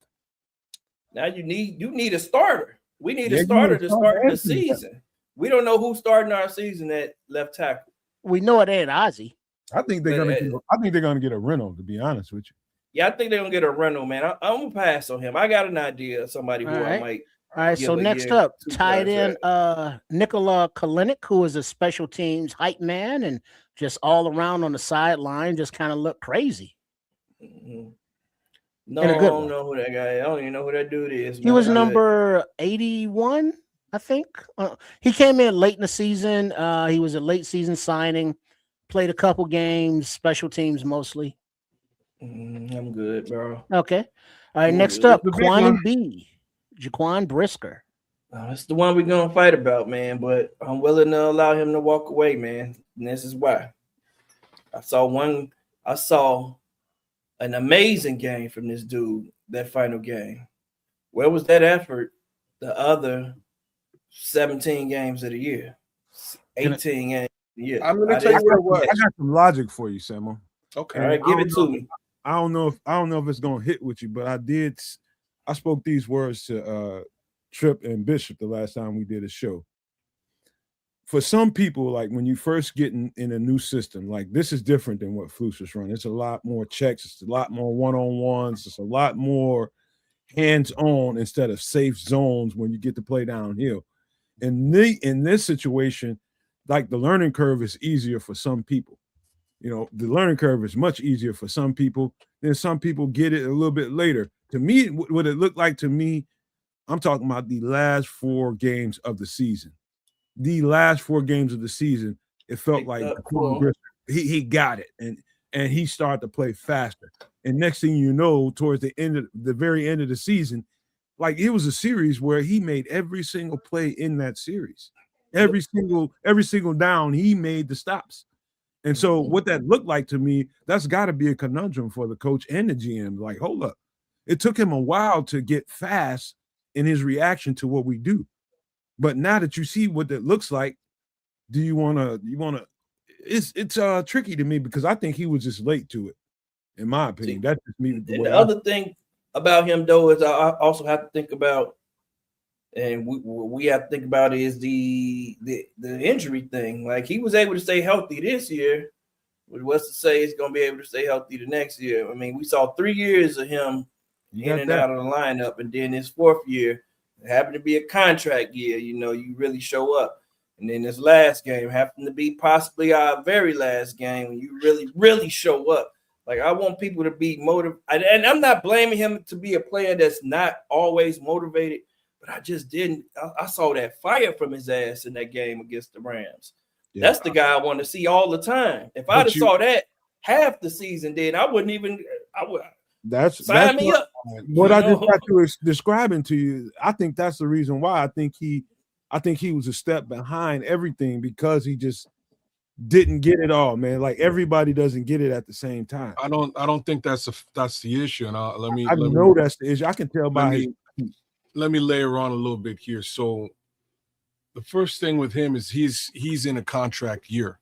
Now you need a starter. We need a starter to start the season. We don't know who's starting our season at left tackle. We know it ain't Ozzie. I think they're gonna get a rental. To be honest with you, yeah, I think they're gonna get a rental, man. I'm gonna pass on him. I got an idea of somebody who I might. All right, so next up, tight end Nikola Kalinick, who is a special teams hype man and just all around on the sideline, just kind of look crazy. Mm-hmm. No, I don't know who that guy is. I don't even know who that dude is. He was number 81, I think. He came in late in the season. He was a late season signing, played a couple games, special teams mostly. I'm good, bro. Okay. All right, next up, The big Quan one. B. Jaquan Brisker. That's the one we're gonna fight about, man. But I'm willing to allow him to walk away, man. And this is why. I saw an amazing game from this dude, that final game. Where was that effort the other 17 games of the year? 18 games of the year. I'm gonna tell you what it was. I got some logic for you, Samo. Okay. All right, give it to me. I don't know if it's gonna hit with you, but I spoke these words to Trip and Bishop the last time we did a show. For some people, like when you first get in a new system, like this is different than what Flus was running. It's a lot more checks, it's a lot more one-on-ones, it's a lot more hands-on instead of safe zones when you get to play downhill. In this situation, like the learning curve is easier for some people. You know, the learning curve is much easier for some people. Then some people get it a little bit later. To me, what it looked like to me, I'm talking about the last 4 games of the season. The last 4 games of the season, it felt like he got it and he started to play faster. And next thing you know, towards the very end of the season, like it was a series where he made every single play in that series. Every single down, he made the stops. And so what that looked like to me, that's got to be a conundrum for the coach and the GM. Like, hold up. It took him a while to get fast in his reaction to what we do. But now that you see what it looks like, do you want to it's tricky to me because I think he was just late to it, in my opinion. That's just me. The other thing about him, though, is I also have to think about, and we have to think about is the injury thing. Like he was able to stay healthy this year. What's to say he's going to be able to stay healthy the next year? I mean, we saw 3 years of him in and out of the lineup, and then his 4th year happened to be a contract year. You know, you really show up, and then this last game happened to be possibly our very last game when you really show up. Like I want people to be motivated, and I'm not blaming him to be a player that's not always motivated. But I just didn't. I saw that fire from his ass in that game against the Rams. Yeah. That's the guy I want to see all the time. If I'd have saw that half the season, then I wouldn't even. I would. Sign me up. What I just got to describing to you, I think that's the reason why I think he was a step behind everything because he just didn't get it all, man. Like everybody doesn't get it at the same time. I don't think that's the issue. And let me that's the issue. I can tell by let me layer on a little bit here. So the first thing with him is he's in a contract year,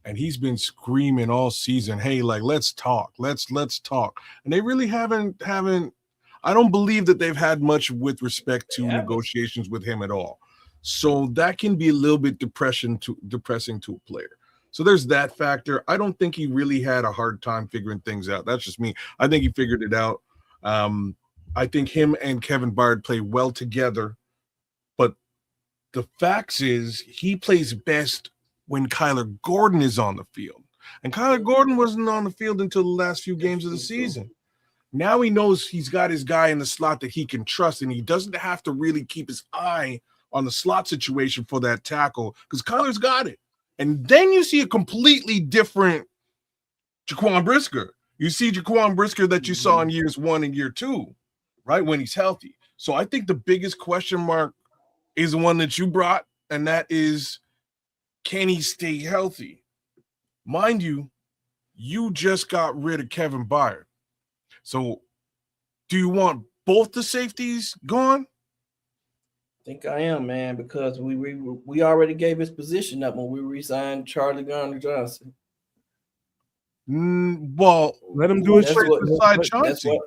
and he's been screaming all season, hey, like let's talk. Let's talk. And they really haven't I don't believe that they've had much with respect to negotiations with him at all. So that can be a little bit depressing to a player. So there's that factor. I don't think he really had a hard time figuring things out. That's just me. I think he figured it out. I think him and Kevin Byard play well together, but the facts is he plays best when Kyler Gordon is on the field. And Kyler Gordon wasn't on the field until the last few games of the season. Now he knows he's got his guy in the slot that he can trust, and he doesn't have to really keep his eye on the slot situation for that tackle because Kyler's got it. And then you see a completely different Jaquan Brisker. You see Jaquan Brisker that you saw in years 1 and year 2. Right, when he's healthy. So I think the biggest question mark is the one that you brought, and that is, can he stay healthy? Mind you, you just got rid of Kevin Byard. So do you want both the safeties gone? I think I am, man, because we already gave his position up when we re-signed Charlie Gardner-Johnson. Well, let him do it beside Chauncey.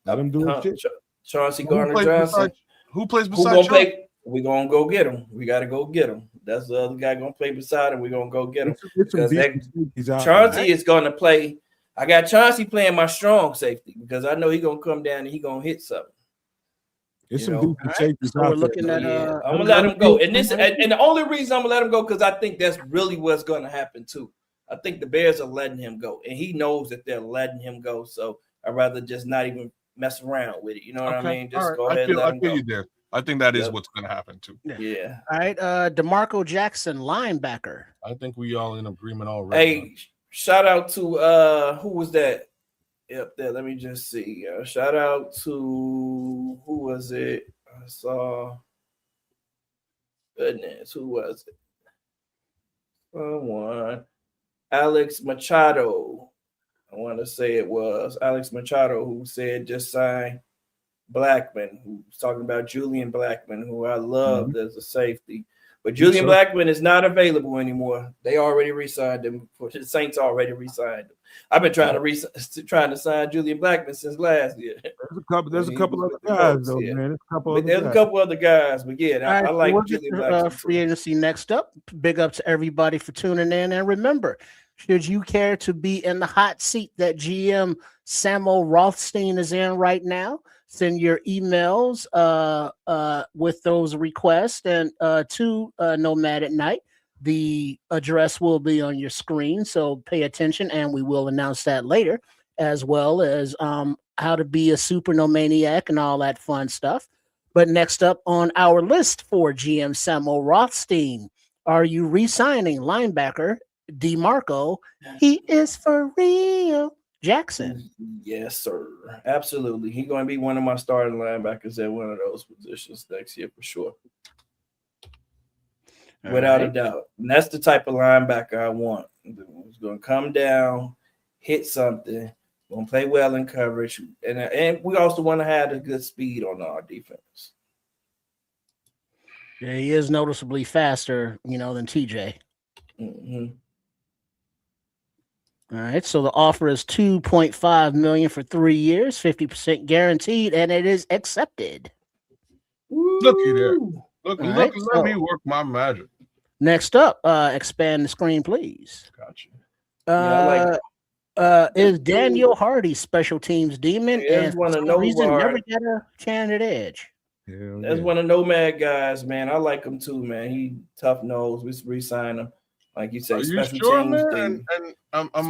Let him do it. Chauncey Gardner-Johnson. Who plays beside Chauncey? We're going to go get him. We got to go get him. That's the other guy going to play beside him. We're going to go get him. Chauncey is going to play. I got Chauncey playing my strong safety because I know he's going to come down and he's going to hit something. It's some decent safeties. So we're looking at I'm going to let him go. And the only reason I'm going to let him go because I think that's really what's going to happen too. I think the Bears are letting him go, and he knows that they're letting him go. So I'd rather just not even mess around with it. You know what I mean? Just go ahead and let him go. You there. I think that is what's going to happen too. Yeah. All right. DeMarco Jackson, linebacker. I think we all in agreement already. Hey, shout out to who was that? Yep, there. Let me just see. Shout out to who was it? I saw. Goodness, who was it? Someone. Alex Machado. I want to say it was Alex Machado who said just sign Blackman, who's talking about Julian Blackman, who I loved as a safety. But Julian Blackman is not available anymore. They already re-signed him. The Saints already re-signed him. I've been trying to sign Julian Blackman since last year. There's a couple other guys, though, man. There's a couple other guys, but yeah, I like Julian Blackman. Free agency next up. Big up to everybody for tuning in. And remember, should you care to be in the hot seat that GM Samo Rothstein is in right now, send your emails with those requests and to Nomad at Night. The address will be on your screen, so pay attention, and we will announce that later, as well as how to be a super nomaniac and all that fun stuff. But next up on our list for GM Samo Rothstein, are you re-signing linebacker DeMarco? He is for real. Jackson. Yes, sir. Absolutely. He's going to be one of my starting linebackers at one of those positions next year for sure. Without a doubt. And that's the type of linebacker I want. He's going to come down, hit something, going to play well in coverage. And we also want to have a good speed on our defense. Yeah, he is noticeably faster, than TJ. Mm-hmm. All right, so the offer is $2.5 million for 3 years, 50% guaranteed, and it is accepted. Looky there. Let me work my magic. Next up, expand the screen, please. Gotcha. Is Daniel Hardy special teams demon? And for some reason, never get a candidate edge. That's one of Nomad guys, man. I like him too, man. He tough nose. We re-sign him. Like you said, special teams demon.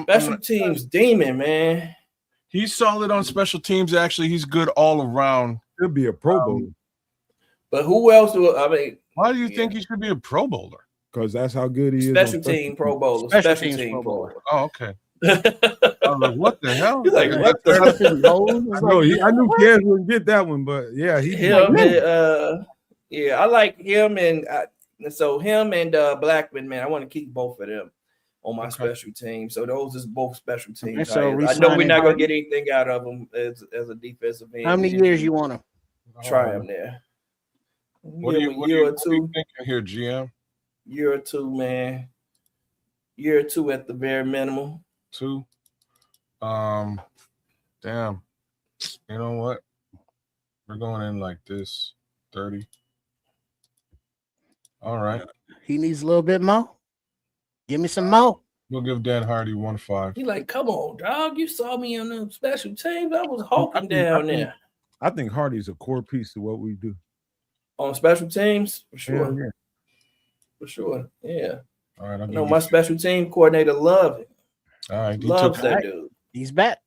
Special teams demon, man. He's solid on special teams. Actually, he's good all around. Could be a Pro Bowler. But who else why do you think he should be a Pro Bowler? Because that's how good he is. Special team Pro Bowler. Special team Pro Bowler. Oh, okay. I was like, what the hell? He's like, what the I knew Kaz wouldn't get that one, but yeah, I like him and him and Blackman, man. I want to keep both of them on my special team. So those is both special teams. I know we're not gonna get anything out of them as a defensive end. How many years you want to try him there? What are you thinking here, GM? Year or two, man. Year or two at the very minimum. 2. Damn. You know what? We're going in like this. 30. All right. He needs a little bit more. Give me some more. We'll give Dan Hardy 1.5. He like, come on, dog. You saw me on the special teams. I was hulking down there. I think Hardy's a core piece to what we do. On special teams, for sure. Yeah. For sure. Yeah. All right. My special team coordinator love it. All right. Loves that dude. He's back.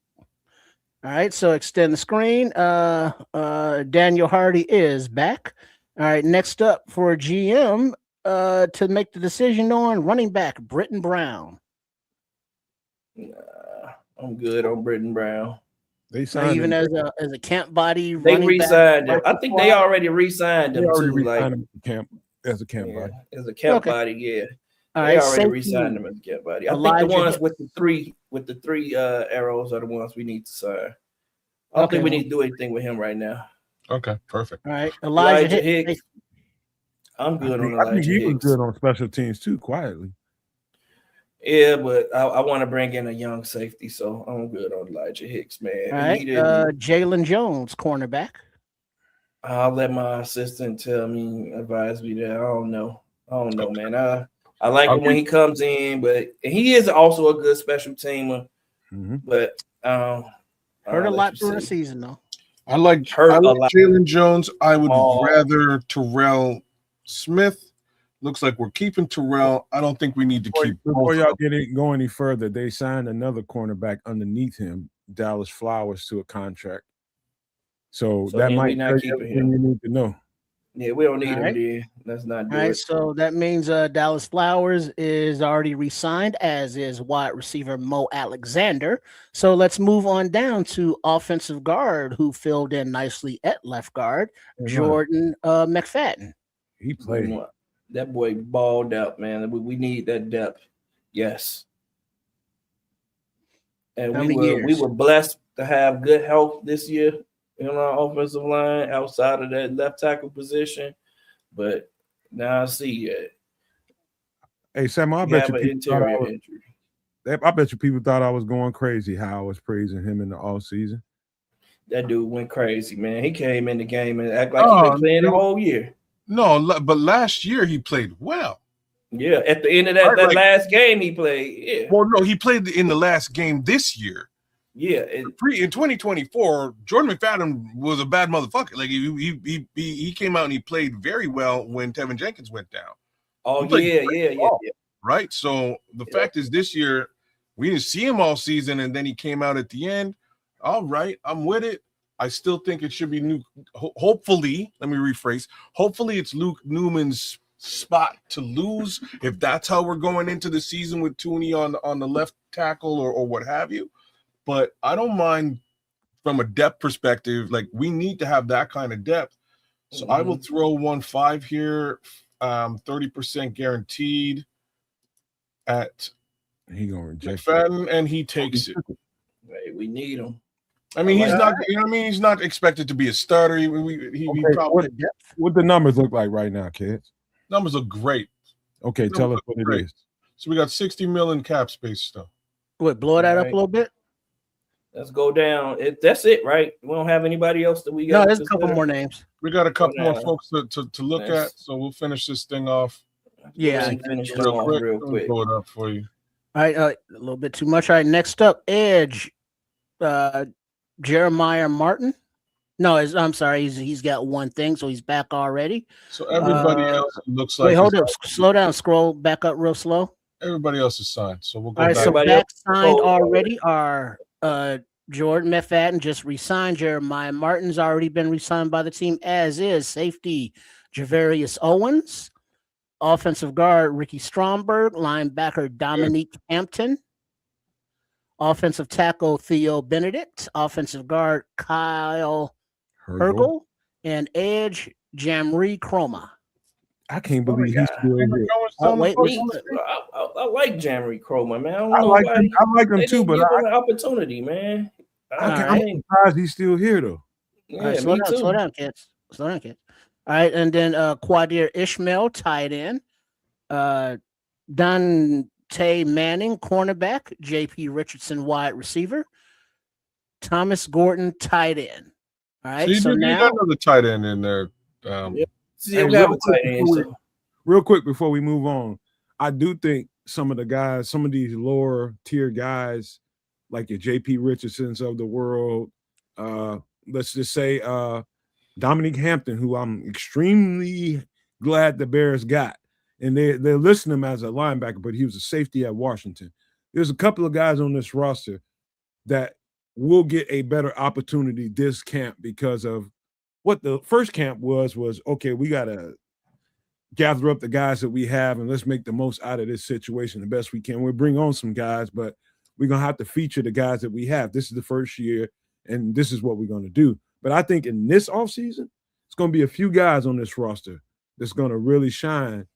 All right. So extend the screen. Daniel Hardy is back. All right. Next up for GM to make the decision on running back Britton Brown. I'm good on Britton Brown. They signed even him. as a camp body. They re-signed him. I think they already re-signed him too. Him as a camp body. As a camp body, yeah. All they right, already re-signed him as a camp body. I think the ones with the three arrows are the ones we need to sign. I don't think we need to do anything with him right now. Okay, perfect. All right, Elijah Hicks. I'm good on Elijah Hicks. I think he was good on special teams too, quietly. Yeah, but I want to bring in a young safety, so I'm good on Elijah Hicks, man. All right, Jalen Jones, cornerback. I'll let my assistant advise me that. I don't know, man. I like him when he comes in, but he is also a good special teamer. Mm-hmm. But hurt a lot during the season, though. I like Jalen Jones. I would rather Terrell Smith. Looks like we're keeping Terrell. I don't think we need to keep. Before y'all go any further, they signed another cornerback underneath him, Dallas Flowers, to a contract. So that might tell you everything you need to know. Yeah, we don't need All him right. there. Let's not do All right, it. so that means Dallas Flowers is already re-signed, as is wide receiver Mo Alexander. So let's move on down to offensive guard, who filled in nicely at left guard, Jordan McFadden. He played. That boy balled out, man. We need that depth. Yes. And How we many were years? blessed to have good health this year in our offensive line outside of that left tackle position. But now I see it. Hey, Sam, I You bet have you an people thought interior injury. I bet you people thought I was going crazy how I was praising him in the all season. That dude went crazy, man. He came in the game and acted like he been playing the whole year. No, but last year he played well. Yeah, at the end of that last game he played. Yeah. Well, no, he played in the last game this year. Yeah. In 2024, Jordan McFadden was a bad motherfucker. Like he came out and he played very well when Tevin Jenkins went down. Oh yeah. Right. So the fact is, this year we didn't see him all season, and then he came out at the end. All right, I'm with it. I still think it should be new. Hopefully, let me rephrase. Hopefully, it's Luke Newman's spot to lose if that's how we're going into the season with Tooney on the left tackle or what have you. But I don't mind from a depth perspective. Like, we need to have that kind of depth. So I will throw 1.5 here, 30% guaranteed at He gonna reject McFadden, and he takes it. Hey, we need him. I mean, he's not. You know what I mean? He's not expected to be a starter. He probably what the numbers look like right now, kids. Numbers look great. Okay, tell us what it is. So we got 60 million cap space still. What, blow that up a little bit? Let's go down. That's it, right? We don't have anybody else that we got. No, there's a couple more names. We got a couple more folks to look at, so we'll finish this thing off. Yeah, finish real quick. Blow it up for you. All right, a little bit too much. All right, next up, edge, Jeremiah Martin. No, I'm sorry, he's got one thing, so he's back already. So everybody else looks like. Wait, hold up, slow down, scroll back up real slow. Everybody else is signed, so we'll go all right, back. So back signed already are Jordan McFadden just re-signed. Jeremiah Martin's already been re-signed by the team, as is safety Javarius Owens, offensive guard Ricky Stromberg, linebacker Dominique Hampton, offensive tackle Theo Benedict, offensive guard Kyle Hergel, and edge Jamri Chroma. I can't believe he's still here. I like Jamri Chroma, man. I like him too, but give him an opportunity, man. I'm surprised he's still here though. Yeah, right, slow down, kids. Slow down, kids. All right, and then Quadir Ishmael, tight end. Dante Manning, cornerback. J.P. Richardson, wide receiver. Thomas Gordon, tight end. All right, so now you got another tight end in there. Real quick before we move on, I do think some of these lower tier guys, like your J.P. Richardsons of the world, let's just say Dominique Hampton, who I'm extremely glad the Bears got. And they're listing him as a linebacker, but he was a safety at Washington. There's a couple of guys on this roster that will get a better opportunity this camp because of what the first camp was okay, we got to gather up the guys that we have and let's make the most out of this situation the best we can. We'll bring on some guys, but we're going to have to feature the guys that we have. This is the first year, and this is what we're going to do. But I think in this offseason, it's going to be a few guys on this roster that's going to really shine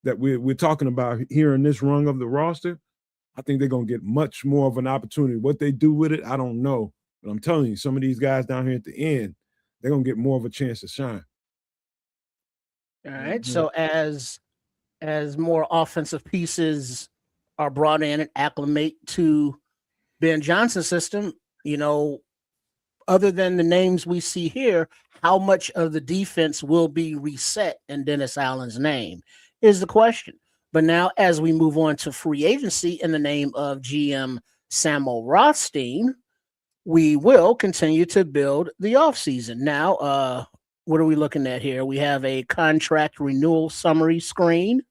that we're talking about here in this rung of the roster. I think they're going to get much more of an opportunity. What they do with it, I don't know. But I'm telling you, some of these guys down here at the end, they're going to get more of a chance to shine. All right. So as more offensive pieces are brought in and acclimate to Ben Johnson's system, other than the names we see here, how much of the defense will be reset in Dennis Allen's name is the question. But now as we move on to free agency in the name of GM Samuel Rothstein, we will continue to build the offseason. Now, what are we looking at here? We have a contract renewal summary screen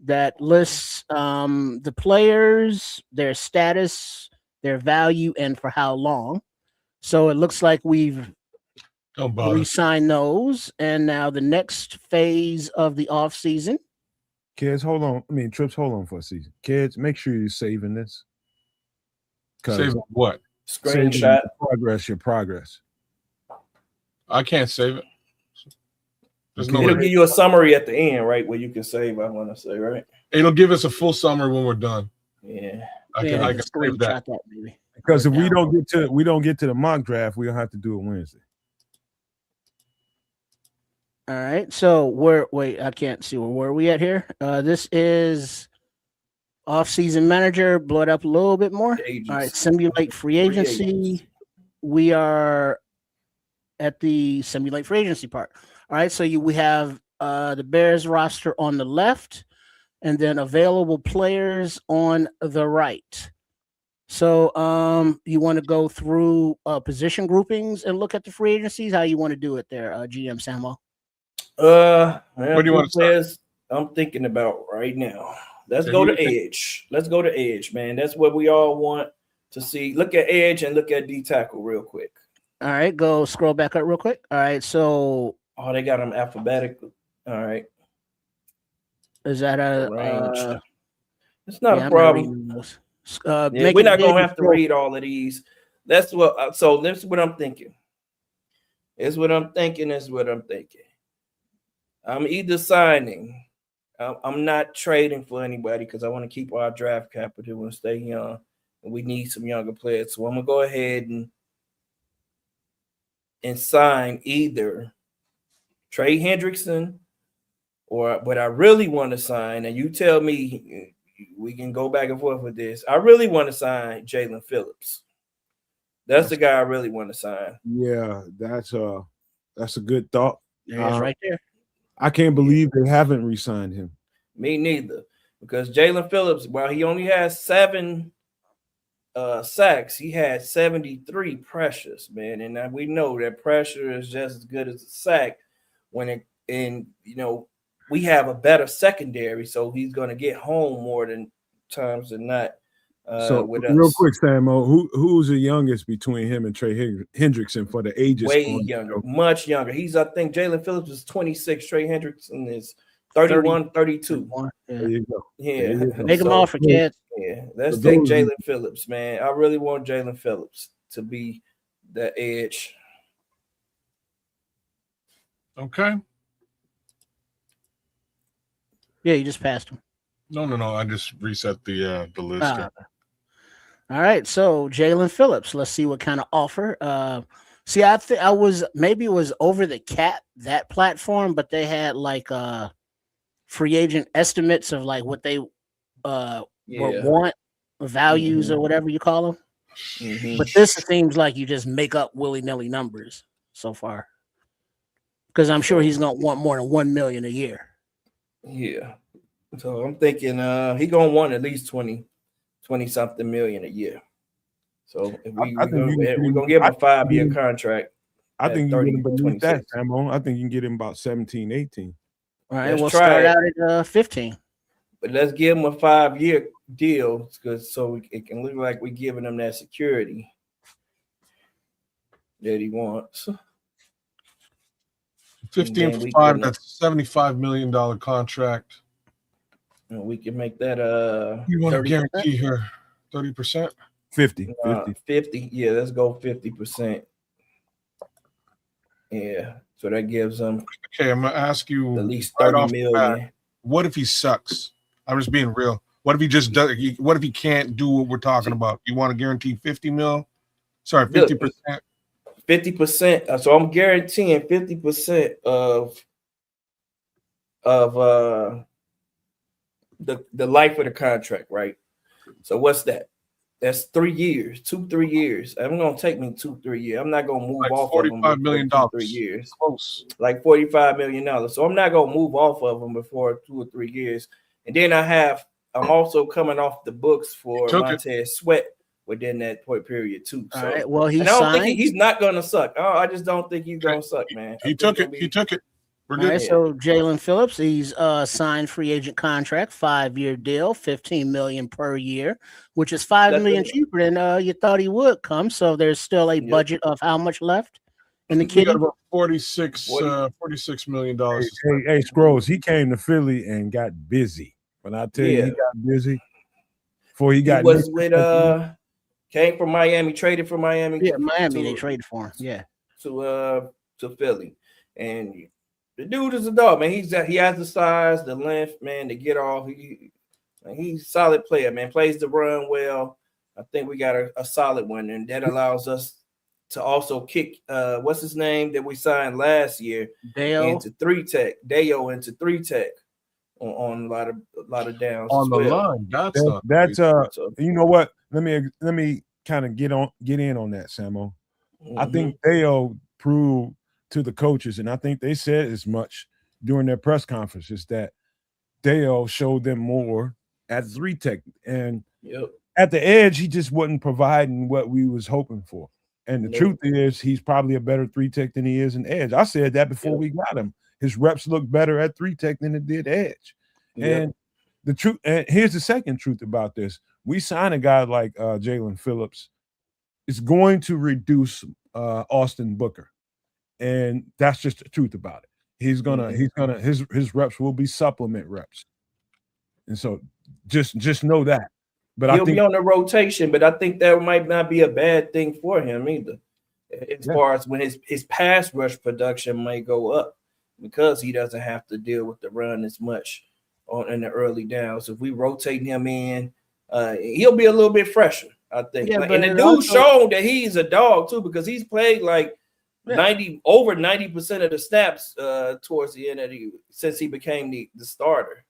that lists the players, their status, their value, and for how long. So it looks like we've Don't bother. re-sign those. And now the next phase of the offseason. Kids, hold on. I mean, Trips, hold on for a season. Kids, make sure you're saving this. Save what? Saving Screenshot. your progress. I can't save it. There's Okay. no It'll way. give you a summary at the end, right? Where you can save, I want to say, right? It'll give us a full summary when we're done. Yeah. I can save that. Maybe. Because if we don't get to the mock draft, we'll have to do it Wednesday. All right. So wait, I can't see where are we at here. This is off-season manager. Blow it up a little bit more. Agency. All right. Simulate free agency. We are at the simulate free agency part. All right. So we have the Bears roster on the left, and then available players on the right. So you want to go through position groupings and look at the free agencies? How you want to do it there, GM Samo? Man, Where do you want to start? I'm thinking about right now. Let's go to edge. Let's go to edge, man. That's what we all want to see. Look at edge and look at D tackle real quick. All right, go scroll back up real quick. All right, so they got them alphabetically. All right, is that a range? It's not a problem. We're not gonna have to read all of these. That's what. So this is what I'm thinking. It's what I'm thinking. I'm either signing. I'm not trading for anybody because I want to keep our draft capital and stay young. And we need some younger players. So I'm gonna go ahead and sign either Trey Hendrickson or what I really want to sign. And you tell me, we can go back and forth with this. I really want to sign Jalen Phillips. That's the guy I really want to sign. Yeah, that's a good thought. Yeah, right there. I can't believe they haven't re-signed him. Me neither, because Jalen Phillips, while he only has 7 sacks, he had 73 pressures, man. And now we know that pressure is just as good as a sack we have a better secondary, so he's going to get home more than times than not. With real us. Quick, Samo, who's the youngest between him and Trey Hendrickson for the ages? Way younger, much younger. I think Jalen Phillips is 26. Trey Hendrickson is 31, 32. Yeah. There you go. Yeah. Make them offer, kids. Yeah, let's take Jalen Phillips, man. I really want Jalen Phillips to be the edge. Okay. Yeah, you just passed him. No. I just reset the list. All right, so Jalen Phillips. Let's see what kind of offer. I was maybe it was over the cap, that platform, but they had like free agent estimates of like what they want, values or whatever you call them. Mm-hmm. But this seems like you just make up willy-nilly numbers so far, because I'm sure he's gonna want more than $1 million a year. Yeah, so I'm thinking he's gonna want at least 20 something million a year. So if we're gonna give him a 5-year contract. I think you can get him beneath that, Samo. I think you can get him about 17, 18. All right, we'll start out at 15. But let's give him a 5-year deal, so it can look like we're giving him that security that he wants. 15 for 5, that's $75 million contract. And we can make that you want to guarantee her 30%? 50. 50. Yeah, let's go 50%. Yeah. So that gives them okay, I'm gonna ask you at least 30 million. What if he sucks? I'm just being real. What if he just does? What if he can't do what we're talking about? You want to guarantee 50 mil? Sorry, 50%. 50%. So I'm guaranteeing 50% of the life of the contract, right? So what's that? That's 3 years, 2-3 years. I'm gonna take me 2-3 years. I'm not gonna move off of them $45 million. 3 years. Close. Like $45 million. So I'm not gonna move off of them before 2 or 3 years. And then I'm also coming off the books for Montez Sweat within that point period too. So, all right. Well, I don't think he's not gonna suck. I just don't think he's gonna suck, man. He took it. We're good. All right, so Jalen Phillips, he's signed free agent contract, 5-year deal, $15 million per year, which is $5 million cheaper than you thought he would come. So there's still a budget of how much left And the We kid, got about $46 million. Hey, Scrolls, he came to Philly and got busy. When I tell you he Yeah. got busy, before he He got was with came from Miami, traded from Miami. yeah, Miami, they to, traded for him. Yeah. to Philly. And the dude is a dog, man. He has the size, the length, man, to get off. He's a solid player, man. Plays the run well. I think we got a solid one, and that allows us to also kick what's his name that we signed last year into 3-tech, Dayo into 3-tech on a lot of downs On as the well. line. That's that's So, you know what? Let me kind of get in on that, Samo. I think Theo proved to the coaches, and I think they said as much during their press conferences that Theo showed them more at 3-tech, and at the edge, he just wasn't providing what we was hoping for. And the truth is, he's probably a better 3-tech than he is in edge. I said that before we got him. His reps look better at 3-tech than it did edge. And the truth, and here's the second truth about this: we sign a guy like Jalen Phillips. It's going to reduce Austin Booker, and that's just the truth about it. His reps will be supplement reps, and so just know that. But he'll I think be on the rotation, but I think that might not be a bad thing for him either. As far as when his pass rush production might go up because he doesn't have to deal with the run as much in the early downs. If we rotate him in, he'll be a little bit fresher, I think. Yeah, and the dude showed that he's a dog too, because he's played like 90% of the snaps towards the end of since he became the starter.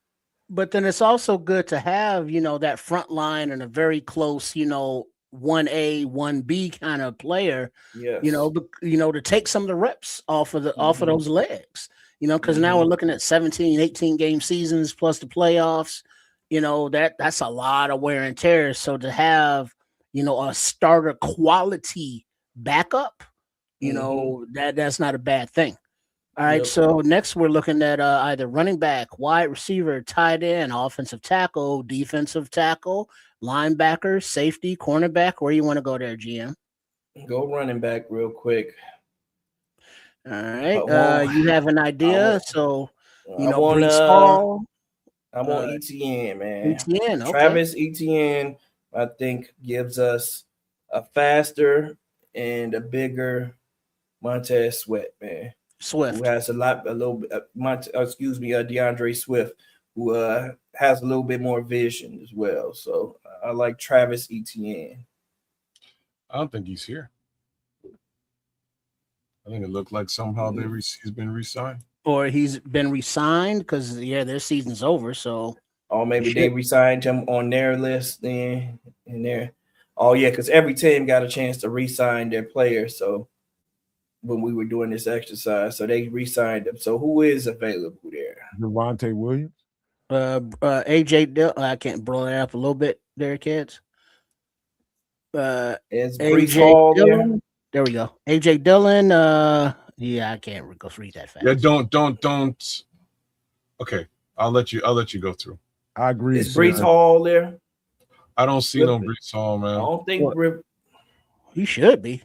But then it's also good to have, that front line and a very close, 1A, 1B kind of player, to take some of the reps off of those legs, because now we're looking at 17, 18 game seasons plus the playoffs, that's a lot of wear and tear. So to have, a starter quality backup, that's not a bad thing. All right, so next we're looking at either running back, wide receiver, tight end, offensive tackle, defensive tackle, linebacker, safety, cornerback. Where you want to go there, GM? Go running back real quick. All right, you have an idea. I want ETN, man. ETN, okay. Travis Etienne, I think, gives us a faster and a bigger Montez Sweat, man. Swift, who has DeAndre Swift, who has a little bit more vision as well. So I like Travis Etienne. I don't think he's here. I think it looked like somehow he's been re-signed. Or he's been re-signed because their season's over. So, or maybe they re-signed him on their list then and there. Oh yeah, because every team got a chance to re-sign their players. So when we were doing this exercise, so they re-signed them. So who is available there? Javonte Williams, AJ. I can't blow that up a little bit there, kids. Is Breece Hall there? There we go. AJ Dillon. Yeah, I can't go read that fast. Yeah, don't. Okay, I'll let you go through. I agree. Is Breece Hall there? I don't see no Breece Hall, man. I don't think he should be.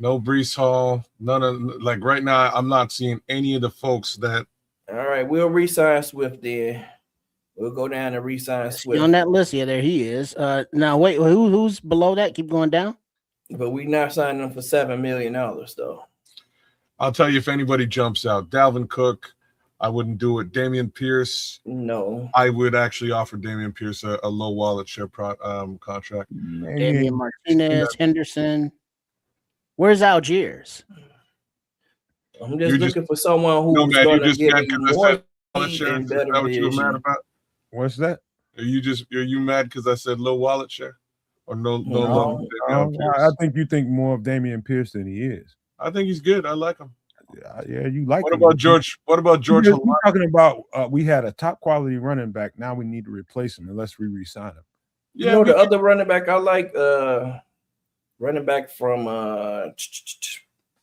No Breece Hall. None of right now. I'm not seeing any of the folks that. All right, we'll re-sign Swift then. We'll go down and re-sign Swift on that list. Yeah, there he is. Now wait, who's below that? Keep going down. But we not signing them for $7 million though. I'll tell you if anybody jumps out. Dalvin Cook, I wouldn't do it. Damian Pierce, no. I would actually offer Damian Pierce a low wallet share contract. Damian Martinez, Henderson. Where's Algiers? I'm just looking for someone who's going to give me more and better vision. What's that? Are you mad because I said low wallet share? Or no. I think you think more of Damian Pierce than he is. I think he's good. I like him. Yeah, you like him. What about George? We're talking about we had a top quality running back. Now we need to replace him unless we re-sign him. Yeah, the other running back I like, running back from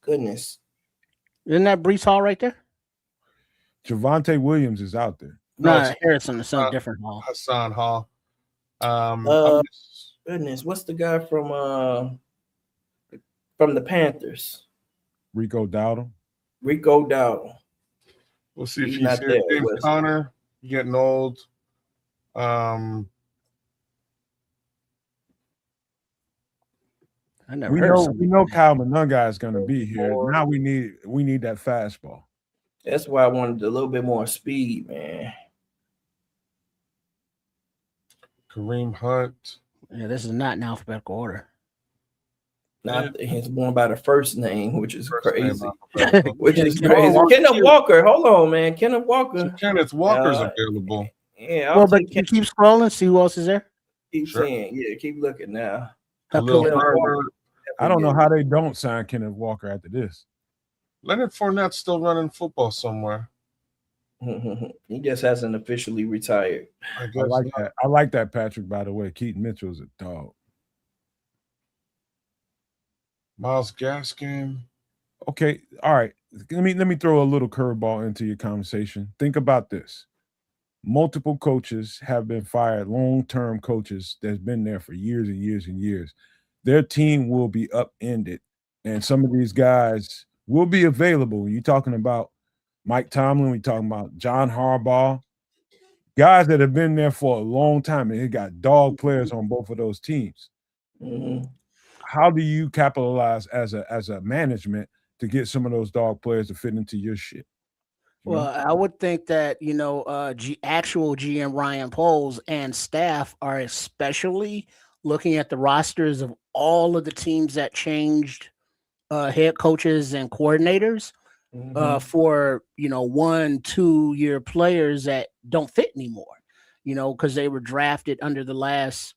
goodness. Isn't that Breece Hall right there? Javonte Williams is out there. No, Harrison is some different Hall. Hassan Hall. Goodness, what's the guy from the Panthers? Rico Dowdle. Rico Dowdle. We'll see if He's he's not here. there, James was he? Conner, getting old. I never We heard know something. we know Kyle Monunga is going to be here. Now we need that fastball. That's why I wanted a little bit more speed, man. Kareem Hunt. Yeah, this is not in alphabetical order. Not he's born by the first name, which is First name crazy. alphabetical. Which Yeah, is Kenneth crazy. Walker. Kenneth Walker. Hold on, man. Kenneth So Walker. Kenneth Walker's Uh, available. Yeah, Well, I'll but take you keep scrolling, see who else is there. keep Sure. saying, yeah, keep looking now. Khalil Kenneth Herbert. Walker. I don't know how they don't sign Kenneth Walker after this. Leonard Fournette's still running football somewhere. He just hasn't officially retired. I I guess like not. that. I like that, Patrick, by the way. Keaton Mitchell's a dog. Miles Gaskin. Okay, all right. Let me throw a little curveball into your conversation. Think about this. Multiple coaches have been fired, long-term coaches that's been there for years and years and years. Their team will be upended, and some of these guys will be available. You're talking about Mike Tomlin, we're talking about John Harbaugh, guys that have been there for a long time, and they got dog players on both of those teams. Mm-hmm. How do you capitalize as a management to get some of those dog players to fit into your shit? You know? Well, I would think that, actual GM Ryan Poles and staff are especially looking at the rosters of all of the teams that changed head coaches and coordinators for 1-2 year players that don't fit anymore, because they were drafted under the last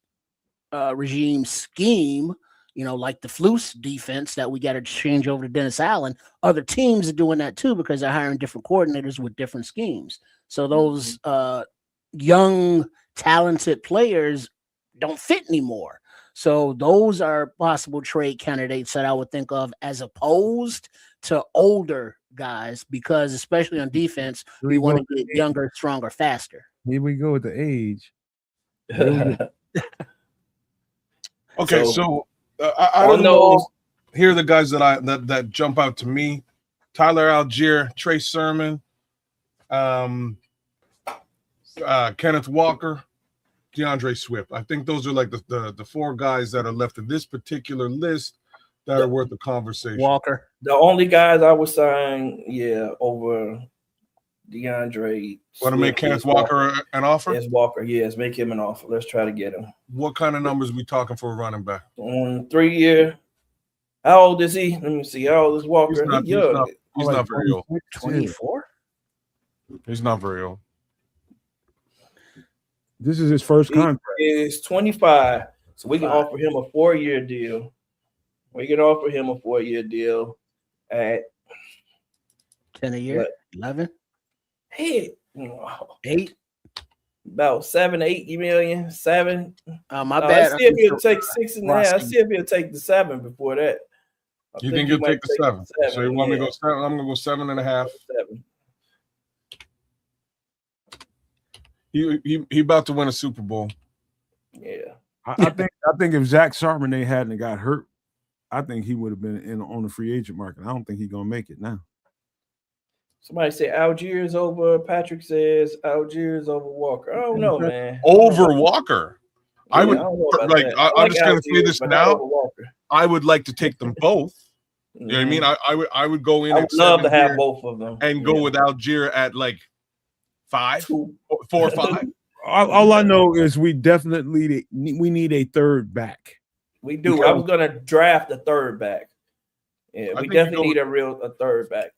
regime scheme, like the Flus defense that we got to change over to Dennis Allen. Other teams are doing that too because they're hiring different coordinators with different schemes. So those young, talented players don't fit anymore. So those are possible trade candidates that I would think of as opposed to older guys, because especially on defense, we want to get younger, stronger, faster. Here we go with the age. Okay, so I don't know. Here are the guys that jump out to me: Tyler Algier, Trey Sermon, Kenneth Walker, DeAndre Swift. I think those are like the four guys that are left in this particular list that are worth the conversation. Walker, the only guys I would sign, over DeAndre. Want to make Kenneth Walker an offer? Yes, Walker. Yes, make him an offer. Let's try to get him. What kind of numbers we talking for a running back? 3 year. How old is he? Let me see. How old is Walker? He's not very old. 24. He's not very old. This is his first contract. He is 25, so we can offer him a 4-year deal. We can offer him a 4-year deal at 10 a year, 11. Hey, 8. About 7, 8 million, 7. My bad. I see if he'll take 6.5. I see if he'll take the 7 before that. You think he'll take the 7? So you want me to go 7? I'm gonna go 7.5. 7. He about to win a Super Bowl. Yeah. I think if Zach Charbonnet hadn't got hurt, I think he would have been on the free agent market. I don't think he's gonna make it now. Somebody said Algiers over. Patrick says Algiers over Walker. I don't know, man. Over Walker. Yeah, I would like I'm just gonna say this now. Walker. I would like to take them both. You know what I mean? I would go in. I would love to have both of them and go with Algier at like 5, 4 or 5. All I know is we definitely need a third back. We do. I was gonna draft a third back. Yeah, we definitely need a third back.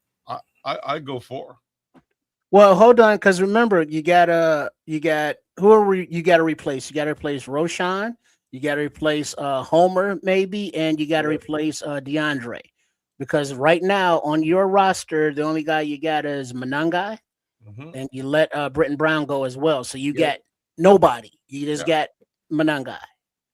I go 4. Well, hold on, because remember, you got you got to replace. You got to replace Roshan. You got to replace Homer, maybe, and you got to replace DeAndre. Because right now on your roster, the only guy you got is Monunga, and you let Britton Brown go as well. So you got nobody. You just got Monunga.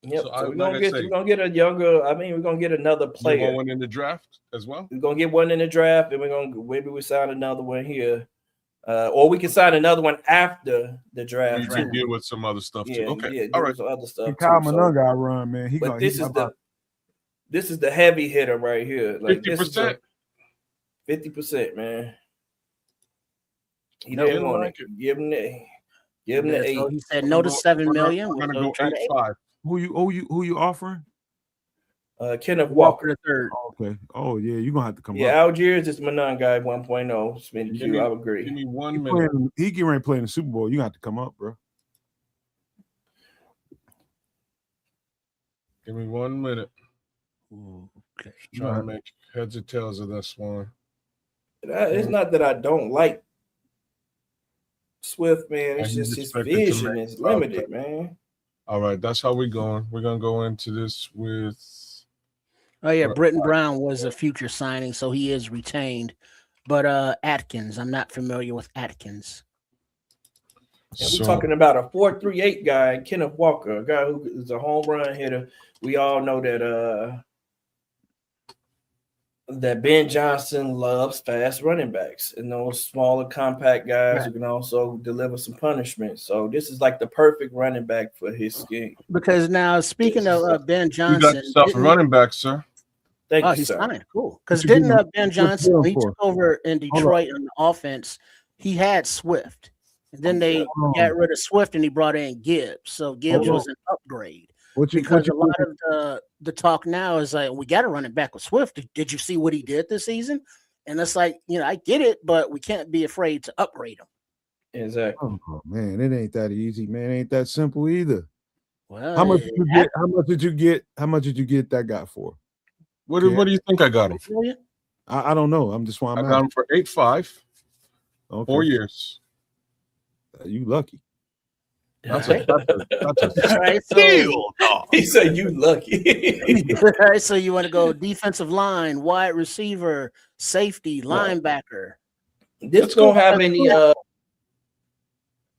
Yep. So we're gonna get a younger. I mean, we're gonna get another player. You want one in the draft as well? We're gonna get one in the draft, and maybe we sign another one here, or we can sign another one after the draft. You can deal with some other stuff too. Okay, all right. Some other stuff. Kyle Monunga run, man. This is the heavy hitter right here. Like 50%. 50%, man. He Yeah, didn't I want like it. Give him the Yeah, 8. so he said no to $7 million. We're gonna We'll go try to 8-5. Who you offering? Kenneth Walker Walker. the third. Okay. Oh yeah, you're gonna have to come Yeah, up. Algiers is my non-guy 1.0. Smitty Give Q, I me agree. 1 minute. He getting ready to play in the Super Bowl. You gonna have to come up, bro. Give me 1 minute. Okay. Trying to make heads or tails of this one. It's not that I don't like Swift, man. It's And he's just his expected to vision make is about limited, man. All right, that's how we're going. We're gonna go into this with. Oh yeah, Britton Brown was a future signing, so he is retained. But Atkins, I'm not familiar with Atkins. And we're talking about a 4.38 guy, Kenneth Walker, a guy who is a home run hitter. We all know that Ben Johnson loves fast running backs and those smaller, compact guys who can also deliver some punishment. So this is like the perfect running back for his scheme. Because now, speaking of Ben You Johnson, got yourself a running back, sir. Thank you, he's sir. fine, cool. Because you didn't doing? Ben What Johnson, you when he doing took over in Detroit on the offense, he had Swift, and then they got rid of Swift and he brought in Gibbs. So Gibbs was an upgrade. Because a lot of the talk now is like, we got to run it back with Swift. Did you see what he did this season? And it's like, I get it, but we can't be afraid to upgrade him. Exactly. Oh man, it ain't that easy, man. It ain't that simple either. Well, How much did you get? How much did you get? How much did you get that guy for? What do you think I got him for? I don't know. I'm just why I got him for 8.5. Okay. 4 years. You lucky. That's a right, deal. He said you lucky. All right, so you want to go defensive line, wide receiver, safety, linebacker. This don't have any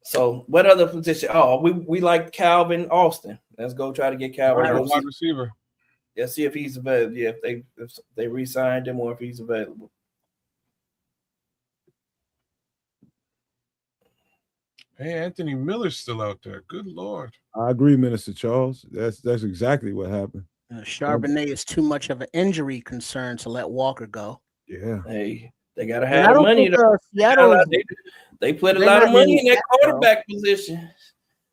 so what other position? Oh, we like Calvin Austin. Let's go try to get Calvin. Wide receiver. Yeah, see if he's available. Yeah, if they re-signed him or if he's available. Hey, Anthony Miller's still out there. Good Lord. I agree, Minister Charles. That's exactly what happened. Charbonnet is too much of an injury concern to let Walker go. Yeah. Hey, they gotta have money. Seattle, they put a lot of money in that quarterback position.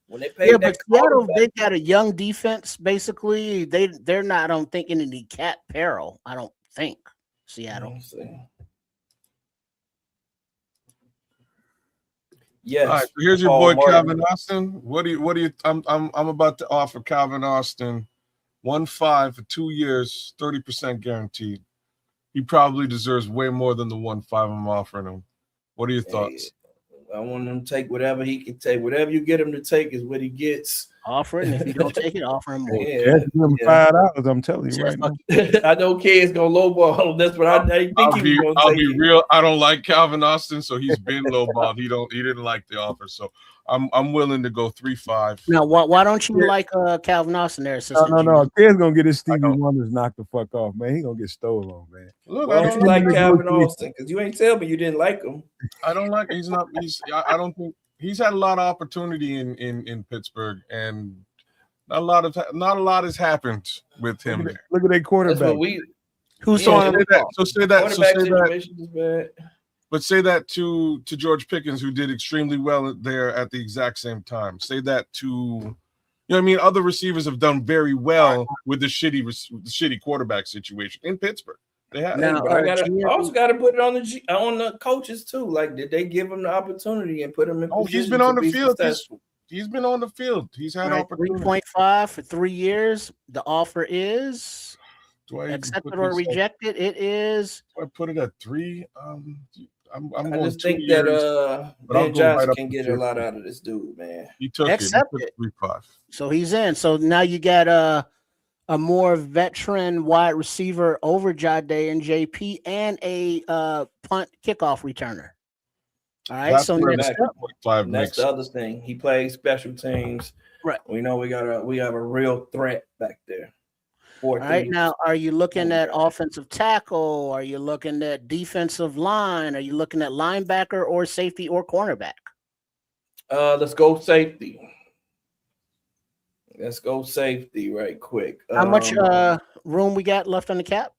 When they pay but Seattle, they got a young defense. Basically, they're not. I don't think in any cap peril. I don't think Seattle. Yes. All right, so here's your boy Calvin Austin. What do you? I'm about to offer Calvin Austin 1.5 for 2 years, 30% guaranteed. He probably deserves way more than the 1.5 I'm offering him. What are your thoughts? I want him to take whatever he can take. Whatever you get him to take is what he gets. Offer it. If you don't take it, offer him more. $5. I'm telling you right now. I know Kid's gonna lowball him. That's what I think he was gonna I'll be real. I don't like Calvin Austin, so he's been lowballed. He didn't like the offer, so I'm willing to go 3.5. Now, why don't you like Calvin Austin there? No. Kid's gonna get his Stevie Wonders knocked the fuck off, man. He gonna get stolen, man. Look, why don't you like Calvin Austin? Because you ain't tell me you didn't like him. I don't like. I don't think he's had a lot of opportunity in Pittsburgh, and not a lot has happened with him there. Look at that quarterback. Who's on that? So say that. Quarterback situation is bad. But say that to George Pickens, who did extremely well there at the exact same time. Say that to, you know what I mean? Other receivers have done very well with the shitty quarterback situation in Pittsburgh. They have. Now, I also got to put it on the coaches too. Like, did they give him the opportunity and put him in? Oh, he's been on the field. He's been on the field. He's had opportunity. 3.5 for 3 years. The offer is accepted or rejected. It is. I put it at 3. I just think that Ben Johnson can get a lot out of this dude, man. He took it. 3.5. So he's in. So now you got a more veteran wide receiver over Jade and JP and a punt kickoff returner. All right. That's so that's the other thing. He plays special teams. Right. We know we have a real threat back there. All right, now, are you looking at offensive tackle? Are you looking at defensive line? Are you looking at linebacker or safety or cornerback? Let's go safety. Let's go safety right quick. How much room we got left on the cap?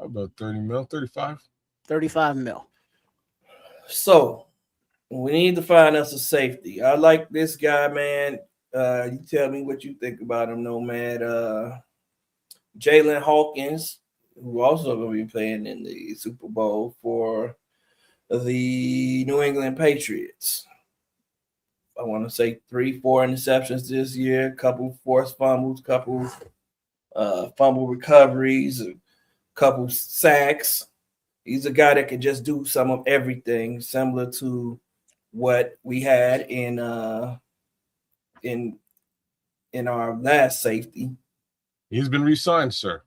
About 30 mil, 35. $35 million. So we need to find us a safety. I like this guy, man. You tell me what you think about him, Nomad. Jalen Hawkins, who also going to be playing in the Super Bowl for the New England Patriots. I want to say 3-4 interceptions this year, couple forced fumbles, couple fumble recoveries, a couple sacks. He's a guy that can just do some of everything, similar to what we had in our last safety. He's been re-signed, sir.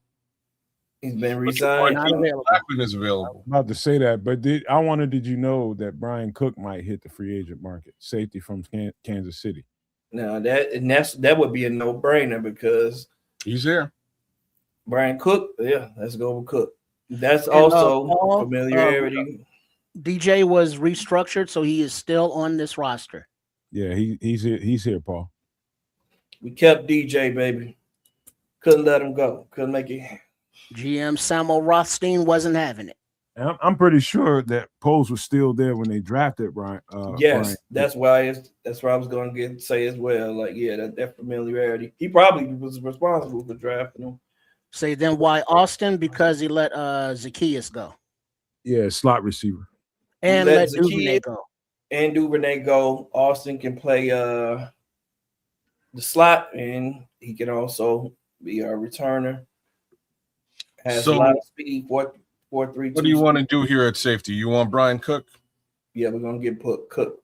He's been re-signed. Blackman is available. I'm about to say that, but did you know that Brian Cook might hit the free agent market, safety from Kansas City? No, that would be a no-brainer because he's there. Brian Cook, yeah, let's go with Cook. That's also familiarity. DJ was restructured, so he is still on this roster. Yeah, he's here. He's here, Paul. We kept DJ, baby. Couldn't let him go. Couldn't make it. GM Samuel Rothstein wasn't having it. And I'm pretty sure that Poles was still there when they drafted Brian. Yes, Brian. that's why I was going to say as well. Like, yeah, that familiarity. He probably was responsible for drafting him. Say then why Austin? Because he let Zacchaeus go. Yeah, slot receiver. And let Duvernay go. And Duvernay go. Austin can play the slot, and he can also be a returner. Has a lot of speed. 4-3. What do you want to do here at safety? You want Brian Cook? Yeah, we're gonna get Cook.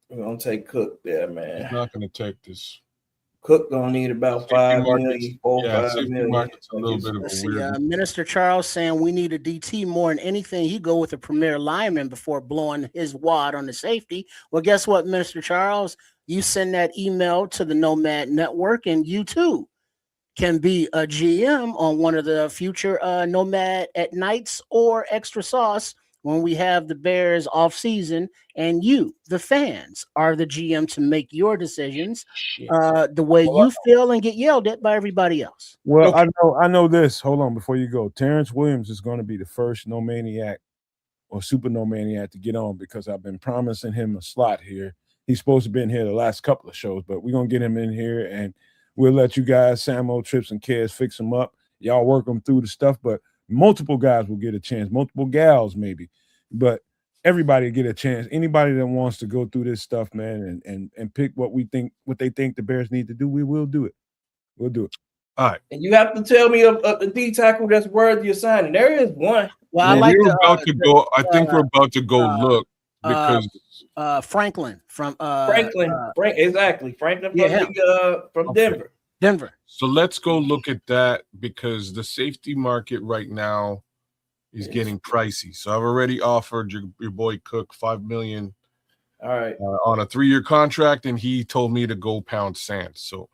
We're gonna take Cook there, man. He's not gonna take this. Cook gonna need about $5 million. $5 million. Market's a little bit of a weird. Minister Charles saying we need a DT more than anything. He go with a premier lineman before blowing his wad on the safety. Well, guess what, Minister Charles? You send that email to the Nomad Network, and you too can be a GM on one of the future Nomad at Nights or Extra Sauce when we have the Bears off season, and you, the fans, are the GM to make your decisions the way you feel and get yelled at by everybody else. Well, I know this. Hold on before you go. Terrence Williams is going to be the first No Maniac or Super No Maniac to get on because I've been promising him a slot here. He's supposed to be in here the last couple of shows, but we're going to get him in here and we'll let you guys, Samo, Trips, and Kez, fix them up. Y'all work them through the stuff, but multiple guys will get a chance, multiple gals maybe, but everybody get a chance. Anybody that wants to go through this stuff, man, and pick what they think the Bears need to do, we will do it. We'll do it. All right. And you have to tell me of the D tackle that's worthy of signing. There is one. Well, I like I think we're about to go look because Franklin from exactly. Franklin from Denver. Denver. So let's go look at that because the safety market right now is getting pricey. So I've already offered your boy Cook $5 million. All right. On a 3-year contract, and he told me to go pound sand. So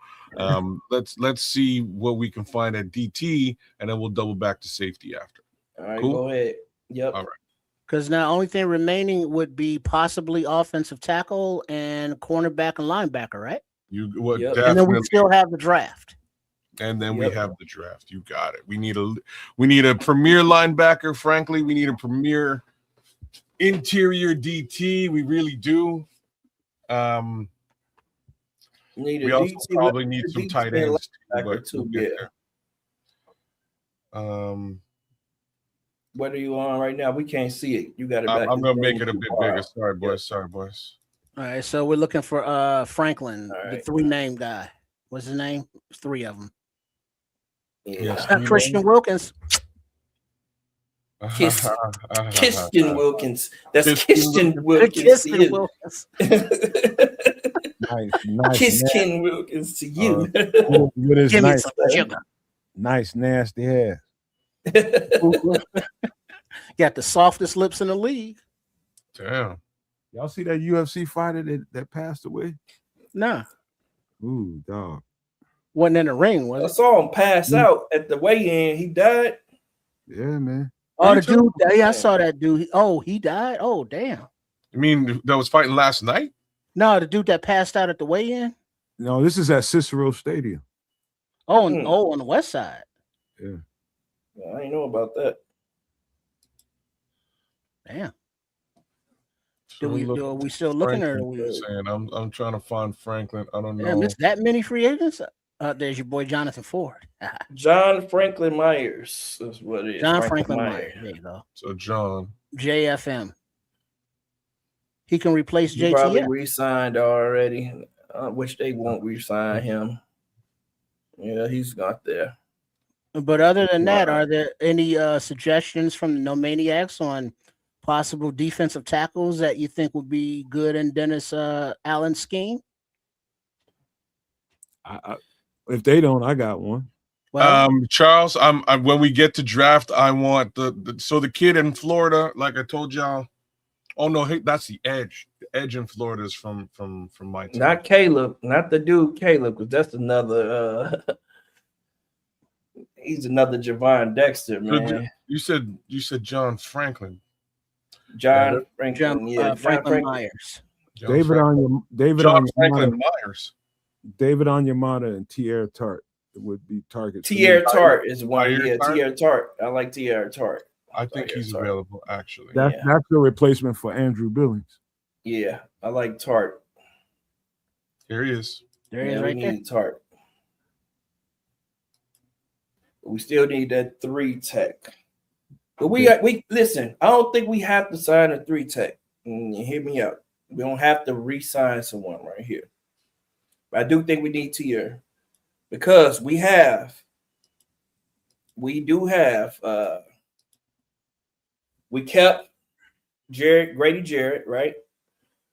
let's see what we can find at DT, and then we'll double back to safety after. All right, cool? Go ahead. Yep. All right. Because now only thing remaining would be possibly offensive tackle and cornerback and linebacker, right? Yep. And then we still have the draft. And then we have the draft. You got it. We need a premier linebacker. Frankly, we need a premier interior DT. We really do. We also probably need some tight ends too. What are you on right now? We can't see it. You got it. I'm gonna make it a bit bigger. Sorry, boys. All right, so we're looking for Franklin, the 3-name guy. What's his name? 3 of them. Yes. Christian Wilkins. Christian Wilkins. That's Christian Wilkins. Christian Wilkins. Nice. Christian Wilkins to you. With his Give me some sugar. Nice, nasty ass. Got the softest lips in the league. Damn. Y'all see that UFC fighter that passed away? Nah. Ooh, dog. Wasn't in the ring, was it? I saw him pass out at the weigh-in. He died. Yeah, man. Oh, the dude. Yeah, I saw that dude. He died. Oh, damn. You mean that was fighting last night? No, the dude that passed out at the weigh-in. No, this is at Cicero Stadium. Oh, on the west side. Yeah. I didn't know about that. Damn. So Are we still looking, or are Franklin, we? saying I'm trying to find Franklin. I don't Damn, know. it's that many free agents. There's your boy Jonathan Ford. John Franklin Myers. That's what it is. John Franklin Myers. There you go. So John, JFM. He can replace He probably JTF. re-signed already, which they won't re-sign him. Yeah, he's not there. But other than that, Wow. are there any suggestions from the No Maniacs on possible defensive tackles that you think would be good in Dennis Allen's scheme? If they don't, I got one. Well, Charles, when we get to draft, I want the kid in Florida, like I told y'all. Oh no, that's the edge. The edge in Florida is from my team. Not Caleb, not the dude Caleb, because that's another. He's another Javon Dexter, man. You said John Franklin. John Franklin, John Franklin Myers. John Franklin Myers. David Onyemata and Tierra Tart would be targets. Tierra Tart is one. Yeah, Tierra Tart. I like Tierra Tart. I think he's available, actually. That's the replacement for Andrew Billings. Yeah, I like Tart. Here he is. There he is, right there. Tart. We still need that 3 tech. But we listen. I don't think we have to sign a 3 tech. Hear me out. We don't have to re-sign someone right here. But I do think we need Tier because we kept Grady Jarrett, right?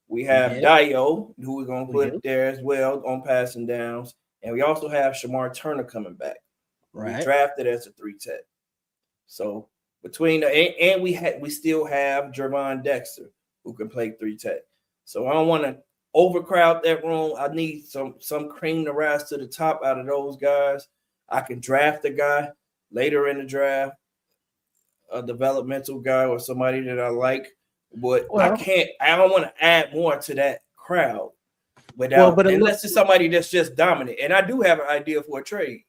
We have Dio, who we're gonna put there as well on passing downs, and we also have Shamar Turner coming back. Right. We drafted as a 3 tech. So between and we still have Javon Dexter who can play 3 tech. So I don't want to overcrowd that room. I need some cream to rise to the top out of those guys. I can draft a guy later in the draft, a developmental guy or somebody that I like, but I don't want to add more to that crowd unless it's somebody that's just dominant. And I do have an idea for a trade.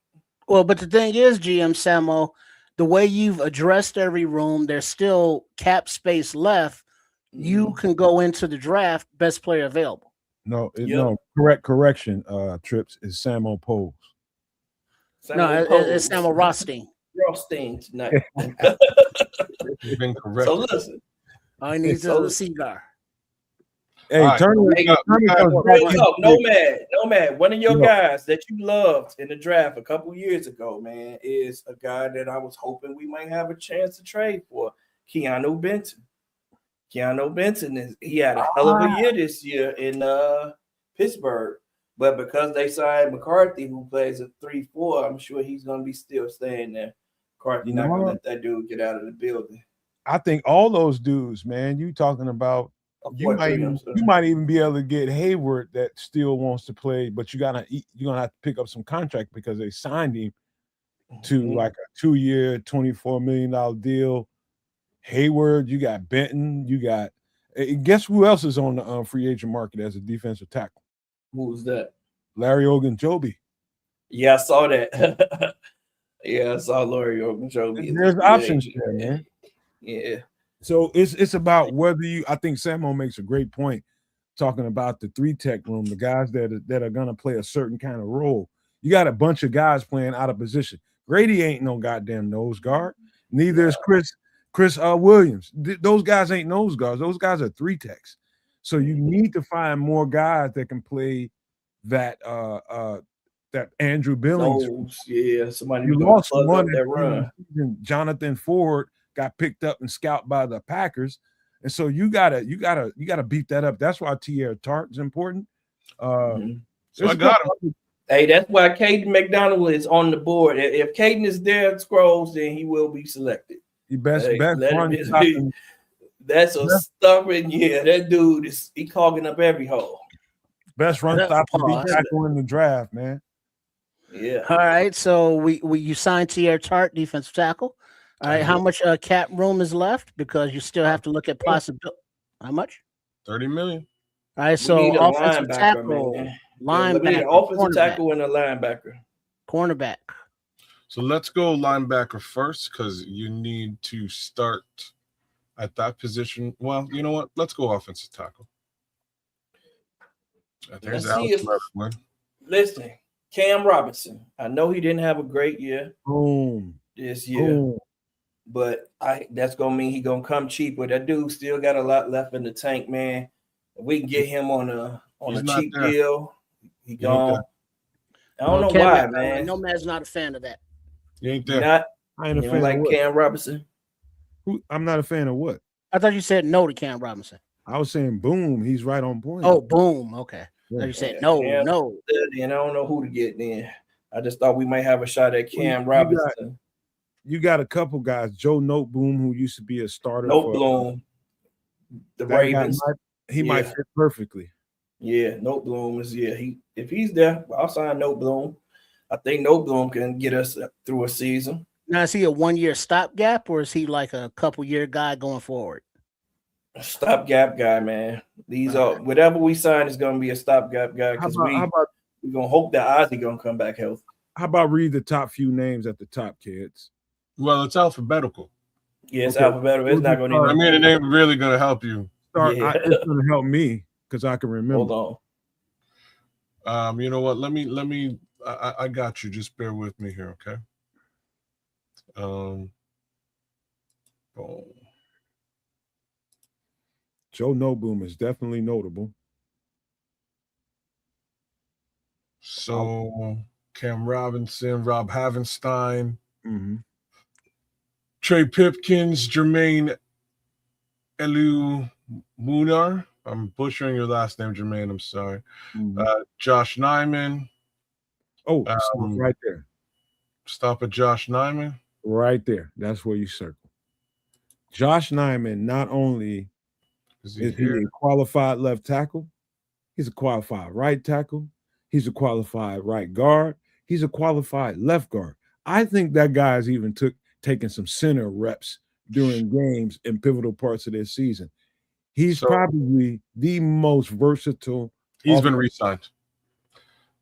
Well, but the thing is, GM Samo, the way you've addressed every room, there's still cap space left. You can go into the draft best player available. No, correction. Trips is Samo Poles. It's Samo Rothstein. Rothstein tonight. You've been correct. So listen, all he needs is a cigar. Hey, Nomad. One of your guys that you loved in the draft a couple years ago, man, is a guy that I was hoping we might have a chance to trade for. Keanu Benton. He had a hell of a year this year in Pittsburgh, but because they signed McCarthy, who plays a 3-4, I'm sure he's going to be still staying there. McCarthy not going to let that dude get out of the building. I think all those dudes, man, you talking about. You might even be able to get Hayward that still wants to play, but you're gonna have to pick up some contract because they signed him to like a 2-year, $24 million deal. Hayward, you got Benton, you got guess who else is on the free agent market as a defensive tackle? Who's that? Larry Ogunjobi. Yeah, I saw that. I saw Larry Ogunjobi. There's options there, man. Yeah. So it's about whether I think Samo makes a great point talking about the 3 tech room, the guys that are going to play a certain kind of role. You got a bunch of guys playing out of position. Grady ain't no goddamn nose guard. Neither is Chris Williams. Those guys ain't nose guards. Those guys are 3 techs. So you need to find more guys that can play that Andrew Billings. Somebody you lost one that run. Jonathan Ford got picked up and scouted by the Packers, and so you gotta beat that up. That's why Tierra Tart is important. So I got him. Hey, that's why Caden McDonald is on the board. If Caden is there, scrolls, then he will be selected. He best run. That's a stubborn. Yeah, that dude he clogging up every hole. Best run stop to be tackle in the draft, man. Yeah. All right, so you signed Tierra Tart, defensive tackle. All right, how much cap room is left? Because you still have to look at possibility. How much? $30 million. All right, so offensive tackle, linebacker, offensive tackle, and a linebacker, cornerback. So let's go linebacker first because you need to start at that position. Well, you know what? Let's go offensive tackle. There's Let's see Alex if Leatherwood. listen, Cam Robinson. I know he didn't have a great year Boom. this year, Boom. but that's gonna mean he gonna come cheap. But that dude still got a lot left in the tank, man. If we can get him on a He's not cheap there. deal, he ain't gone. there. I don't know Cam, why, man. Nomad's not a fan of that. You ain't You're there. not I ain't a you fan don't like of what? Cam Robinson? I'm not a fan of what? I thought you said no to Cam Robinson. I was saying boom. He's right on point. Oh, boom. Okay. Yeah. I thought you said Yeah, no, Cam, no. Then I don't know who to get then. I just thought we might have a shot at Cam You Robinson. You got a couple guys. Joe Noteboom, who used to be a starter. No for Bloom, the that guy Ravens. he might fit perfectly. Yeah, No Bloom is if he's there, I'll sign No Bloom. I think No Bloom can get us through a season. Now, is he a 1-year stopgap or is he like a couple-year guy going forward? Stopgap guy, man. These are whatever we sign is going to be a stopgap guy because we're gonna hope that Ozzie gonna come back healthy. How about read the top few names at the top, kids? Well, it's alphabetical. Yeah, it's alphabetical. It's not going to. I mean, it ain't really going to help you. It's going to help me because I can remember. Hold on. You know what? Let me. I got you. Just bear with me here, okay? Joe Noteboom is definitely notable. So Cam Robinson, Rob Havenstein, mm-hmm. Trey Pipkins, Jermaine Munar. I'm butchering your last name, Jermaine. I'm sorry. Mm-hmm. Josh Nyman. Oh, right there. Stop at Josh Nyman. Right there. That's where you circle. Josh Nyman, not only is he a qualified left tackle, he's a qualified right tackle, he's a qualified right guard, he's a qualified left guard. I think that guy's even taking some center reps during games in pivotal parts of their season. He's probably the most versatile. He's been re-signed.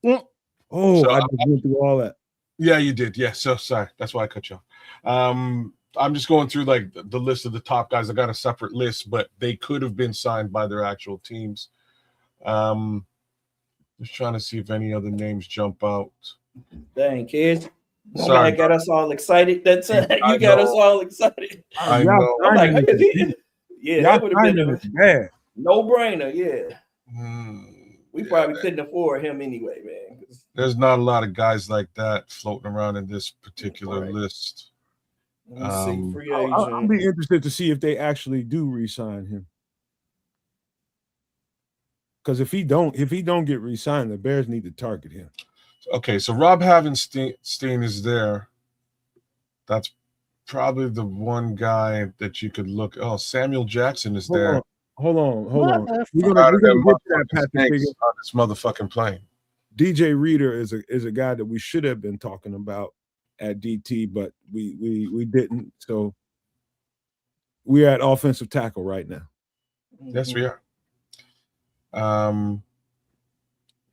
Oh, I just went through all that. Yeah, you did. Yeah, so sorry. That's why I cut you off. I'm just going through like the list of the top guys. I got a separate list, but they could have been signed by their actual teams. Just trying to see if any other names jump out. Dang, kids. Sorry, got us all excited. That's it. You got us all excited. I know. I'm like, yeah, that would have been a no-brainer. Yeah. We probably couldn't afford him anyway, man. There's not a lot of guys like that floating around in this particular list. Let me see. Free agent. I'll be interested to see if they actually do re-sign him. Because if he don't get re-signed, the Bears need to target him. Okay, so Rob Havenstein is there. That's probably the one guy that you could look. Oh, Samuel Jackson is there. Hold on. We're gonna get to that, Patrick. On this motherfucking plane. DJ Reader is a guy that we should have been talking about at DT, but we didn't. So we're at offensive tackle right now. Yes, we are.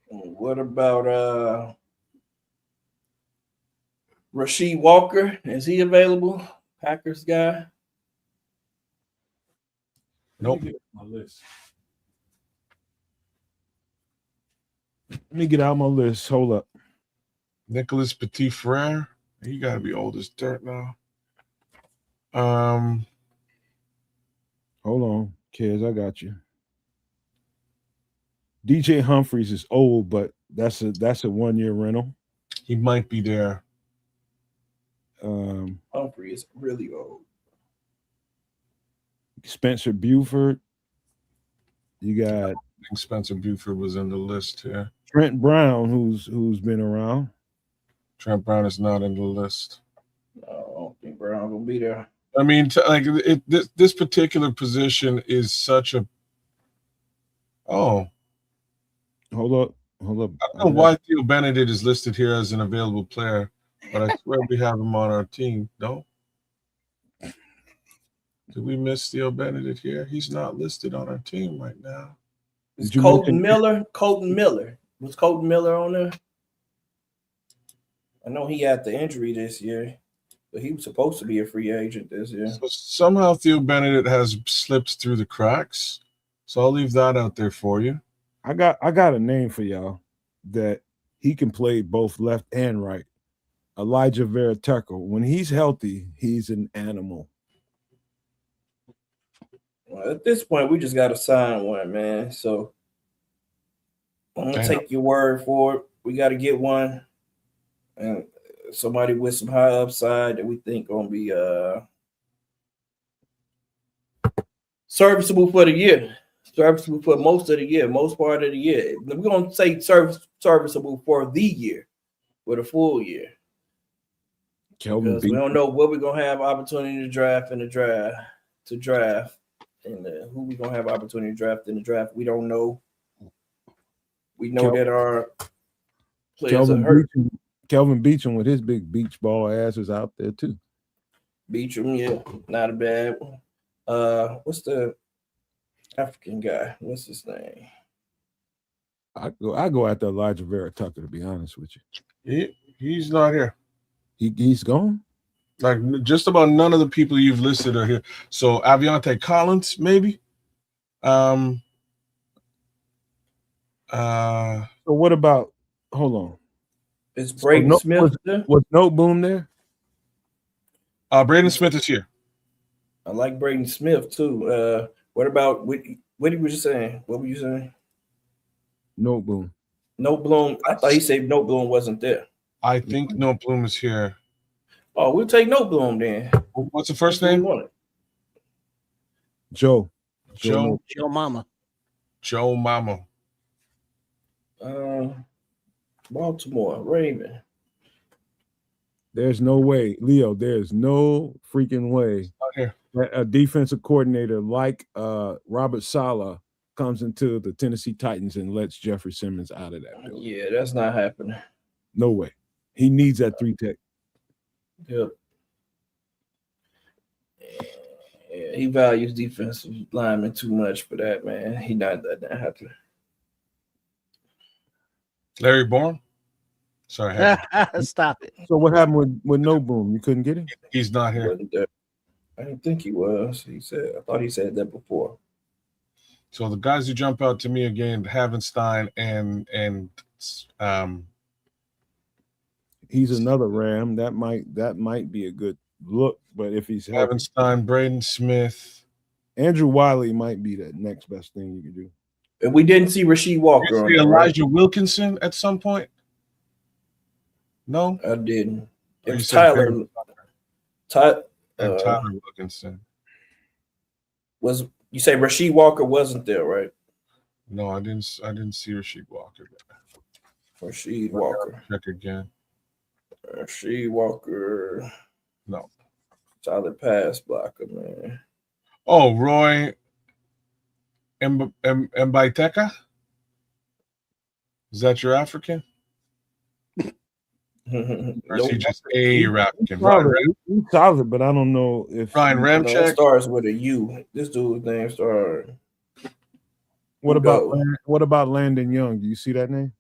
What about Rasheed Walker? Is he available? Packers guy? Nope. My list. Let me get out my list. Hold up. Nicholas Petit Frere. He got to be old as dirt now. Hold on, kids. I got you. DJ Humphries is old, but that's a 1-year rental. He might be there. Humphrey is really old. Spencer Buford. You got. I think Spencer Buford was in the list here. Trent Brown, who's been around. Trent Brown is not in the list. No, I don't think Brown will be there. I mean, this particular position is such a. Oh. Hold up. I don't know why Theo Benedict is listed here as an available player, but I swear we have him on our team. No? Did we miss Theo Benedict here? He's not listed on our team right now. Is Colton Miller? Colton Miller. Was Colton Miller on there? I know he had the injury this year. But he was supposed to be a free agent this year. So somehow Theo Benedict has slipped through the cracks. So I'll leave that out there for you. I got a name for y'all that he can play both left and right. Elijah Veriteco. When he's healthy, he's an animal. Well, at this point, we just got to sign one, man. So I'm gonna take your word for it. We got to get one, and somebody with some high upside that we think gonna be serviceable for the year, serviceable for most of the year, most part of the year. We're gonna say serviceable for the year, for the full year. Because we don't know what we're gonna have opportunity to draft in the draft, and who we're gonna have opportunity to draft in the draft. We don't know. We know that our players are hurt. Kelvin Beachum with his big beach ball ass is out there too. Beachum, yeah, not a bad one. What's the African guy? What's his name? I go after Elijah Vera Tucker, to be honest with you. He's not here. He's gone. Like just about none of the people you've listed are here. So Aviante Collins, maybe. So what about? Hold on. Is Braden Smith there? Was No Boom there? Braden Smith is here. I like Braden Smith too. What about what were you saying? What were you saying? No Boom. No Bloom. I thought he said No Bloom wasn't there. I think No Bloom is here. Oh, we'll take No Bloom then. What's the first name? Joe Mama. Joe Mama. Baltimore Raven. There's no way, Leo. There's no freaking way that a defensive coordinator like Robert Saleh comes into the Tennessee Titans and lets Jeffrey Simmons out of that building. Yeah, that's not happening. No way. He needs that 3-tech. Yep. Yeah, he values defensive linemen too much for that, man. He not letting that happen. Larry Bourne? Sorry. Stop it. So what happened with No Boom? You couldn't get him? He's not here. I didn't think he was. I thought he said that before. So the guys who jump out to me again, Havenstein and he's another Ram. That might be a good look, but if he's Havenstein, Braden Smith, Andrew Wiley might be the next best thing you can do. And we didn't see Rasheed Walker on Elijah Wilkinson at some point. No, I didn't. It was Tyler Tyler Wilkinson. Was you say Rasheed Walker wasn't there, right? No, I didn't see Rasheed Walker. Rasheed Walker. Check again. Rasheed Walker. No. Solid pass blocker, man. Oh, Roy Mbaiteka? Is that your African? Or is he just a African? He's solid, but I don't know if Ryan Ramczyk starts with a U. This dude's name started. What about Landon Young? Do you see that name?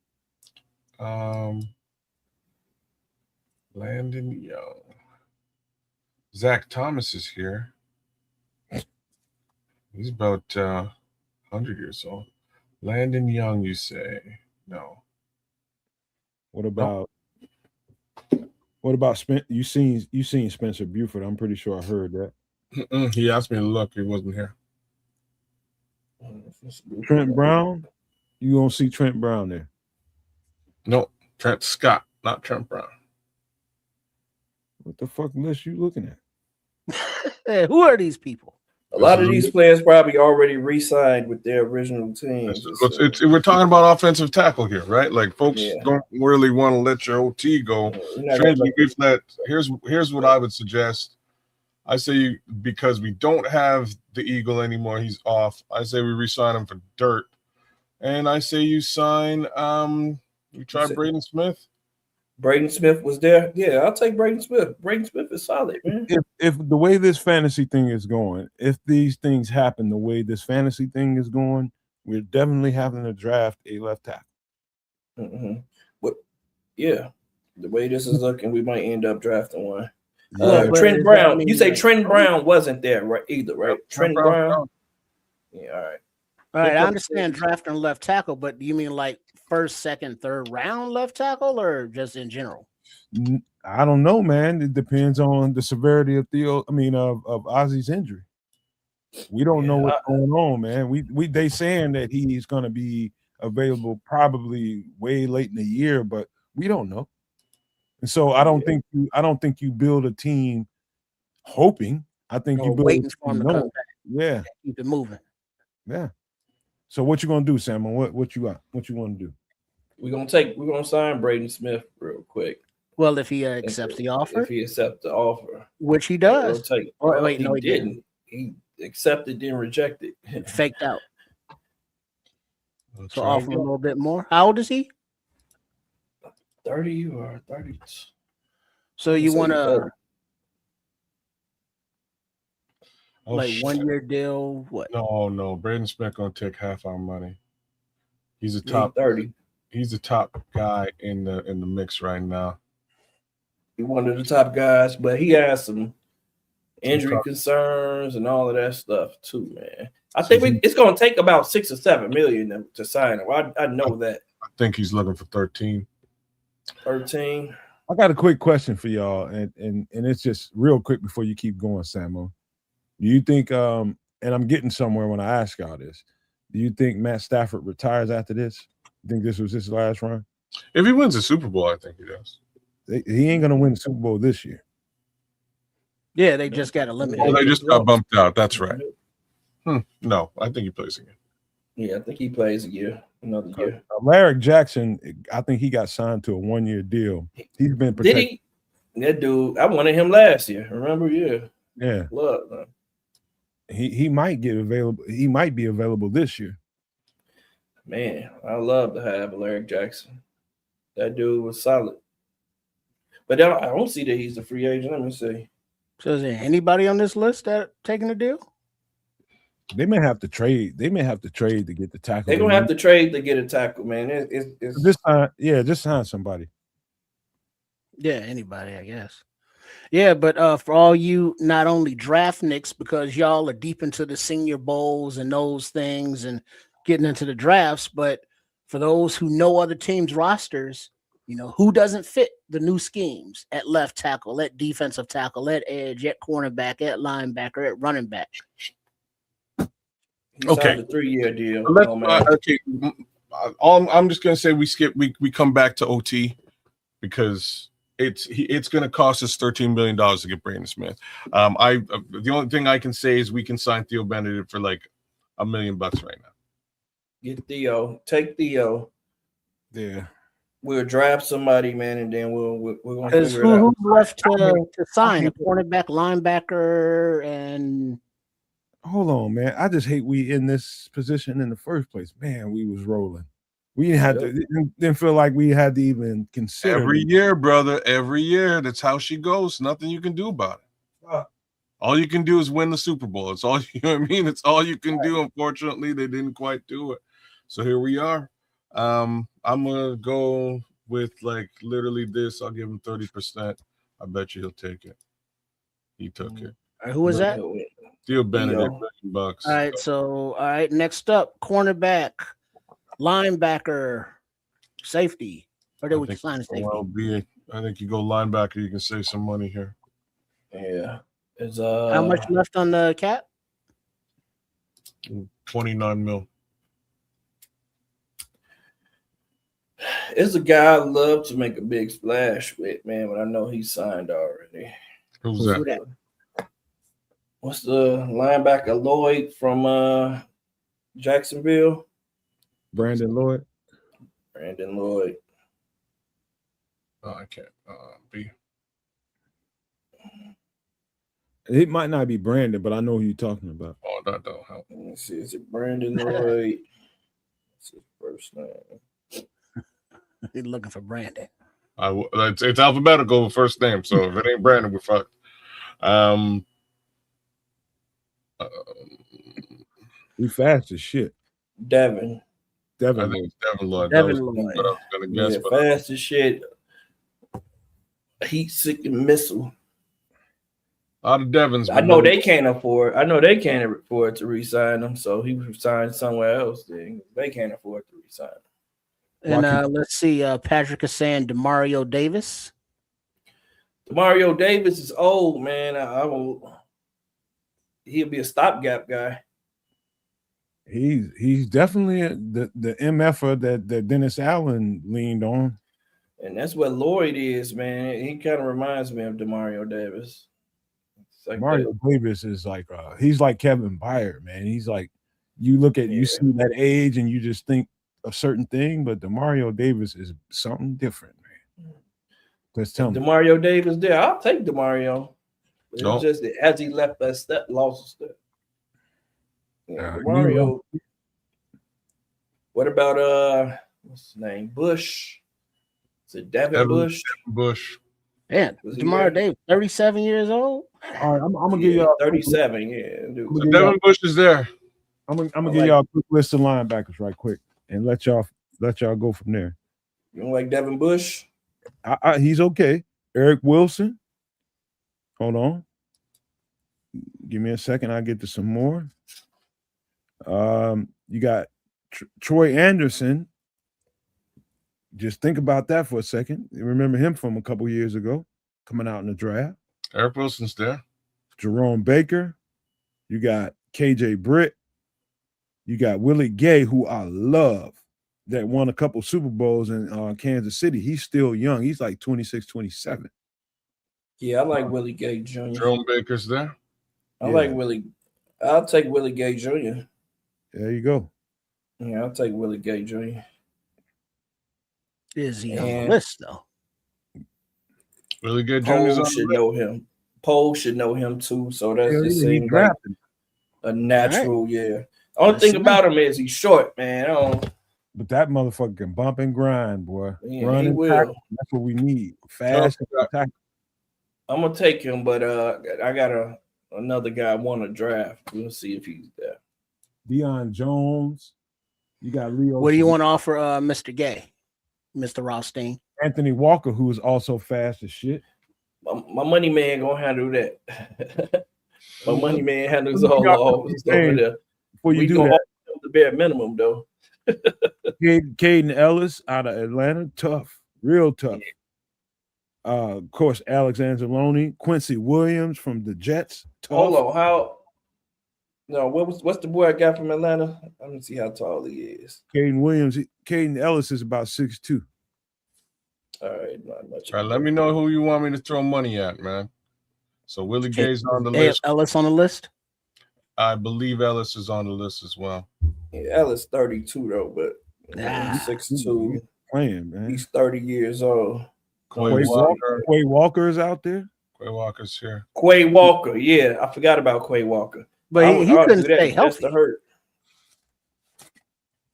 Landon Young. Zach Thomas is here. He's about 100 years old. Landon Young, you say? No. What about you seen Spencer Buford? I'm pretty sure I heard that. He asked me to look. He wasn't here. Trent Brown? You gonna see Trent Brown there? No, Trent Scott, not Trent Brown. What the fuck list you looking at? Hey, who are these people? A lot of these players probably already re-signed with their original teams. We're talking about offensive tackle here, right? Like folks don't really want to let your OT go. Here's what I would suggest. I say because we don't have the Eagle anymore, he's off. I say we re-sign him for dirt, and I say you sign. You try Braden Smith. Braden Smith was there. Yeah, I'll take Braden Smith. Braden Smith is solid, man. If the way this fantasy thing is going, if these things happen the way this fantasy thing is going, we're definitely having to draft a left tackle. Mm-hmm. But yeah, the way this is looking, we might end up drafting one. Well, but Trent does that Brown. mean You say like- Trent Brown wasn't there, right? Either, right? Trent Brown. Yeah, all right. All right, I couple understand things. drafting left tackle, but do you mean like first, second, third round left tackle, or just in general? I don't know, man. It depends on the severity of of Ozzy's injury. We don't know what's going on, man. They saying that he's going to be available probably way late in the year, but we don't know. And so I don't think you build a team hoping. I think you build waiting for him to come back. Yeah, Keep it moving. yeah. So what you gonna do, Sam? What you got? What you want to do? We're gonna sign Braden Smith real quick. Well, if he accepts the offer, If he accepts the offer, which he does. Well, wait, he no, he didn't. He accepted, then rejected. Faked out. That's So right. offer him a little bit more. How old is he? 30 or 30. So you want to Oh, like shit. 1 year deal? What? No. Braden Smith gonna take half our money. He's a He's top 30. He's the top guy in the mix right now. He's one of the top guys, but he has some injury concerns and all of that stuff too, man. I think it's going to take about 6 or 7 million to sign him. I know that. I think he's looking for 13. 13. I got a quick question for y'all, and it's just real quick before you keep going, Samo. Do you think, and I'm getting somewhere when I ask y'all this, do you think Matt Stafford retires after this? You think this was his last run? If he wins the Super Bowl, I think he does. He ain't going to win the Super Bowl this year. Yeah, they just got eliminated. Oh, they just got bumped out. That's right. No, I think he plays again. Yeah, I think he plays another year. Larry Jackson, I think he got signed to a 1-year deal. He's been protected. Did he? That dude, I wanted him last year. Remember? Yeah. Look, man. He might get available. He might be available this year. Man, I love to have Larry Jackson. That dude was solid. But I don't see that he's a free agent. Let me see. So is there anybody on this list that taking a deal? They may have to trade. They may have to trade to get the tackle. They're gonna have to trade to get a tackle, man. It's just sign somebody. Yeah, anybody, I guess. Yeah, but for all you not only draft nicks, because y'all are deep into the senior bowls and those things and getting into the drafts, but for those who know other teams' rosters, you know, who doesn't fit the new schemes at left tackle, at defensive tackle, at edge, at cornerback, at linebacker, at running back. Okay, a 3-year deal. Okay, I'm just gonna say we come back to OT because it's gonna cost us $13 million to get Braden Smith. The only thing I can say is we can sign Theo Benedict for like $1 million right now. Get Theo, take Theo. Yeah. We'll draft somebody, man, and then we're gonna Because figure it out. who's left to sign a cornerback, linebacker, and hold on, man. I just hate we in this position in the first place. Man, we was rolling. We didn't feel like we had to even consider every year, brother. Every year, that's how she goes. Nothing you can do about it. All you can do is win the Super Bowl. It's all you know what I mean. It's all you can do. Unfortunately, they didn't quite do it. So here we are. I'm gonna go with like literally this. I'll give him 30%. I bet you he'll take it. He took it. Who was that? Theo Benedict, $1 million. All right. Next up, cornerback, linebacker, safety. Or did we sign a safety? I think you go linebacker. You can save some money here. Yeah. How much left on the cap? 29 mil. It's a guy I love to make a big splash with, man, but I know he's signed already. Who's that? What's the linebacker Lloyd from Jacksonville? Brandon Lloyd. Brandon Lloyd. Oh, I can't be. It might not be Brandon, but I know who you're talking about. Oh, that don't help. Let me see. Is it Brandon Lloyd? What's his first name? He's looking for Brandon. It's alphabetical first name, so if it ain't Brandon, we're fucked. He fast as shit. Devin. I think it's Devin Lloyd. Devin That was Lloyd. what I was gonna guess. Yeah, fast as shit. Heat seeking missile. Out of Devon's. I know they can't afford. I know they can't afford to re-sign him, so he was signed somewhere else. Then they can't afford to re-sign him. And let's see. Patrick is saying Demario Davis. Demario Davis is old, man. I won't. He'll be a stopgap guy. He's definitely the MFer that Dennis Allen leaned on. And that's what Lloyd is, man. He kind of reminds me of Demario Davis. Like Mario Davis is like he's like Kevin Byard, man. He's like you look at you see that age and you just think a certain thing, but Demario Davis is something different, man. Just tell me. Demario Davis there. I'll take Demario. It's just that as he left that step, lost a step. Demario. What about what's his name? Bush. Is it Devin Bush? Bush. Man, Demario Davis, 37 years old. All right, I'm gonna give y'all 37. Yeah, so Devin Bush is there. I'm gonna give y'all a quick list of linebackers right quick and let y'all go from there. You don't like Devin Bush? He's okay. Eric Wilson. Hold on. Give me a second. I'll get to some more. You got Troy Anderson. Just think about that for a second. You remember him from a couple years ago, coming out in the draft. Eric Wilson's there. Jerome Baker. You got KJ Britt. You got Willie Gay, who I love, that won a couple Super Bowls in Kansas City. He's still young. He's like 26, 27. Yeah, I like Willie Gay Jr. Jerome Baker's there. I like Willie. I'll take Willie Gay Jr. There you go. Yeah, I'll take Willie Gay Jr. Is he on the list though? Really good. Poe should know him. Poe should know him too. So that's just seems like a natural. Right. Yeah. Only thing about him is he's short, man. But that motherfucker can bump and grind, boy. Yeah, run he will. Tackle. That's what we need. Fast attack. I'm gonna take him, but I got another guy I want to draft. We'll see if he's there. Deion Jones. You got Leo. What do you want to offer, Mr. Gay? Mr. Rothstein. Anthony Walker, who is also fast as shit. My money man gonna handle that. My money man handles all over there. Before you do that, the bare minimum though. Caden Ellis out of Atlanta, tough, real tough. Of course, Alex Anzalone, Quincy Williams from the Jets. Tough. Hold on, what's the boy I got from Atlanta? Let me see how tall he is. Caden Ellis is about 6'2". All right, not much. All right, let me know who you want me to throw money at, man. So Willie Gay's on the list. Ellis on the list? I believe Ellis is on the list as well. Yeah, Ellis 32 though, but 6'2". Playing, man. He's 30 years old. Quay Walker is out there. Quay Walker's here. Quay Walker, yeah, I forgot about Quay Walker. But he couldn't stay healthy.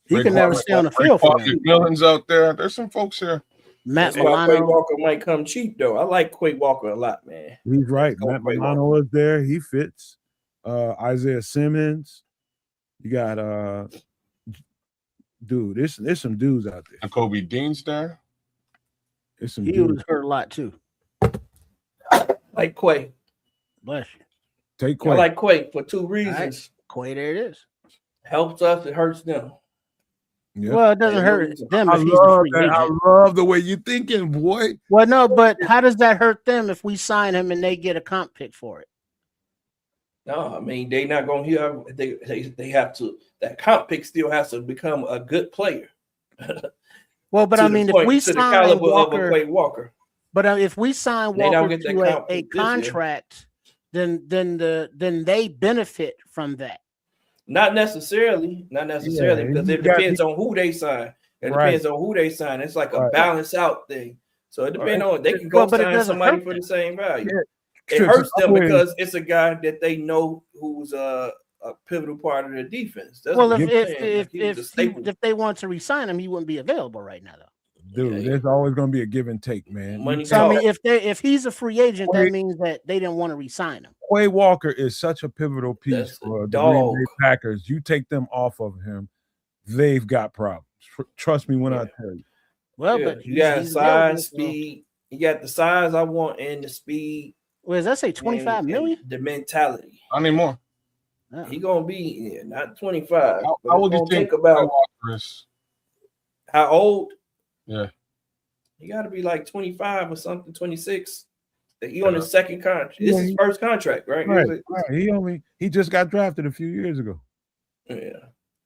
He can never stay on the field for him. McMillan's out there. There's some folks here. Matt Milano. Quay Walker might come cheap though. I like Quay Walker a lot, man. He's right. Matt Milano is there. He fits. Isaiah Simmons. You got dude. There's some dudes out there. And Kobe Dean's there. There's some. He was hurt a lot too. Like Quay. Bless you. Take Quay. I like Quay for two reasons. Quay, there it is. Helps us. It hurts them. Yeah. Well, it doesn't hurt them if he's a free agent. I love the way you're thinking, boy. Well, no, but how does that hurt them if we sign him and they get a comp pick for it? No, I mean they not gonna hear. They have to. That comp pick still has to become a good player. Well, but I mean, if we sign Walker, but if we sign Walker to a contract, then they benefit from that. Not necessarily, because it depends on who they sign. It depends on who they sign. It's like a balance out thing. So it depends on they can go sign somebody for the same value. Yeah. It hurts them because it's a guy that they know who's a pivotal part of their defense. Well, if they want to resign him, he wouldn't be available right now, though. Dude, there's always going to be a give and take, man. So, I mean, if he's a free agent, that means that they didn't want to resign him. Quay Walker is such a pivotal piece for the Green Bay Packers. You take them off of him, they've got problems. Trust me when I tell you. Well, but you got size, speed. You got the size I want and the speed Well, does that say 25 million? The mentality. I need more. He gonna be not 25. How but would it's you gonna think take about Chris? How old? Yeah. He got to be like 25 or something, 26. He on his second contract. This is his first contract, right? Right. He just got drafted a few years ago. Yeah.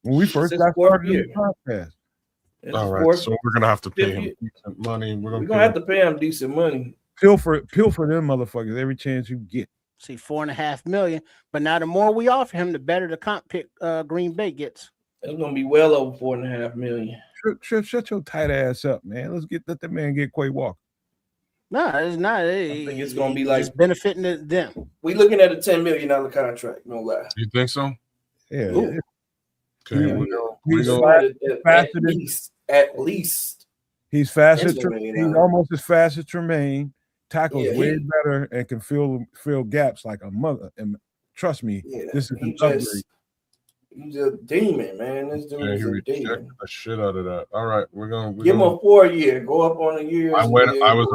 When we first got started in the podcast. All right, so we're gonna have to pay him decent money. We're gonna have to pay him decent money. Pilfer them motherfuckers every chance you get. See, $4.5 million. But now the more we offer him, the better the comp pick Green Bay gets. It's gonna be well over $4.5 million. Shut your tight ass up, man. Let that man get Quay Walker. No, it's not. I think it's gonna be like benefiting them. We looking at a $10 million contract, no lie. You think so? Yeah. Okay. At least. He's fast. He's almost as fast as Tremaine. Tackles way better and can fill gaps like a mother. And trust me, this is an upgrade. He's a demon, man. This dude is a demon. The shit out of that. All right, we're gonna give him a 4 year. Go up on a year. I was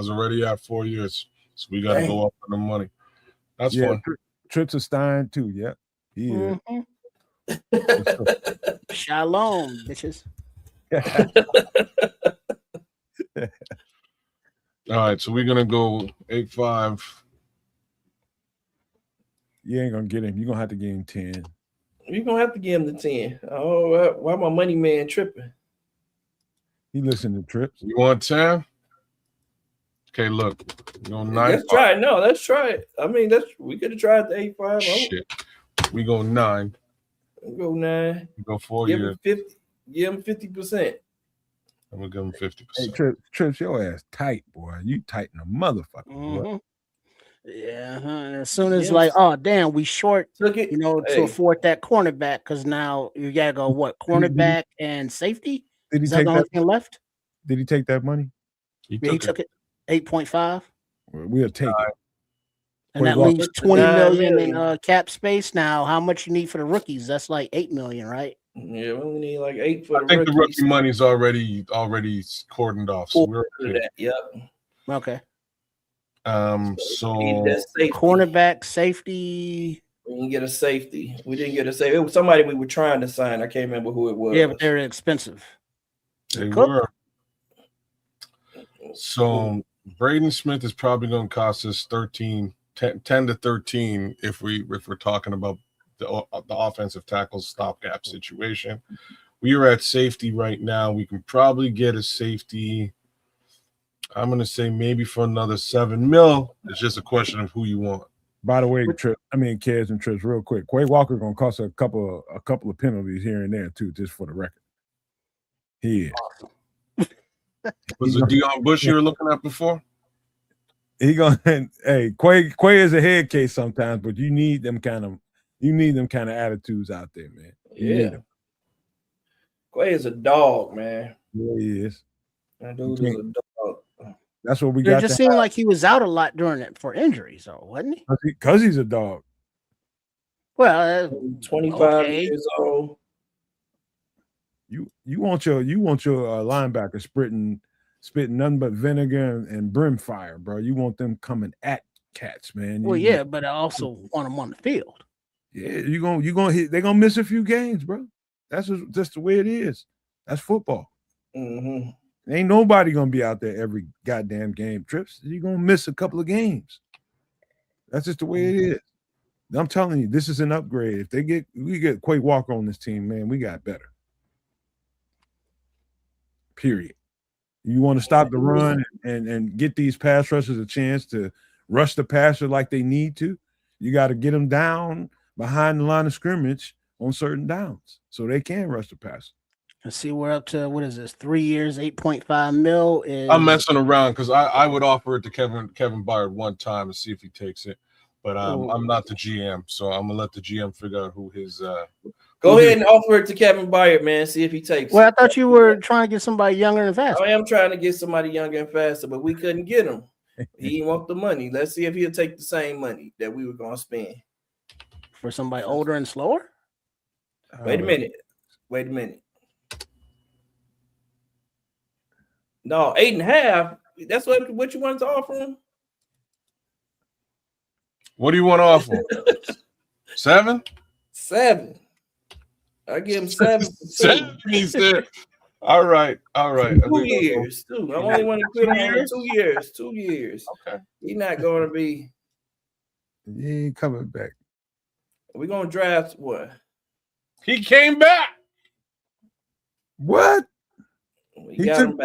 already at 4 years, so we got to go up on the money. That's fun. Trips a Stein too. Yeah, he is. Shalom, bitches. All right, so we're gonna go 8.5. You ain't gonna get him. You're gonna have to give him 10. You're gonna have to give him the 10. Oh, why my money man tripping? He listened to Trips. You want 10? Okay, look. You on 9. Let's try it. No, let's try it. I mean, we could have tried the 8.5. Shit. We go 9. We go 9. We go 4 years. Give him 50%. I'm gonna give him 50%. Hey, Trips, your ass tight, boy. You tight in a motherfucker. Mm-hmm. Yeah, and as soon as like, oh damn, we short, to afford that cornerback because now you gotta go what cornerback and safety. Did he take that left? Did he take that money? He took it 8.5. We'll take it. And that leaves 20 million in cap space. Now, how much you need for the rookies? That's like 8 million, right? Yeah, we only need like 8 for I think the rookie money's already cordoned off. So we're that. Yep. Okay. So cornerback, safety. We didn't get a safety. It was somebody we were trying to sign. I can't remember who it was. Yeah, but they're expensive. They were. So Braden Smith is probably going to cost us 10 to 13 if we're talking about the offensive tackle stopgap situation. We are at safety right now. We can probably get a safety. I'm going to say maybe for another $7 million. It's just a question of who you want. By the way, Kez and Trips, real quick. Quay Walker going to cost a couple of penalties here and there too, just for the record. He is. Awesome. Was it Deion Bush you were looking at before? He gonna Quay is a head case sometimes, but you need them kind of attitudes out there, man. Yeah. Quay is a dog, man. Yeah, he is. That dude is a dog. That's what we got. It just seemed like he was out a lot during it for injuries, though, wasn't he? Because he's a dog. Well, 25 years old. You want your linebacker spitting nothing but vinegar and brimfire, bro. You want them coming at cats, man. But I also want them on the field. Yeah, you gonna hit. They're gonna miss a few games, bro. That's the way it is. That's football. Mm-hmm. Ain't nobody gonna be out there every goddamn game. Trips, you're gonna miss a couple of games. That's just the way it is. I'm telling you, this is an upgrade. If we get Quay Walker on this team, man, we got better. Period. You want to stop the run and get these pass rushers a chance to rush the passer like they need to. You got to get them down behind the line of scrimmage on certain downs so they can rush the passer. Let's see, we're up to, what is this, 3 years, 8.5 mil. I'm messing around because I would offer it to Kevin Byard one time and see if he takes it. But I'm not the GM, so I'm gonna let the GM figure out who his. Go ahead and offer it to Kevin Byard, man. See if he takes it. Well, I thought you were trying to get somebody younger and faster. I am trying to get somebody younger and faster, but we couldn't get him. He didn't want the money. Let's see if he'll take the same money that we were gonna spend for somebody older and slower. Wait a minute. No, 8.5. That's what you wanted to offer him. What do you want to offer? 7? 7. I give him 7 for 2. 7 means that. All right. 2 years, too. I only want to quit him for 2 years. 2 years. Okay. He's not going to be. He ain't coming back. We're going to draft what? He came back. What? He took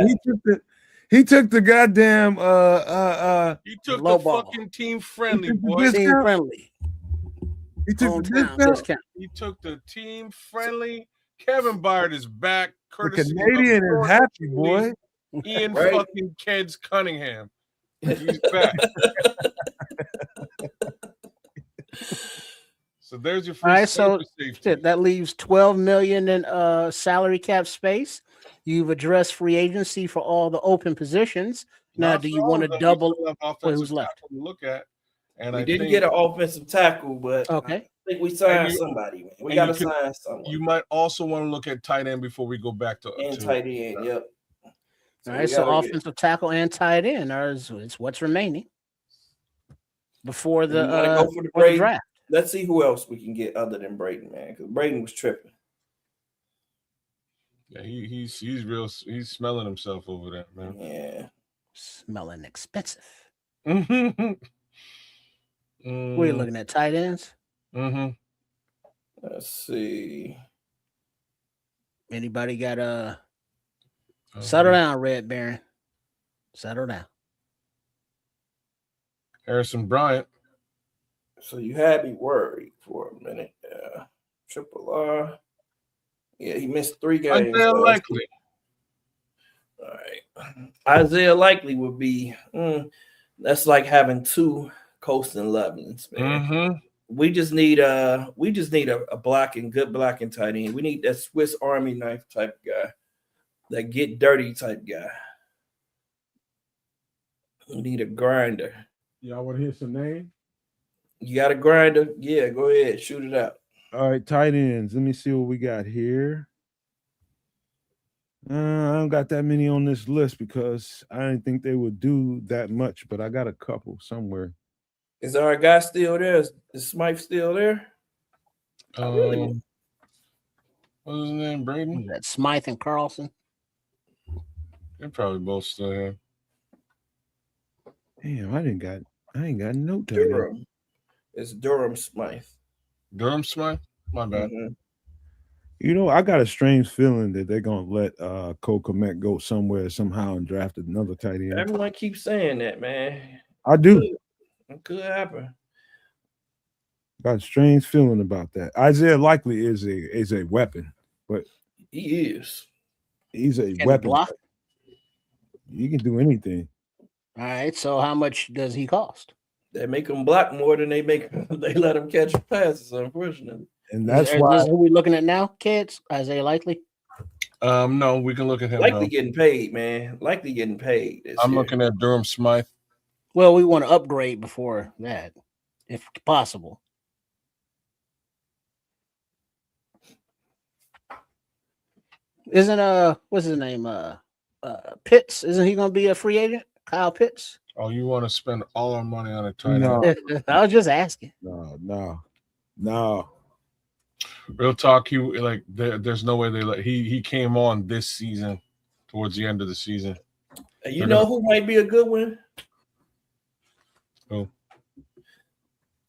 the goddamn He took Low the ball. fucking team friendly, boy. discount. Team friendly. He took the Hometown discount. discount. He took the team friendly. Kevin Byard is back. The Courtesy Canadian of is happy, boy. Ian Right. fucking Keds Cunningham. He's back. So there's your free All right, so safety. that leaves $12 million in salary cap space. You've addressed free agency for all the open positions. Now, Not do for you all want of to them. double? We still have Wait, offensive who's left? tackle to look at. And We I didn't think get an offensive tackle, but Okay. I think we signed And you- somebody, man. We and got you to could- sign someone. you might also want to look at tight end before we go back to And tight end, yep. All we right, so gotta get- offensive tackle and tight end is what's remaining before the, You wanna go for the before the Brady? draft. Let's see who else we can get other than Braden, man, because Braden was tripping. Yeah, he's real. He's smelling himself over there, man. Yeah. Smelling expensive. Mm-hmm. Where you looking at tight ends? Mm-hmm. Let's see. Anybody got settle down, Red Baron. Settle down. Harrison Bryant. So you had me worried for a minute. Triple R. Yeah, he missed 3 games. Isaiah last Likely. week. All right. Isaiah Likely would be that's like having 2 Colston Lovelands, man. Mm-hmm. We just need a good blocking tight end. We need that Swiss Army knife type guy, that get dirty type guy. We need a grinder. Y'all want to hear some names? You got a grinder? Yeah, go ahead, shoot it out. All right, tight ends. Let me see what we got here. I don't got that many on this list because I didn't think they would do that much, but I got a couple somewhere. Is our guy still there? Is Smythe still there? What's his name? Braden? That Smythe and Carlson. They're probably both still here. Damn, I ain't got no tight end. Durham. It's Durham Smythe. Durham Smythe? My bad. Mhm. You know, I got a strange feeling that they're gonna let Cole Kmet go somewhere somehow and draft another tight end. Everyone keeps saying that, man. I do. It could happen. Got a strange feeling about that. Isaiah Likely is a weapon, but He is. he's a Can he weapon. block? He can do anything. All right, so how much does he cost? They make him block more than they let him catch passes, unfortunately. And that's Is why this who we looking at now, kids? Isaiah Likely. No, we can look at him Likely now. getting paid, man. Likely getting paid. I'm looking at Durham Smythe. Well, we want to upgrade before that, if possible. Isn't what's his name? Pitts. Isn't he gonna be a free agent? Kyle Pitts. Oh, you want to spend all our money on a tight end? No. I was just asking. no. Real talk, there's no way they let he came on this season, towards the end of the season. You know who might be a good one? Who?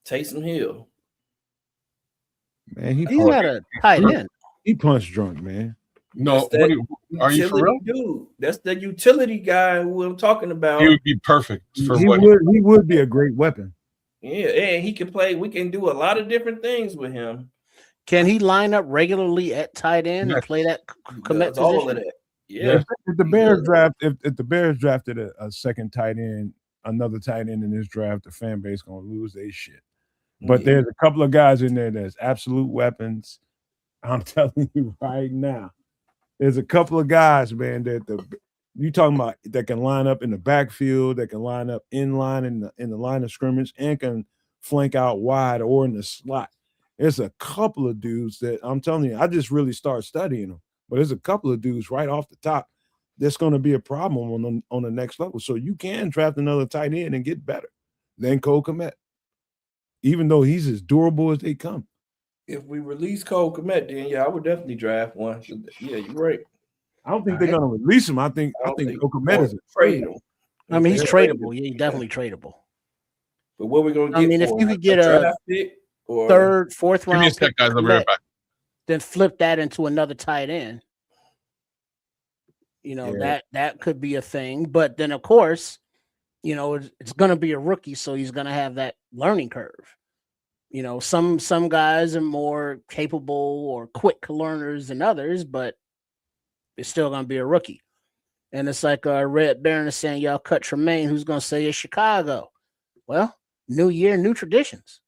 Taysom Hill. Man, He's not a tight end. he punch drunk, man. No, That's are you for real? Dude, that's the utility guy who I'm talking about. He would be perfect for He what would be a great weapon. Yeah, and he can play. We can do a lot of different things with him. Can he line up regularly at tight end and Yes. play that He commit does all of position? that. Yeah. If the Bears drafted a second tight end, another tight end in this draft, the fan base gonna lose their shit. But Yeah. there's a couple of guys in there that's absolute weapons. I'm telling you right now. There's a couple of guys, man, that you talking about that can line up in the backfield, that can line up in line in the line of scrimmage, and can flank out wide or in the slot. There's a couple of dudes that I'm telling you, I just really start studying them. But there's a couple of dudes right off the top that's going to be a problem on the next level. So you can draft another tight end and get better than Cole Kmet. even though he's as durable as they come. If we release Cole Kmet, then yeah, I would definitely draft one. Yeah, you're right. I don't think they're gonna release him. I think Kokomet is a trade him. I mean, he's tradable. Yeah, he's definitely tradable. But what we're gonna get? I mean, if you could get a draft pick or third, fourth round Give me a sec, guys. I'll be right back. then flip that into another tight end. You know, that could be a thing. But then, of course, you know, it's going to be a rookie, so he's going to have that learning curve. You know, some guys are more capable or quick learners than others, but it's still going to be a rookie. And it's like Red Baron is saying, y'all cut Tremaine. Who's going to say it's Chicago? Well, new year, new traditions.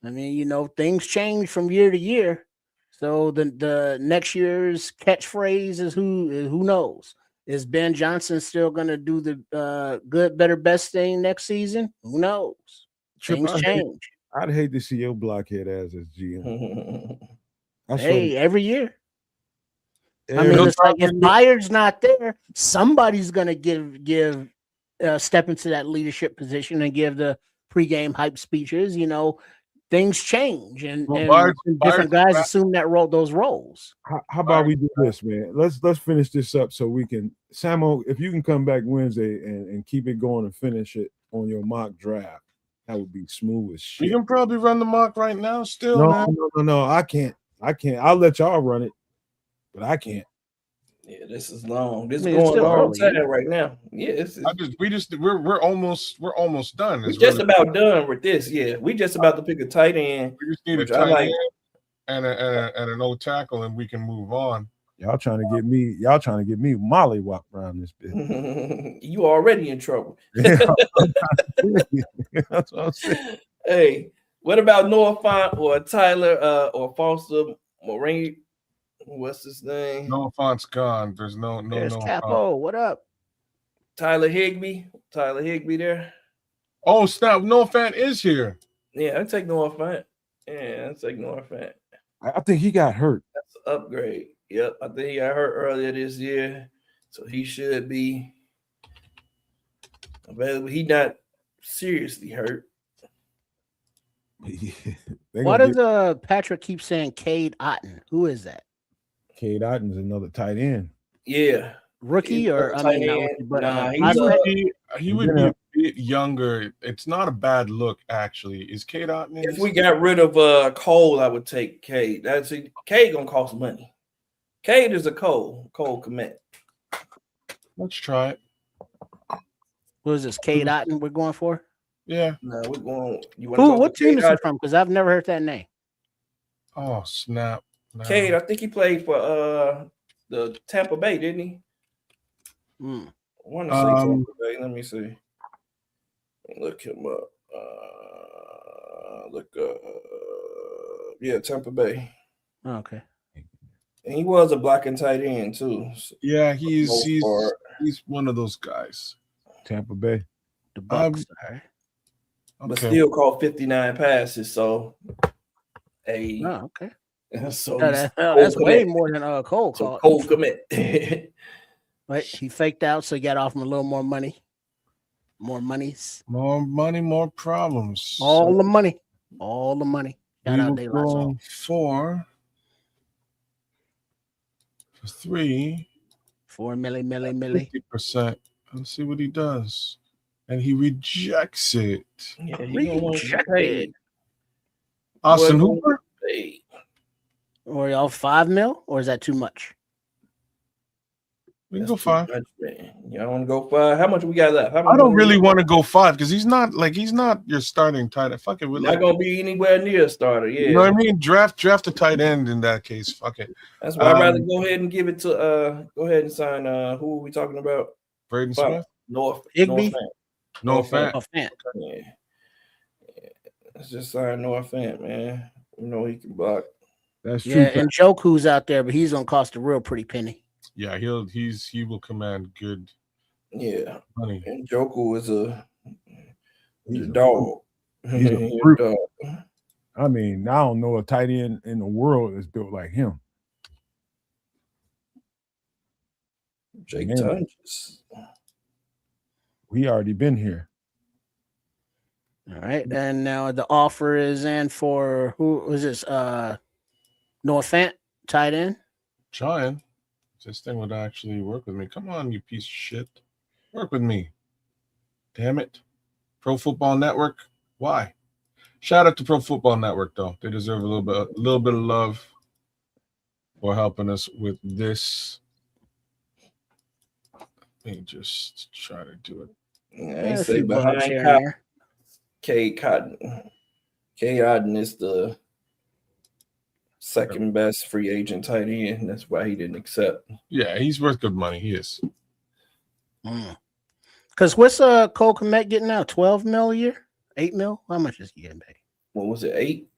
I mean, you know, things change from year to year. So the next year's catchphrase is who knows? Is Ben Johnson still going to do the good, better, best thing next season? Who knows? Things change. I'd hate to see your blockhead as GM. Hey, every year. I mean, it's like if Byard's not there, somebody's going to give step into that leadership position and give the pregame hype speeches. You know, things change, and different guys assume those roles. How about we do this, man? Let's finish this up so we can, Samo, if you can come back Wednesday and keep it going and finish it on your mock draft, that would be smooth as shit. You can probably run the mock right now still, man. No, I can't. I'll let y'all run it, but I can't. Yeah, this is long. This is going long time right now. Yeah, we're almost done. We're just about done with this. Yeah, we just about to pick a tight end. We just need a tight end and an old tackle, and we can move on. Y'all trying to get me mollywop around this bit. You already in trouble. That's what I'm saying. Hey, what about Noah Fant or Tyler or Foster Moraine? What's his name? Noah Fant's gone. There's no Capo. What up? Tyler Higbee there. Oh, snap. Noah Fant is here. Yeah, I'll take Noah Fant. Yeah, I'll take Noah Fant. I think he got hurt. That's an upgrade. Yep, I think he got hurt earlier this year, so he should be available. He not seriously hurt. Why does Patrick keep saying Cade Otton? Who is that? Cade Otton's another tight end. Yeah, rookie or I mean, not rookie, but he would be a bit younger. It's not a bad look, actually. Is Cade Otton? If we got rid of Cole, I would take Cade. Cade gonna cost money. Cade is a Cole Kmet. Let's try it. What is this? Cade Otton we're going for? Yeah. No, we're going. What team is he from? Because I've never heard that name. Oh, snap. No. Cade, I think he played for the Tampa Bay, didn't he? I want to say Tampa Bay. Let me see. Look him up. Yeah, Tampa Bay. Oh, okay. And he was a blocking tight end too. So yeah, he's one of those guys. Tampa Bay. The Bucks. But still caught 59 passes. So, okay. So that's way more than Cole caught. Cole Kmet. Right, he faked out, so he got off him a little more money. More monies. More money, more problems. All the money. Shout out De La Soul. For 3. 4 milli. 50%. Let's see what he does. And he rejects it. Yeah, rejected. Austin Hooper? Or y'all 5 mil, or is that too much? We can go 5. Y'all want to go 5? How much we got left? I don't really want to go 5 because he's not your starting tight end. Fuck it. We're not gonna be anywhere near a starter. Yeah, you know what I mean. Draft a tight end in that case. Fuck it. That's why I'd rather go ahead and give it to go ahead and sign. Who are we talking about? Braden Smith. Noah Fant. Yeah. Let's just sign Noah Fant, man. We know he can block. That's true. Yeah, and Joku's out there, but he's gonna cost a real pretty penny. Yeah, he will command good money. And Joku is a dog. He's a dog. I mean, I don't know a tight end in the world that's built like him. Jake Tunges. We already been here. All right, and now the offer is in for who was this? Noah Fant, tight end. Trying. This thing would actually work with me. Come on, you piece of shit. Work with me. Damn it. Pro Football Network. Why? Shout out to Pro Football Network though. They deserve a little bit of love for helping us with this. Let me just try to do it. Yeah, he A say few bucks behind here and Kyle, there. K Cotton. K Cotton is the second best free agent tight end. That's why he didn't accept. Yeah, he's worth good money. He is. Because what's Cole Kmet getting now? 12 mil a year? 8 mil? How much is he getting paid? What was it, 8?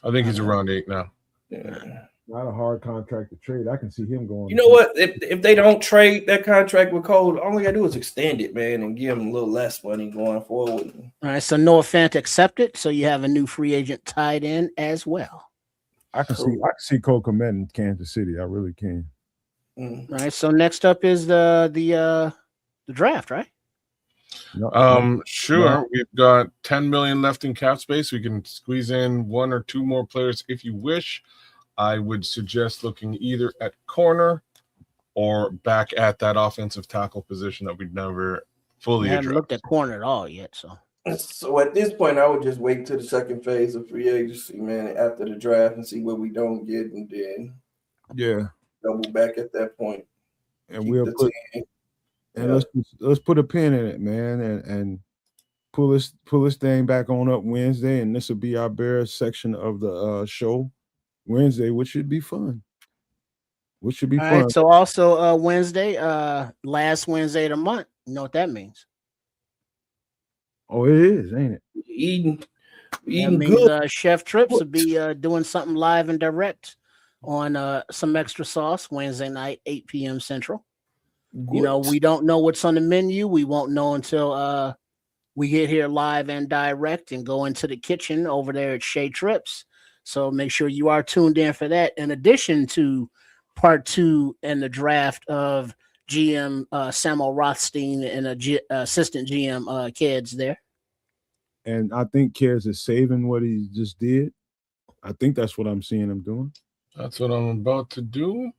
I think he's around 8 now. Yeah. Not a hard contract to trade. I can see him going. You know what? If they don't trade that contract with Cole, all they gotta do is extend it, man, and give him a little less money going forward. All right, so Noah Fant accepted. So you have a new free agent tied in as well. I can see Cole Kmet in Kansas City. I really can. Mm. All right, so next up is the draft, right? Sure. We've got 10 million left in cap space. We can squeeze in 1 or 2 more players if you wish. I would suggest looking either at corner or back at that offensive tackle position that we've never fully I haven't looked at corner at all yet. So at this point, I would just wait till the second phase of free agency, man, after the draft and see what we don't get, and then double back at that point. And we'll put let's put a pin in it, man, and pull this thing back on up Wednesday, and this will be our Bears section of the show Wednesday, which should be fun. All right, so also Wednesday, last Wednesday of the month. You know what that means? Oh, it is, ain't it? Eating good. Chef Trips will be doing something live and direct on some extra sauce Wednesday night, 8 p.m. Central. Good. You know, we don't know what's on the menu. We won't know until we get here live and direct and go into the kitchen over there at Shea Trips. So make sure you are tuned in for that. In addition to part 2 and the draft of GM Samuel Rothstein and assistant GM Keds there. And I think Keds is saving what he just did. I think that's what I'm seeing him doing. That's what I'm about to do.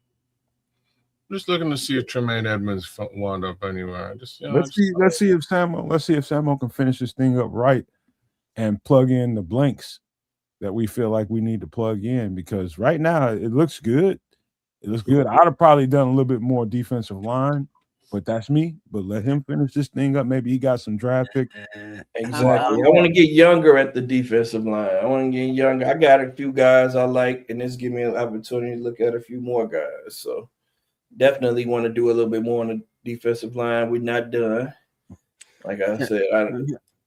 Just looking to see if Tremaine Edmonds wound up anywhere. Let's see if Samuel can finish this thing up right and plug in the blanks that we feel like we need to plug in, because right now it looks good. It looks good. I'd have probably done a little bit more defensive line, but that's me. But let him finish this thing up. Maybe he got some draft pick. Exactly. I want to get younger at the defensive line. I want to get younger. I got a few guys I like, and this give me an opportunity to look at a few more guys. So definitely want to do a little bit more on the defensive line. We're not done. Like I said,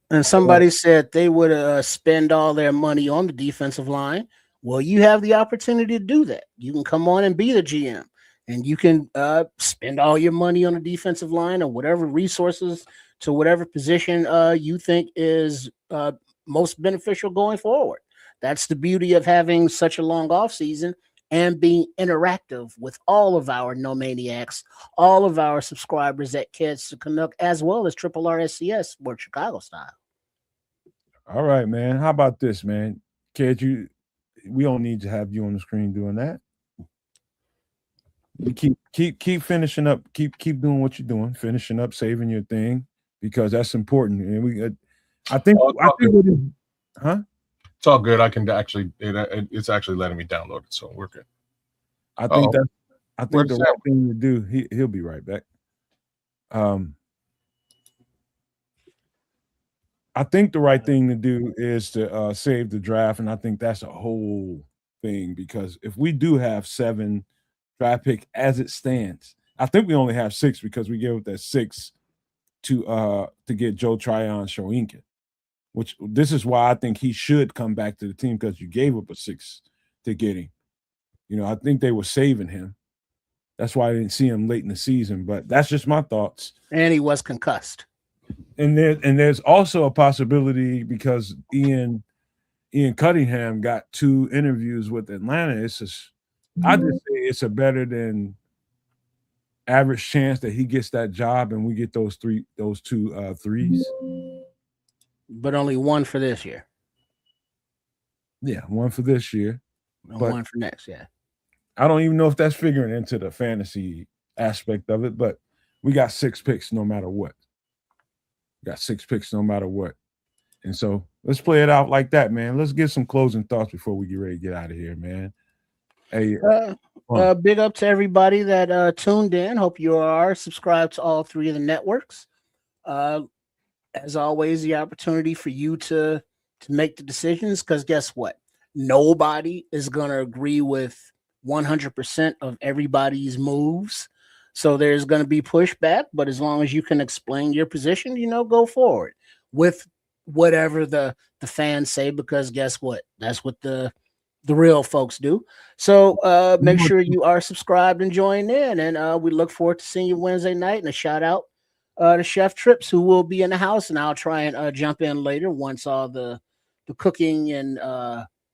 and somebody said they would spend all their money on the defensive line. Well, you have the opportunity to do that. You can come on and be the GM, and you can spend all your money on the defensive line or whatever resources to whatever position you think is most beneficial going forward. That's the beauty of having such a long offseason and being interactive with all of our No Maniacs, all of our subscribers at Kids to Canuck, as well as Triple RSCS Sports Chicago style. All right, man. How about this, man? Kid, we don't need to have you on the screen doing that. You keep finishing up. Keep doing what you're doing. Finishing up, saving your thing, because that's important. And I think. It's all good. I can actually. It's actually letting me download it, so we're good. I think the right thing to do. He'll be right back. I think the right thing to do is to save the draft, and I think that's a whole thing, because if we do have 7 draft pick as it stands, I think we only have 6 because we gave up that 6 to get Joe Tryon Shoyinka, which this is why I think he should come back to the team, because you gave up a 6 to get him. You know, I think they were saving him. That's why I didn't see him late in the season, but that's just my thoughts. And he was concussed. And there's also a possibility, because Ian Cunningham got 2 interviews with Atlanta. It's just, I just say it's a better than average chance that he gets that job and we get those 2 threes. but only one for this year. Yeah, one for this year. And But one for next, yeah. I don't even know if that's figuring into the fantasy aspect of it, but we got 6 picks no matter what. Got 6 picks no matter what. And so let's play it out like that, man. Let's get some closing thoughts before we get ready to get out of here, man. Hey, big up to everybody that tuned in. Hope you are subscribed to all 3 of the networks. As always, the opportunity for you to make the decisions, because guess what? Nobody is going to agree with 100% of everybody's moves. So there's going to be pushback, but as long as you can explain your position, go forward with whatever the fans say, because guess what? That's what the real folks do. So make sure you are subscribed and join in, and we look forward to seeing you Wednesday night. And a shout out to Chef Trips, who will be in the house, and I'll try and jump in later once all the cooking and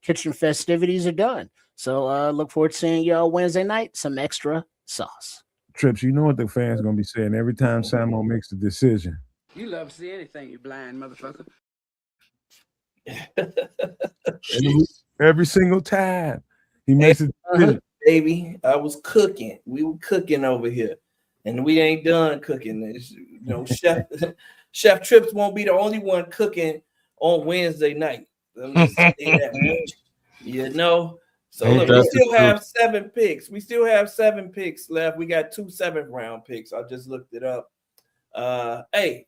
kitchen festivities are done. So look forward to seeing y'all Wednesday night. Some extra sauce. Trips, you know what the fans gonna be saying every time Samo makes a decision. You love to see anything, you blind motherfucker. Every single time he makes a decision. Baby, I was cooking. We were cooking over here, and we ain't done cooking. Chef Trips won't be the only one cooking on Wednesday night. Let me say that much. So look, we still have 7 picks. We still have 7 picks left. We got 2 7th-round picks. I just looked it up. Hey,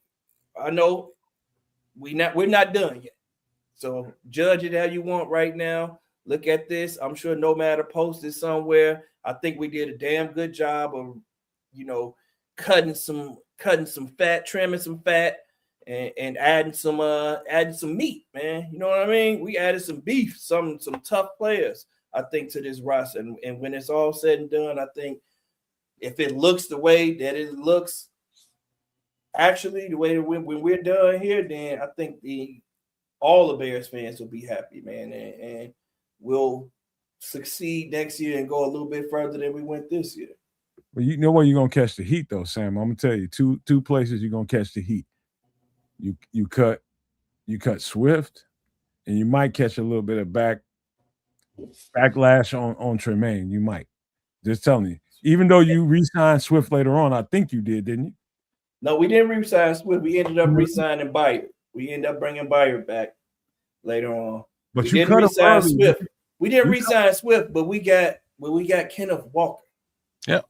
I know we're not done yet. So judge it how you want right now. Look at this. I'm sure No Matter posted somewhere. I think we did a damn good job of, cutting some fat, trimming some fat, and adding some meat, man. You know what I mean? We added some beef, some tough players, I think, to this roster. And when it's all said and done, I think if it looks the way that it looks, actually, the way that when we're done here, then I think all the Bears fans will be happy, man, and we'll succeed next year and go a little bit further than we went this year. Well, you know where you're gonna catch the heat, though, Sam. I'm gonna tell you two places you're gonna catch the heat. You cut Swift, and you might catch a little bit of backlash on Tremaine. You might. Just telling you. Even though you re-signed Swift later on, I think you did, didn't you? No, we didn't re-sign Swift. We ended up re-signing Byard. We ended up bringing Byard back later on. But we you didn't re-sign Swift. We didn't re-sign Swift, but we got Kenneth Walker. Yeah.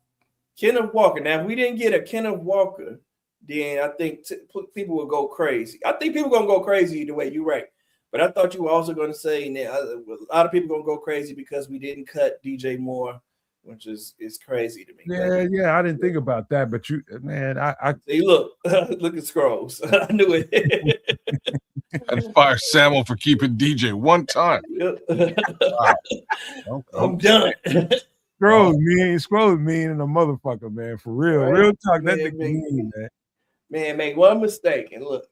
Kenneth Walker. Now, if we didn't get a Kenneth Walker, then I think people will go crazy. I think people are going to go crazy either way. You're right. But I thought you were also going to say that a lot of people are going to go crazy because we didn't cut DJ Moore, which is crazy to me. Yeah, I didn't think about that. But I see, look at Scrolls. I knew it. I'd fire Samuel for keeping DJ one time. Wow. I'm done. Scrolls mean and a motherfucker, man. For real. Right. Real talk. That nigga mean, man. Man, make one mistake and look.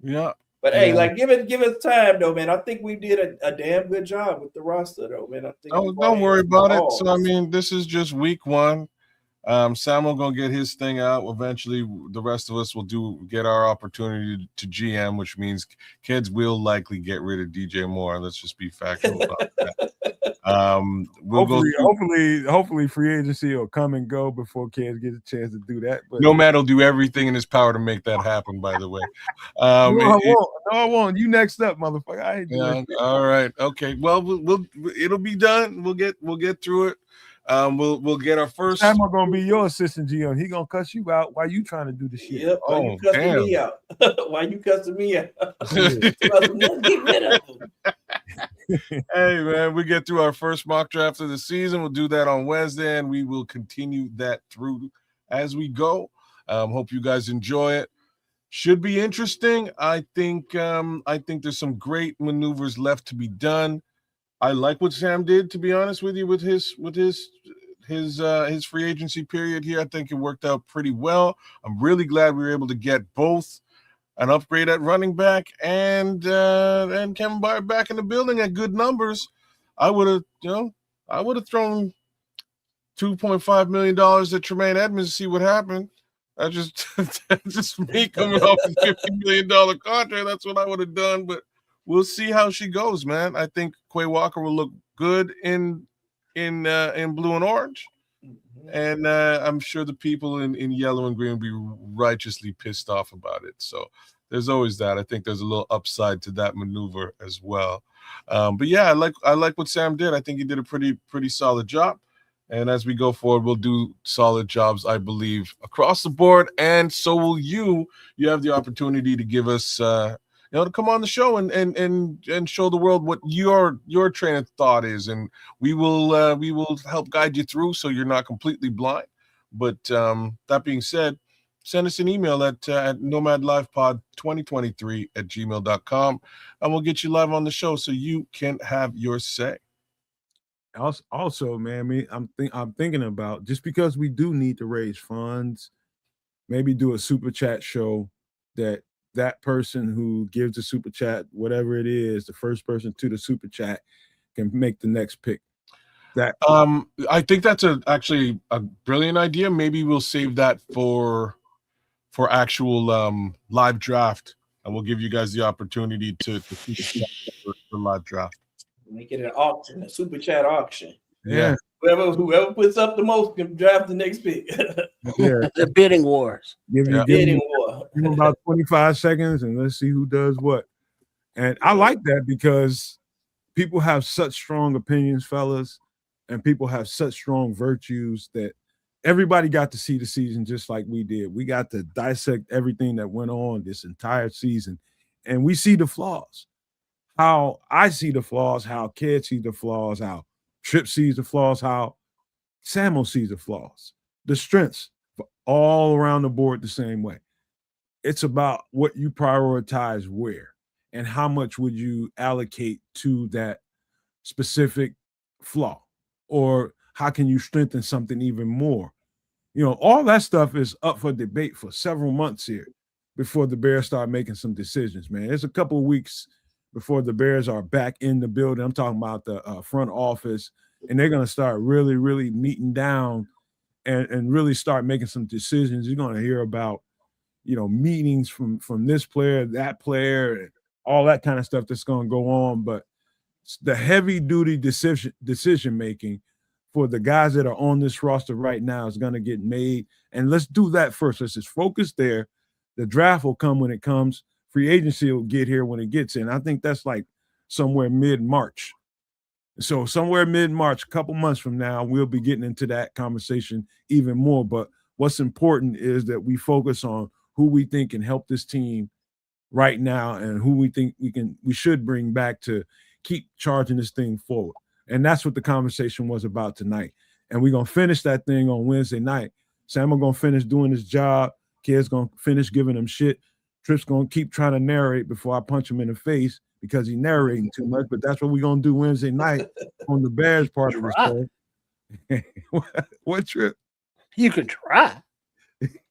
Yeah. But hey, give it time though, man. I think we did a damn good job with the roster though, man. I think don't worry about it. So I mean, this is just week 1. Samuel gonna get his thing out. Eventually, the rest of us will get our opportunity to GM, which means kids will likely get rid of DJ Moore. Let's just be factual about that. Hopefully, free agency will come and go before kids get a chance to do that. But Nomad will do everything in his power to make that happen. By the way, I won't. You next up, motherfucker. I ain't doing it. All right, okay. Well, it'll be done. We'll get through it. We'll get our first. I'm gonna be your assistant GM. He gonna cuss you out while you trying to do the shit. Yep. Why you cussing me out? Why you cussing me out? Get rid of him. Hey man, we get through our first mock draft of the season. We'll do that on Wednesday, and we will continue that through as we go. Hope you guys enjoy it. Should be interesting. I think there's some great maneuvers left to be done. I like what Sam did, to be honest with you, with his free agency period here. I think it worked out pretty well. I'm really glad we were able to get both an upgrade at running back and Kevin Byard back in the building at good numbers. I would have thrown $2.5 million at Tremaine Edmonds to see what happened. That's just me coming off a $50 million contract. That's what I would have done. But we'll see how she goes, man. I think Quay Walker will look good in blue and orange. And I'm sure the people in yellow and green will be righteously pissed off about it. So there's always that. I think there's a little upside to that maneuver as well. But yeah, I like what Sam did. I think he did a pretty solid job. And as we go forward, we'll do solid jobs, I believe, across the board. And so will you. You have the opportunity to give us, to come on the show and show the world what your train of thought is, and we will help guide you through so you're not completely blind. But that being said, send us an email at nomadlifepod2023@gmail.com, and we'll get you live on the show so you can have your say. Also, man, I'm thinking about, just because we do need to raise funds, maybe do a super chat show that person who gives the super chat, whatever it is, the first person to the super chat can make the next pick. I think that's actually a brilliant idea. Maybe we'll save that for actual live draft, and we'll give you guys the opportunity to for live draft. Make it an auction, a super chat auction. Yeah. Whoever puts up the most can draft the next pick. Yeah. The bidding wars. Give them about 25 seconds and let's see who does what. And I like that because people have such strong opinions, fellas, and people have such strong virtues that everybody got to see the season just like we did. We got to dissect everything that went on this entire season, and we see the flaws. How I see the flaws, how Ked sees the flaws, how Trip sees the flaws, how Samo sees the flaws, the strengths, all around the board the same way. It's about what you prioritize where and how much would you allocate to that specific flaw, or how can you strengthen something even more? All that stuff is up for debate for several months here before the Bears start making some decisions, man. There's a couple of weeks before the Bears are back in the building. I'm talking about the front office, and they're going to start really, really meeting down and really start making some decisions. You're going to hear about, meetings from this player, that player, and all that kind of stuff that's going to go on. But the heavy duty decision making for the guys that are on this roster right now is going to get made. And let's do that first. Let's just focus there. The draft will come when it comes. Free agency will get here when it gets in. I think that's like somewhere mid-March. So somewhere mid-March, a couple months from now, we'll be getting into that conversation even more. But what's important is that we focus on who we think can help this team right now and who we think we should bring back to keep charging this thing forward. And that's what the conversation was about tonight. And we're going to finish that thing on Wednesday night. Sam going to finish doing his job. Kid's going to finish giving him shit. Trip's going to keep trying to narrate before I punch him in the face because he's narrating too much. But that's what we're going to do Wednesday night on the Bears part of the show. What, Trip? You can try.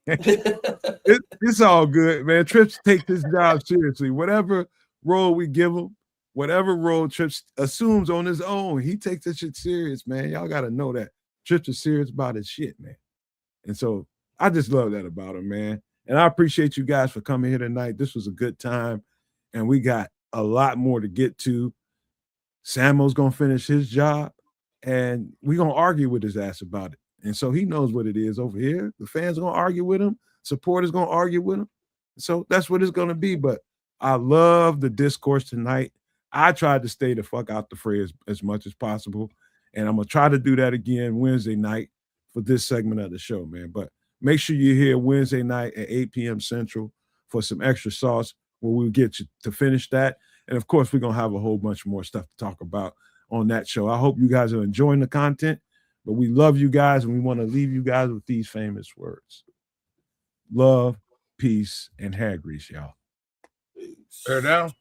It's all good, man. Trips takes his job seriously. Whatever role we give him, whatever role Trips assumes on his own, he takes that shit serious, man. Y'all got to know that. Trips is serious about his shit, man. And so I just love that about him, man. And I appreciate you guys for coming here tonight. This was a good time, and we got a lot more to get to. Samo's going to finish his job, and we're going to argue with his ass about it. And so he knows what it is over here. The fans are going to argue with him. Supporters going to argue with him. So that's what it's going to be. But I love the discourse tonight. I tried to stay the fuck out the fray as much as possible, and I'm going to try to do that again Wednesday night for this segment of the show, man. But make sure you're here Wednesday night at 8 p.m. Central for some extra sauce where we'll get you to finish that. And, of course, we're going to have a whole bunch more stuff to talk about on that show. I hope you guys are enjoying the content, but we love you guys, and we want to leave you guys with these famous words. Love, peace, and hair grease, y'all. Bear down.